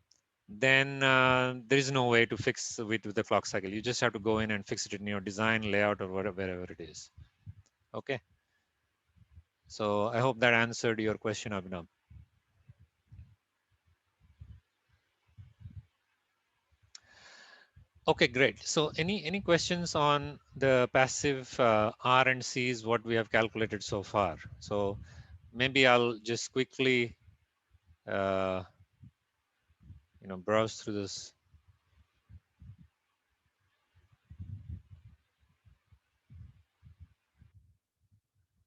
then there is no way to fix with the clock cycle. You just have to go in and fix it in your design layout or whatever, wherever it is. Okay. So I hope that answered your question, Abhinav. Okay, great. So any questions on the passive R and C's, what we have calculated so far? So maybe I'll just quickly uh, browse through this.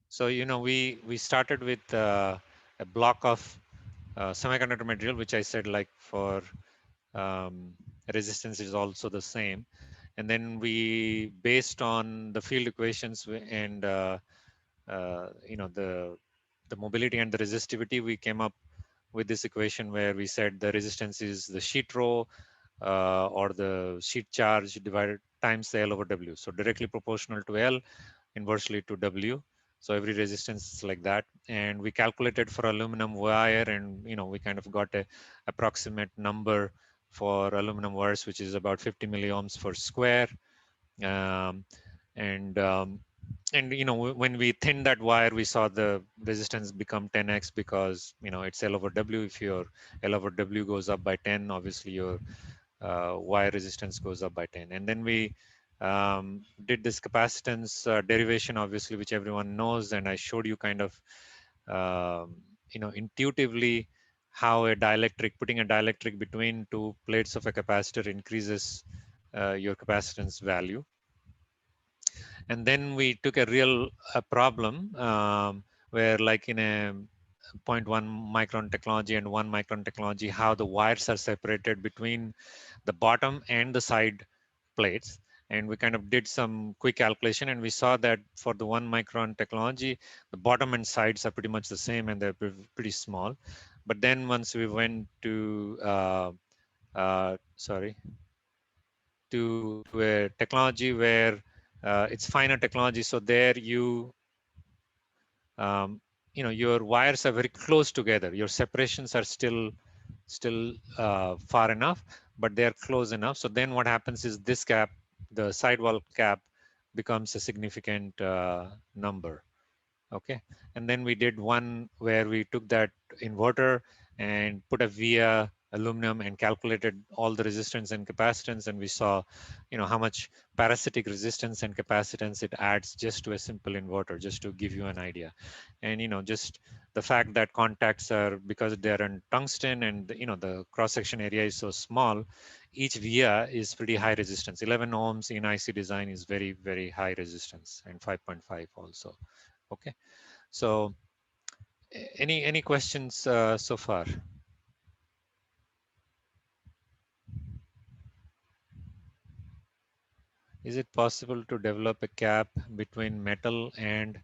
So we started with a block of semiconductor material, which I said, like, for resistance is also the same. And then we, based on the field equations and the mobility and the resistivity, we came up with this equation where we said the resistance is the sheet row or the sheet charge divided times the L over W. So directly proportional to L, inversely to W. So every resistance is like that. And we calculated for aluminum wire, and we kind of got a approximate number for aluminum wires, which is about 50 milliohms for square. Um, and when we thinned that wire, we saw the resistance become 10x, because it's L over W. If your L over W goes up by 10, obviously your wire resistance goes up by 10. And then we did this capacitance derivation, obviously, which everyone knows, and I showed you kind of intuitively how putting a dielectric between two plates of a capacitor increases your capacitance value. And then we took a real problem where, like, in a 0.1 micron technology and 1 micron technology, how the wires are separated between the bottom and the side plates. And we kind of did some quick calculation, and we saw that for the 1 micron technology, the bottom and sides are pretty much the same, and they're pretty small. But then once we went to to a technology where it's finer technology. So there um, your wires are very close together. Your separations are still far enough, but they are close enough. So then what happens is this cap, the sidewall cap, becomes a significant number. Okay, and then we did one where we took that inverter and put a via aluminum and calculated all the resistance and capacitance, and we saw how much parasitic resistance and capacitance it adds just to a simple inverter, just to give you an idea. And just the fact that contacts are, because they're in tungsten and the cross section area is so small, each via is pretty high resistance. 11 ohms in IC design is very, very high resistance, and 5.5 also. Okay, so any questions so far? Is it possible to develop a cap between metal and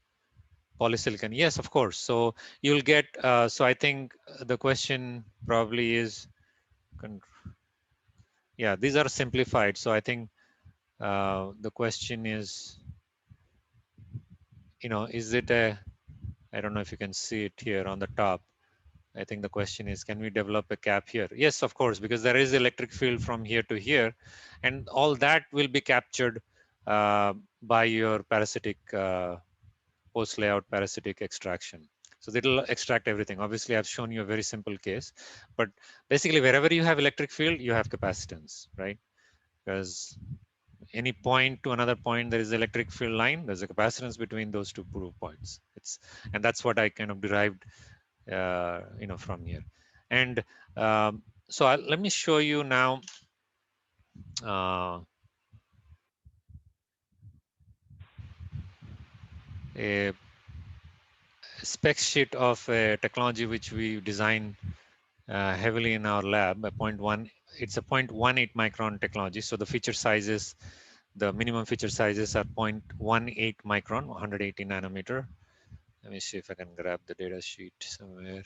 polysilicon? Yes, of course. So you'll get, so I think the question probably is, yeah, these are simplified. So I think the question is, is it I don't know if you can see it here on the top. I think the question is, can we develop a cap here? Yes, of course, because there is electric field from here to here, and all that will be captured by your parasitic post layout parasitic extraction. So it'll extract everything. Obviously, I've shown you a very simple case, but basically wherever you have electric field, you have capacitance, right? Because any point to another point, there is electric field line, there's a capacitance between those two points. And that's what I kind of derived from here. And so let me show you now a spec sheet of a technology which we design heavily in our lab. It's a 0.18 micron technology. So the feature sizes, the minimum feature sizes are 0.18 micron, 180 nanometer. Let me see if I can grab the data sheet somewhere.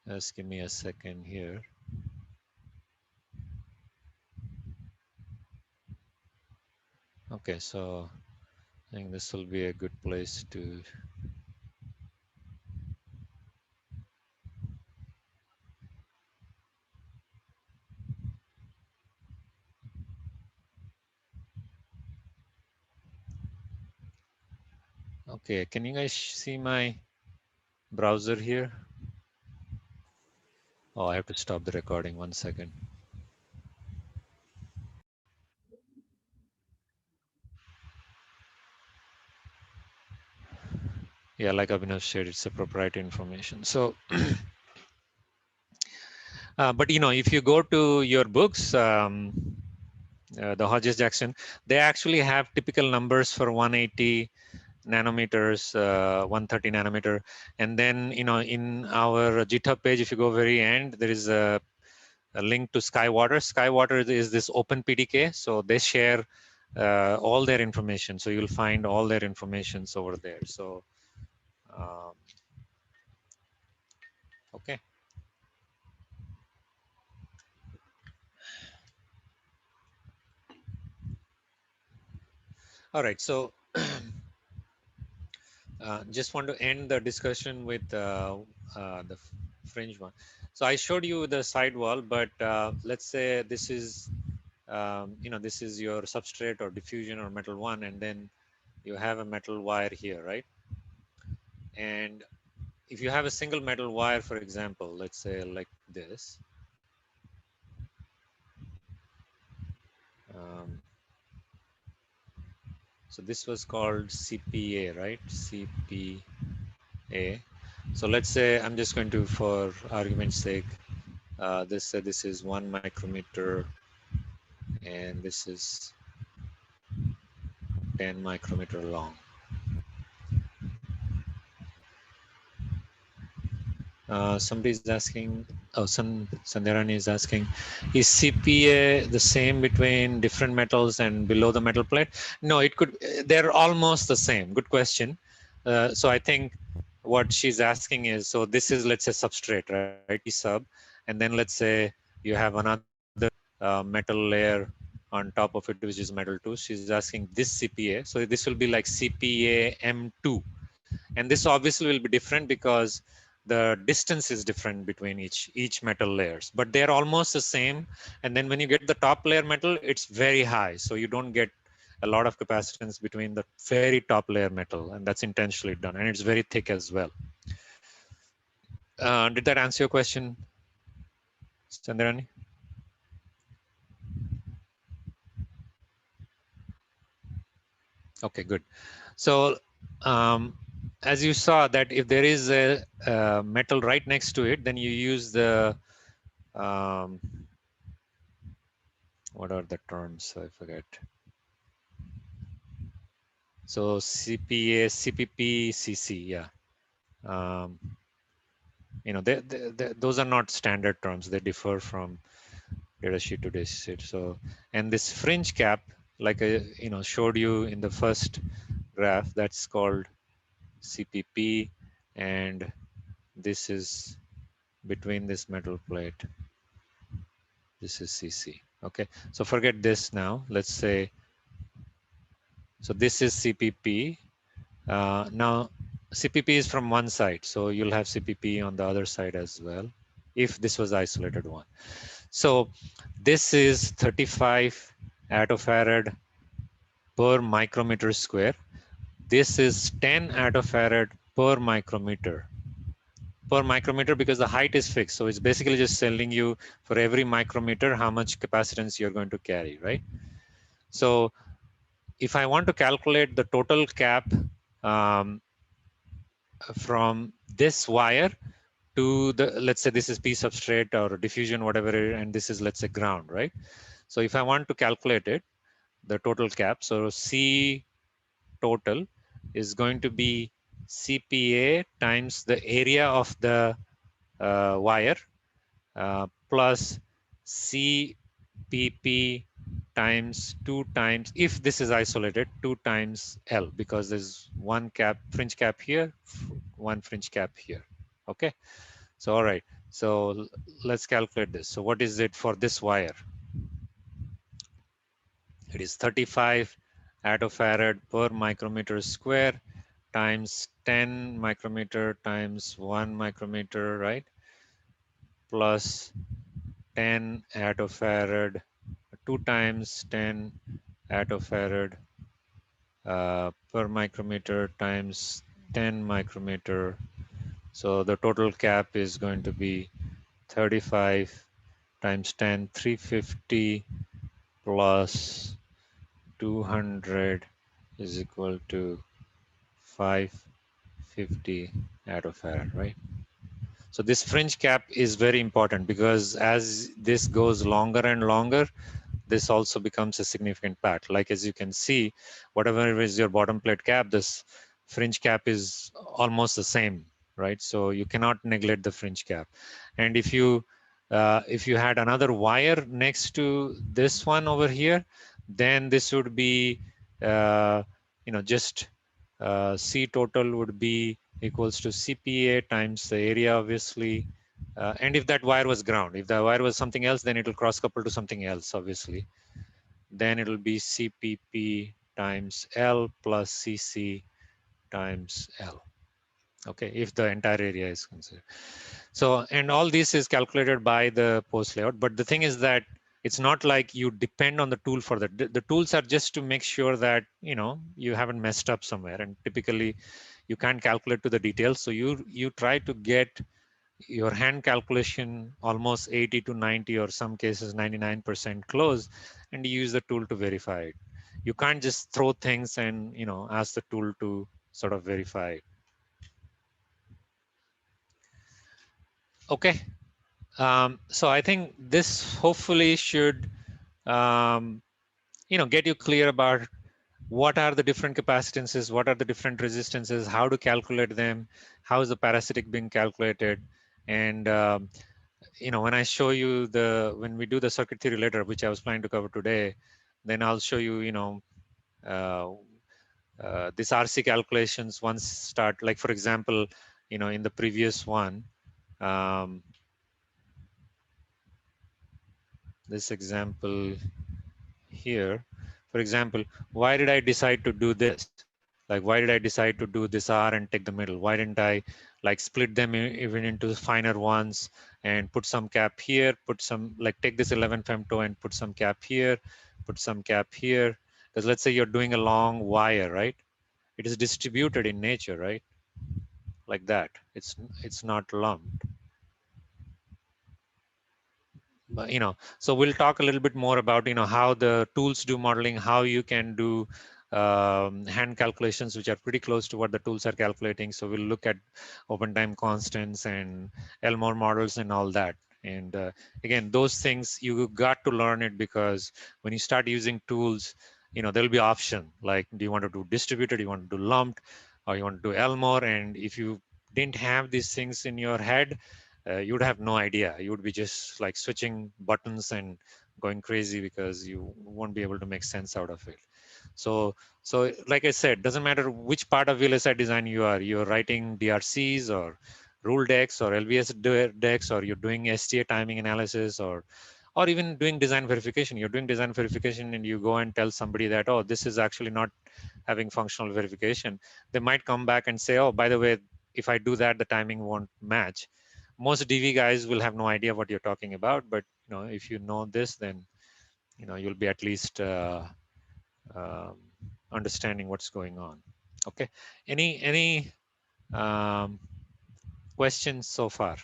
Just give me a second here. Okay, so I think this will be a good place to. Okay, can you guys see my browser here? Oh, I have to stop the recording 1 second. Yeah, like Abhinav shared, it's a proprietary information. So, but if you go to your books, the Hodges Jackson, they actually have typical numbers for 180 nanometers, 130 nanometer. And then, in our GitHub page, if you go very end, there is a link to Skywater. Skywater is this open PDK. So they share all their information. So you'll find all their informations over there. So, okay. All right. So just want to end the discussion with the fringe one. So I showed you the sidewall, but let's say this is, this is your substrate or diffusion or metal one, and then you have a metal wire here, right? And if you have a single metal wire, for example, let's say like this, so this was called CPA, right? CPA. So let's say I'm just going to, for argument's sake, this is 1 micrometer and this is 10 micrometer long. Somebody's asking, oh, Sandharani is asking, is CPA the same between different metals and below the metal plate? No, it could, they're almost the same. Good question. So I think what she's asking is, so this is, let's say, substrate, right? Sub, and then let's say you have another metal layer on top of it, which is metal 2. She's asking this Cpa. So this will be like Cpa M2. And this obviously will be different because the distance is different between each metal layers, but they're almost the same. And then when you get the top layer metal, it's very high. So you don't get a lot of capacitance between the very top layer metal, and that's intentionally done. And it's very thick as well. Did that answer your question, Chandrani? Okay, good. So as you saw that if there is a metal right next to it, then you use the what are the terms? I forget. So CPA, CPP, CC, yeah. You know, those are not standard terms. They differ from data sheet to data sheet. So, and this fringe cap, like I, you know, showed you in the first graph, that's called CPP, and this is between this metal plate. This is CC. Okay, so forget this now. Let's say, so this is CPP. Now, CPP is from one side, so you'll have CPP on the other side as well, if this was isolated one. So this is 35 attofarad per micrometer square. This is 10 attofarad per micrometer. Per micrometer because the height is fixed. So it's basically just telling you for every micrometer how much capacitance you're going to carry, right? So if I want to calculate the total cap from this wire to the, let's say this is P substrate or diffusion, whatever, and this is, let's say, ground, right? So if I want to calculate it, the total cap, so C total is going to be Cpa times the area of the wire plus Cpp times 2 times, if this is isolated, 2 times L, because there's one cap, fringe cap here, one fringe cap here. Okay. So, all right. So let's calculate this. So what is it for this wire? It is 35 attofarad per micrometer square times 10 micrometer times 1 micrometer, right? Plus 10 attofarad, 2 times 10 attofarad per micrometer times 10 micrometer. So the total cap is going to be 35 times 10, 350 plus 200 is equal to 550 attofarad, right? So this fringe cap is very important because as this goes longer and longer, this also becomes a significant part. Like as you can see, whatever is your bottom plate cap, this fringe cap is almost the same, right? So you cannot neglect the fringe cap. And if you had another wire next to this one over here, then this would be just C total would be equals to CPA times the area, obviously. And if that wire was ground, if the wire was something else, then it will cross couple to something else, obviously. Then it will be CPP times L plus CC times L. Okay, if the entire area is considered. So, and all this is calculated by the post layout. But the thing is that it's not like you depend on the tool for that. The tools are just to make sure that, you know, you haven't messed up somewhere. And typically you can't calculate to the details. So you try to get your hand calculation almost 80 to 90 or some cases 99% close, and you use the tool to verify it. You can't just throw things and, you know, ask the tool to sort of verify it. Okay. So I think this hopefully should get you clear about what are the different capacitances, what are the different resistances, how to calculate them, how is the parasitic being calculated. And when I show you when we do the circuit theory later, which I was planning to cover today, then I'll show you, this RC calculations once start, like for example, in the previous one, this example here, for example, why did I decide to do this? Like, why did I decide to do this R and take the middle? Why didn't I like split them even into finer ones and put some cap here, put some, like take this 11 femto and put some cap here, put some cap here? Because let's say you're doing a long wire, right? It is distributed in nature, right? Like that. It's not lumped. But, so we'll talk a little bit more about how the tools do modeling, how you can do hand calculations which are pretty close to what the tools are calculating. So we'll look at open time constants and Elmore models and all that. And again, those things you got to learn it, because when you start using tools, there'll be option like, do you want to do distributed, you want to do lumped, or you want to do Elmore? And if you didn't have these things in your head, you would have no idea. You would be just like switching buttons and going crazy because you won't be able to make sense out of it. So like I said, doesn't matter which part of VLSI design you're writing DRCs or rule decks or LVS decks, or you're doing STA timing analysis, or even doing design verification. You're doing design verification and you go and tell somebody that, oh, this is actually not having functional verification. They might come back and say, oh, by the way, if I do that, the timing won't match. Most DV guys will have no idea what you're talking about, but if you know this, then you'll be at least um, understanding what's going on. Okay, any um, questions so far?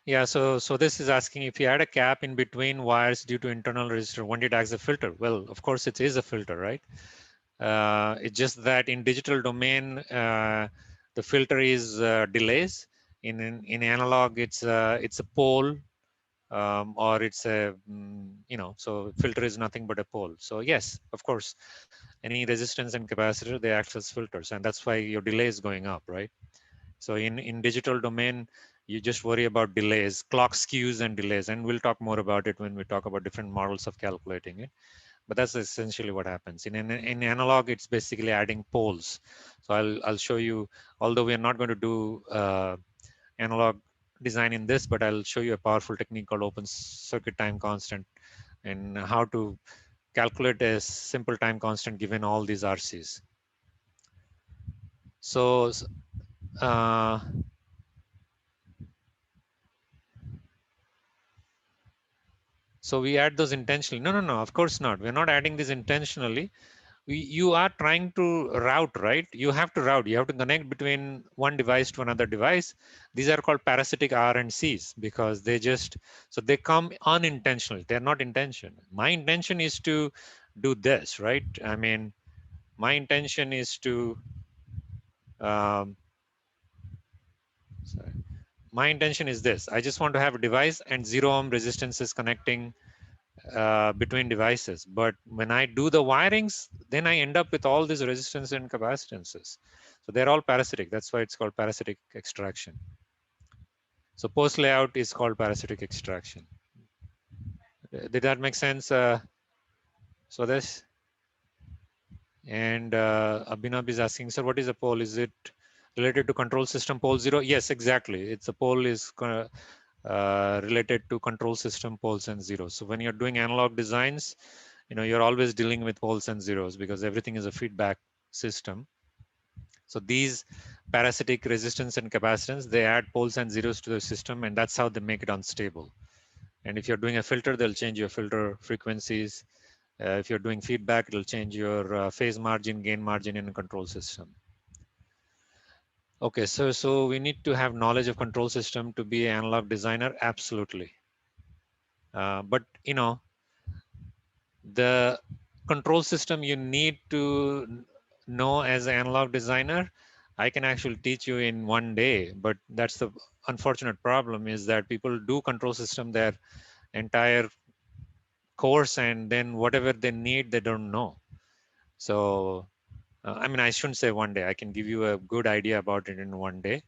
Yeah, so this is asking, if you add a cap in between wires due to internal resistor, won't it act as a filter? Well, of course it is a filter, right? It's just that in digital domain, the filter is delays. In analog, it's a pole, or it's a so filter is nothing but a pole. So yes, of course, any resistance and capacitor, they act as filters, and that's why your delay is going up, right? So in digital domain, you just worry about delays, clock skews and delays, and we'll talk more about it when we talk about different models of calculating it. But that's essentially what happens. In analog, it's basically adding poles. So I'll show you, although we are not going to do analog design in this, but I'll show you a powerful technique called open circuit time constant, and how to calculate a simple time constant given all these RCs. So uh, so we add those intentionally. No, of course not. We're not adding this intentionally. You are trying to route, right? You have to route. You have to connect between one device to another device. These are called parasitic R and Cs, because so they come unintentionally. They're not intention. My intention is to do this, right? I mean, my intention is to, um, sorry. My intention is this. I just want to have a device and 0 ohm resistances connecting between devices. But when I do the wirings, then I end up with all these resistance and capacitances. So they're all parasitic. That's why it's called parasitic extraction. So post layout is called parasitic extraction. Did that make sense? So this, and Abhinav is asking, sir, what is a pole? Is it related to control system pole 0? Yes, exactly. It's a pole is related to control system poles and zeros. So when you're doing analog designs, you're always dealing with poles and zeros, because everything is a feedback system. So these parasitic resistance and capacitance, they add poles and zeros to the system, and that's how they make it unstable. And if you're doing a filter, they'll change your filter frequencies. If you're doing feedback, it'll change your phase margin, gain margin in a control system. Okay, so we need to have knowledge of control system to be an analog designer. Absolutely. But the control system you need to know as an analog designer, I can actually teach you in one day. But that's the unfortunate problem, is that people do control system their entire course, and then whatever they need, they don't know. So I mean, I shouldn't say one day. I can give you a good idea about it in one day.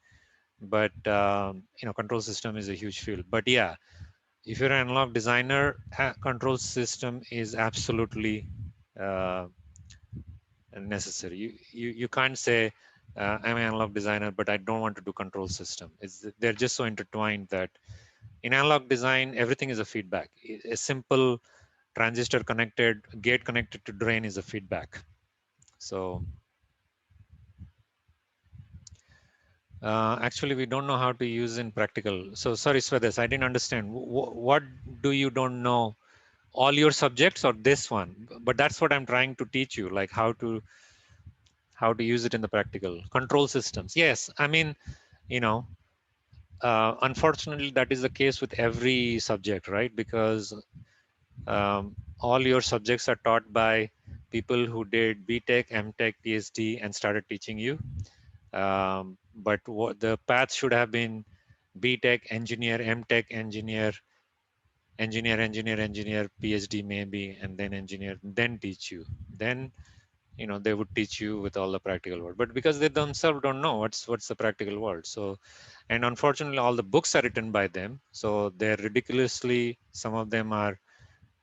But control system is a huge field. But yeah, if you're an analog designer, control system is absolutely uh, necessary. You can't say I'm an analog designer, but I don't want to do control system. They're just so intertwined that in analog design, everything is a feedback. A simple transistor connected, gate connected to drain is a feedback. So actually, we don't know how to use in practical. So sorry, Swadesh, I didn't understand. What do you don't know? All your subjects or this one? But that's what I'm trying to teach you, like how to use it in the practical control systems. Yes, I mean, you know, unfortunately, that is the case with every subject, right? Because all your subjects are taught by people who did BTech, MTech, PhD, and started teaching you. But what the path should have been BTech, engineer, MTech, engineer, PhD maybe, and then engineer, then teach you. Then they would teach you with all the practical world. But because they themselves don't know what's the practical world, so and unfortunately all the books are written by them, so they're ridiculously, some of them are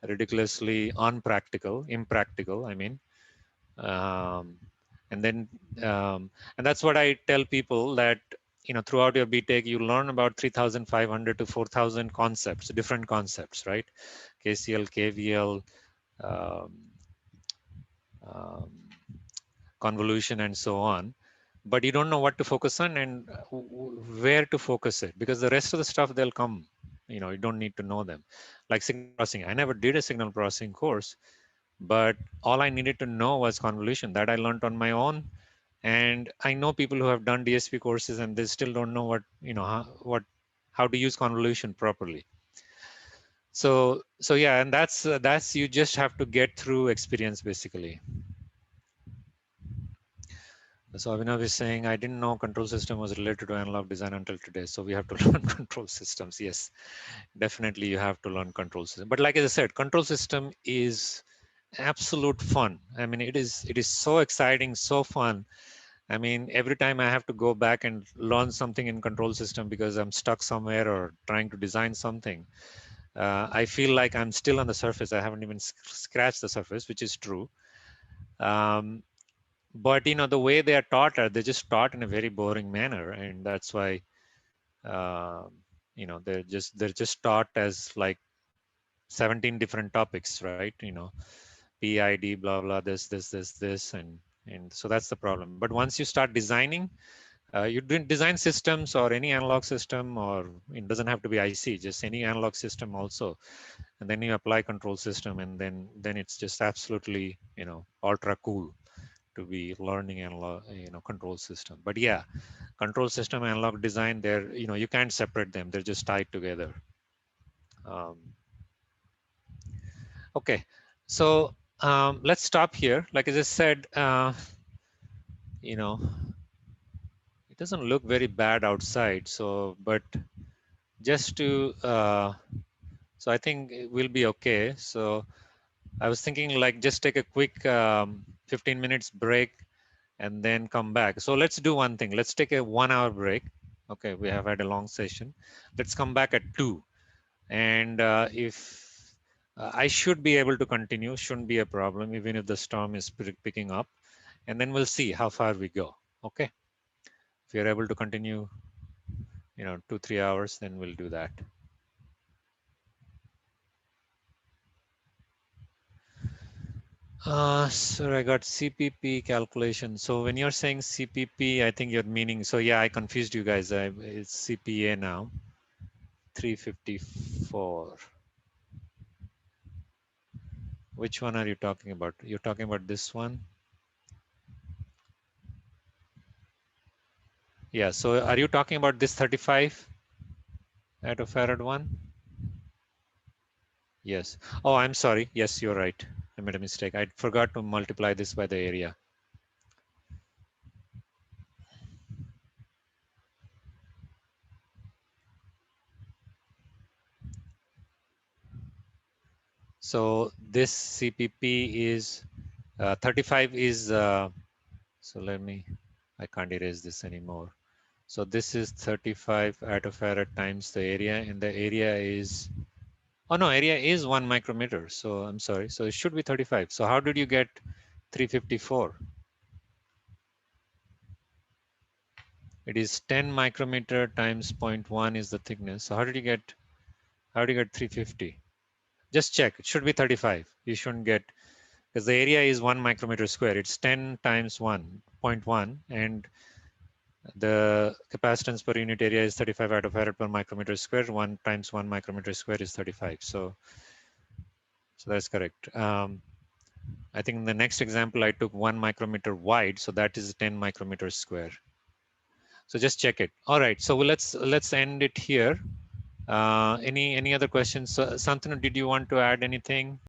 ridiculously unpractical, impractical, I mean. um, and then and that's what I tell people, that throughout your BTech you learn about 3,500 to 4,000 concepts, different concepts, right? KCL, KVL, um, um, convolution, and so on, but you don't know what to focus on and where to focus it, because the rest of the stuff they'll come, you don't need to know them. Like signal processing, I never did a signal processing course, but all I needed to know was convolution. That I learned on my own. And I know people who have done DSP courses and they still don't know how to use convolution properly. So yeah, and that's you just have to get through experience, basically. So Abhinav is saying, I didn't know control system was related to analog design until today. So we have to learn control systems. Yes, definitely you have to learn control system. But like I said, control system is absolute fun. I mean, it is so exciting, so fun. I mean, every time I have to go back and learn something in control system because I'm stuck somewhere or trying to design something, I feel like I'm still on the surface. I haven't even scratched the surface, which is true. But the way they are taught are, they're just taught in a very boring manner, and that's why uh, they're just taught as like 17 different topics, right? PID, blah blah, this, and so that's the problem. But once you start designing, you design systems or any analog system, or it doesn't have to be IC, just any analog system also, and then you apply control system, and then it's just absolutely ultra cool to be learning analog control system. But yeah, control system, analog design, they're you can't separate them, they're just tied together. um, okay, so let's stop here. Like I just said, you know it doesn't look very bad outside, so but just to so I think it will be okay. So I was thinking, like, just take a quick 15 minutes break and then come back. So let's do one thing. Let's take a 1 hour break. Okay, we have had a long session. Let's come back at 2. And if I should be able to continue, shouldn't be a problem, even if the storm is picking up. And then we'll see how far we go. Okay. If you're able to continue, 2-3 hours, then we'll do that. So I got CPP calculation. So when you're saying CPP, I think you're meaning, so yeah, I confused you guys. It's CPA now, 354. Which one are you talking about? You're talking about this one? Yeah, so are you talking about this 35 attofarad one? Yes. Oh, I'm sorry. Yes, you're right. I made a mistake. I forgot to multiply this by the area. So this CPP is 35 is, so I can't erase this anymore. So this is 35 attofarad times the area, and the area is Oh no, area is 1 micrometer. So I'm sorry. So it should be 35. So how did you get 354? It is 10 micrometer times 0.1 is the thickness. So how did you get 350? Just check. It should be 35. You shouldn't get, because the area is 1 micrometer square. It's 10 times 1.1, and the capacitance per unit area is 35 attofarad per micrometer square. 1 times 1 micrometer square is 35. So that's correct. I think in the next example, I took 1 micrometer wide. So that is 10 micrometers square. So just check it. All right. So let's end it here. Any other questions? Santanu, did you want to add anything?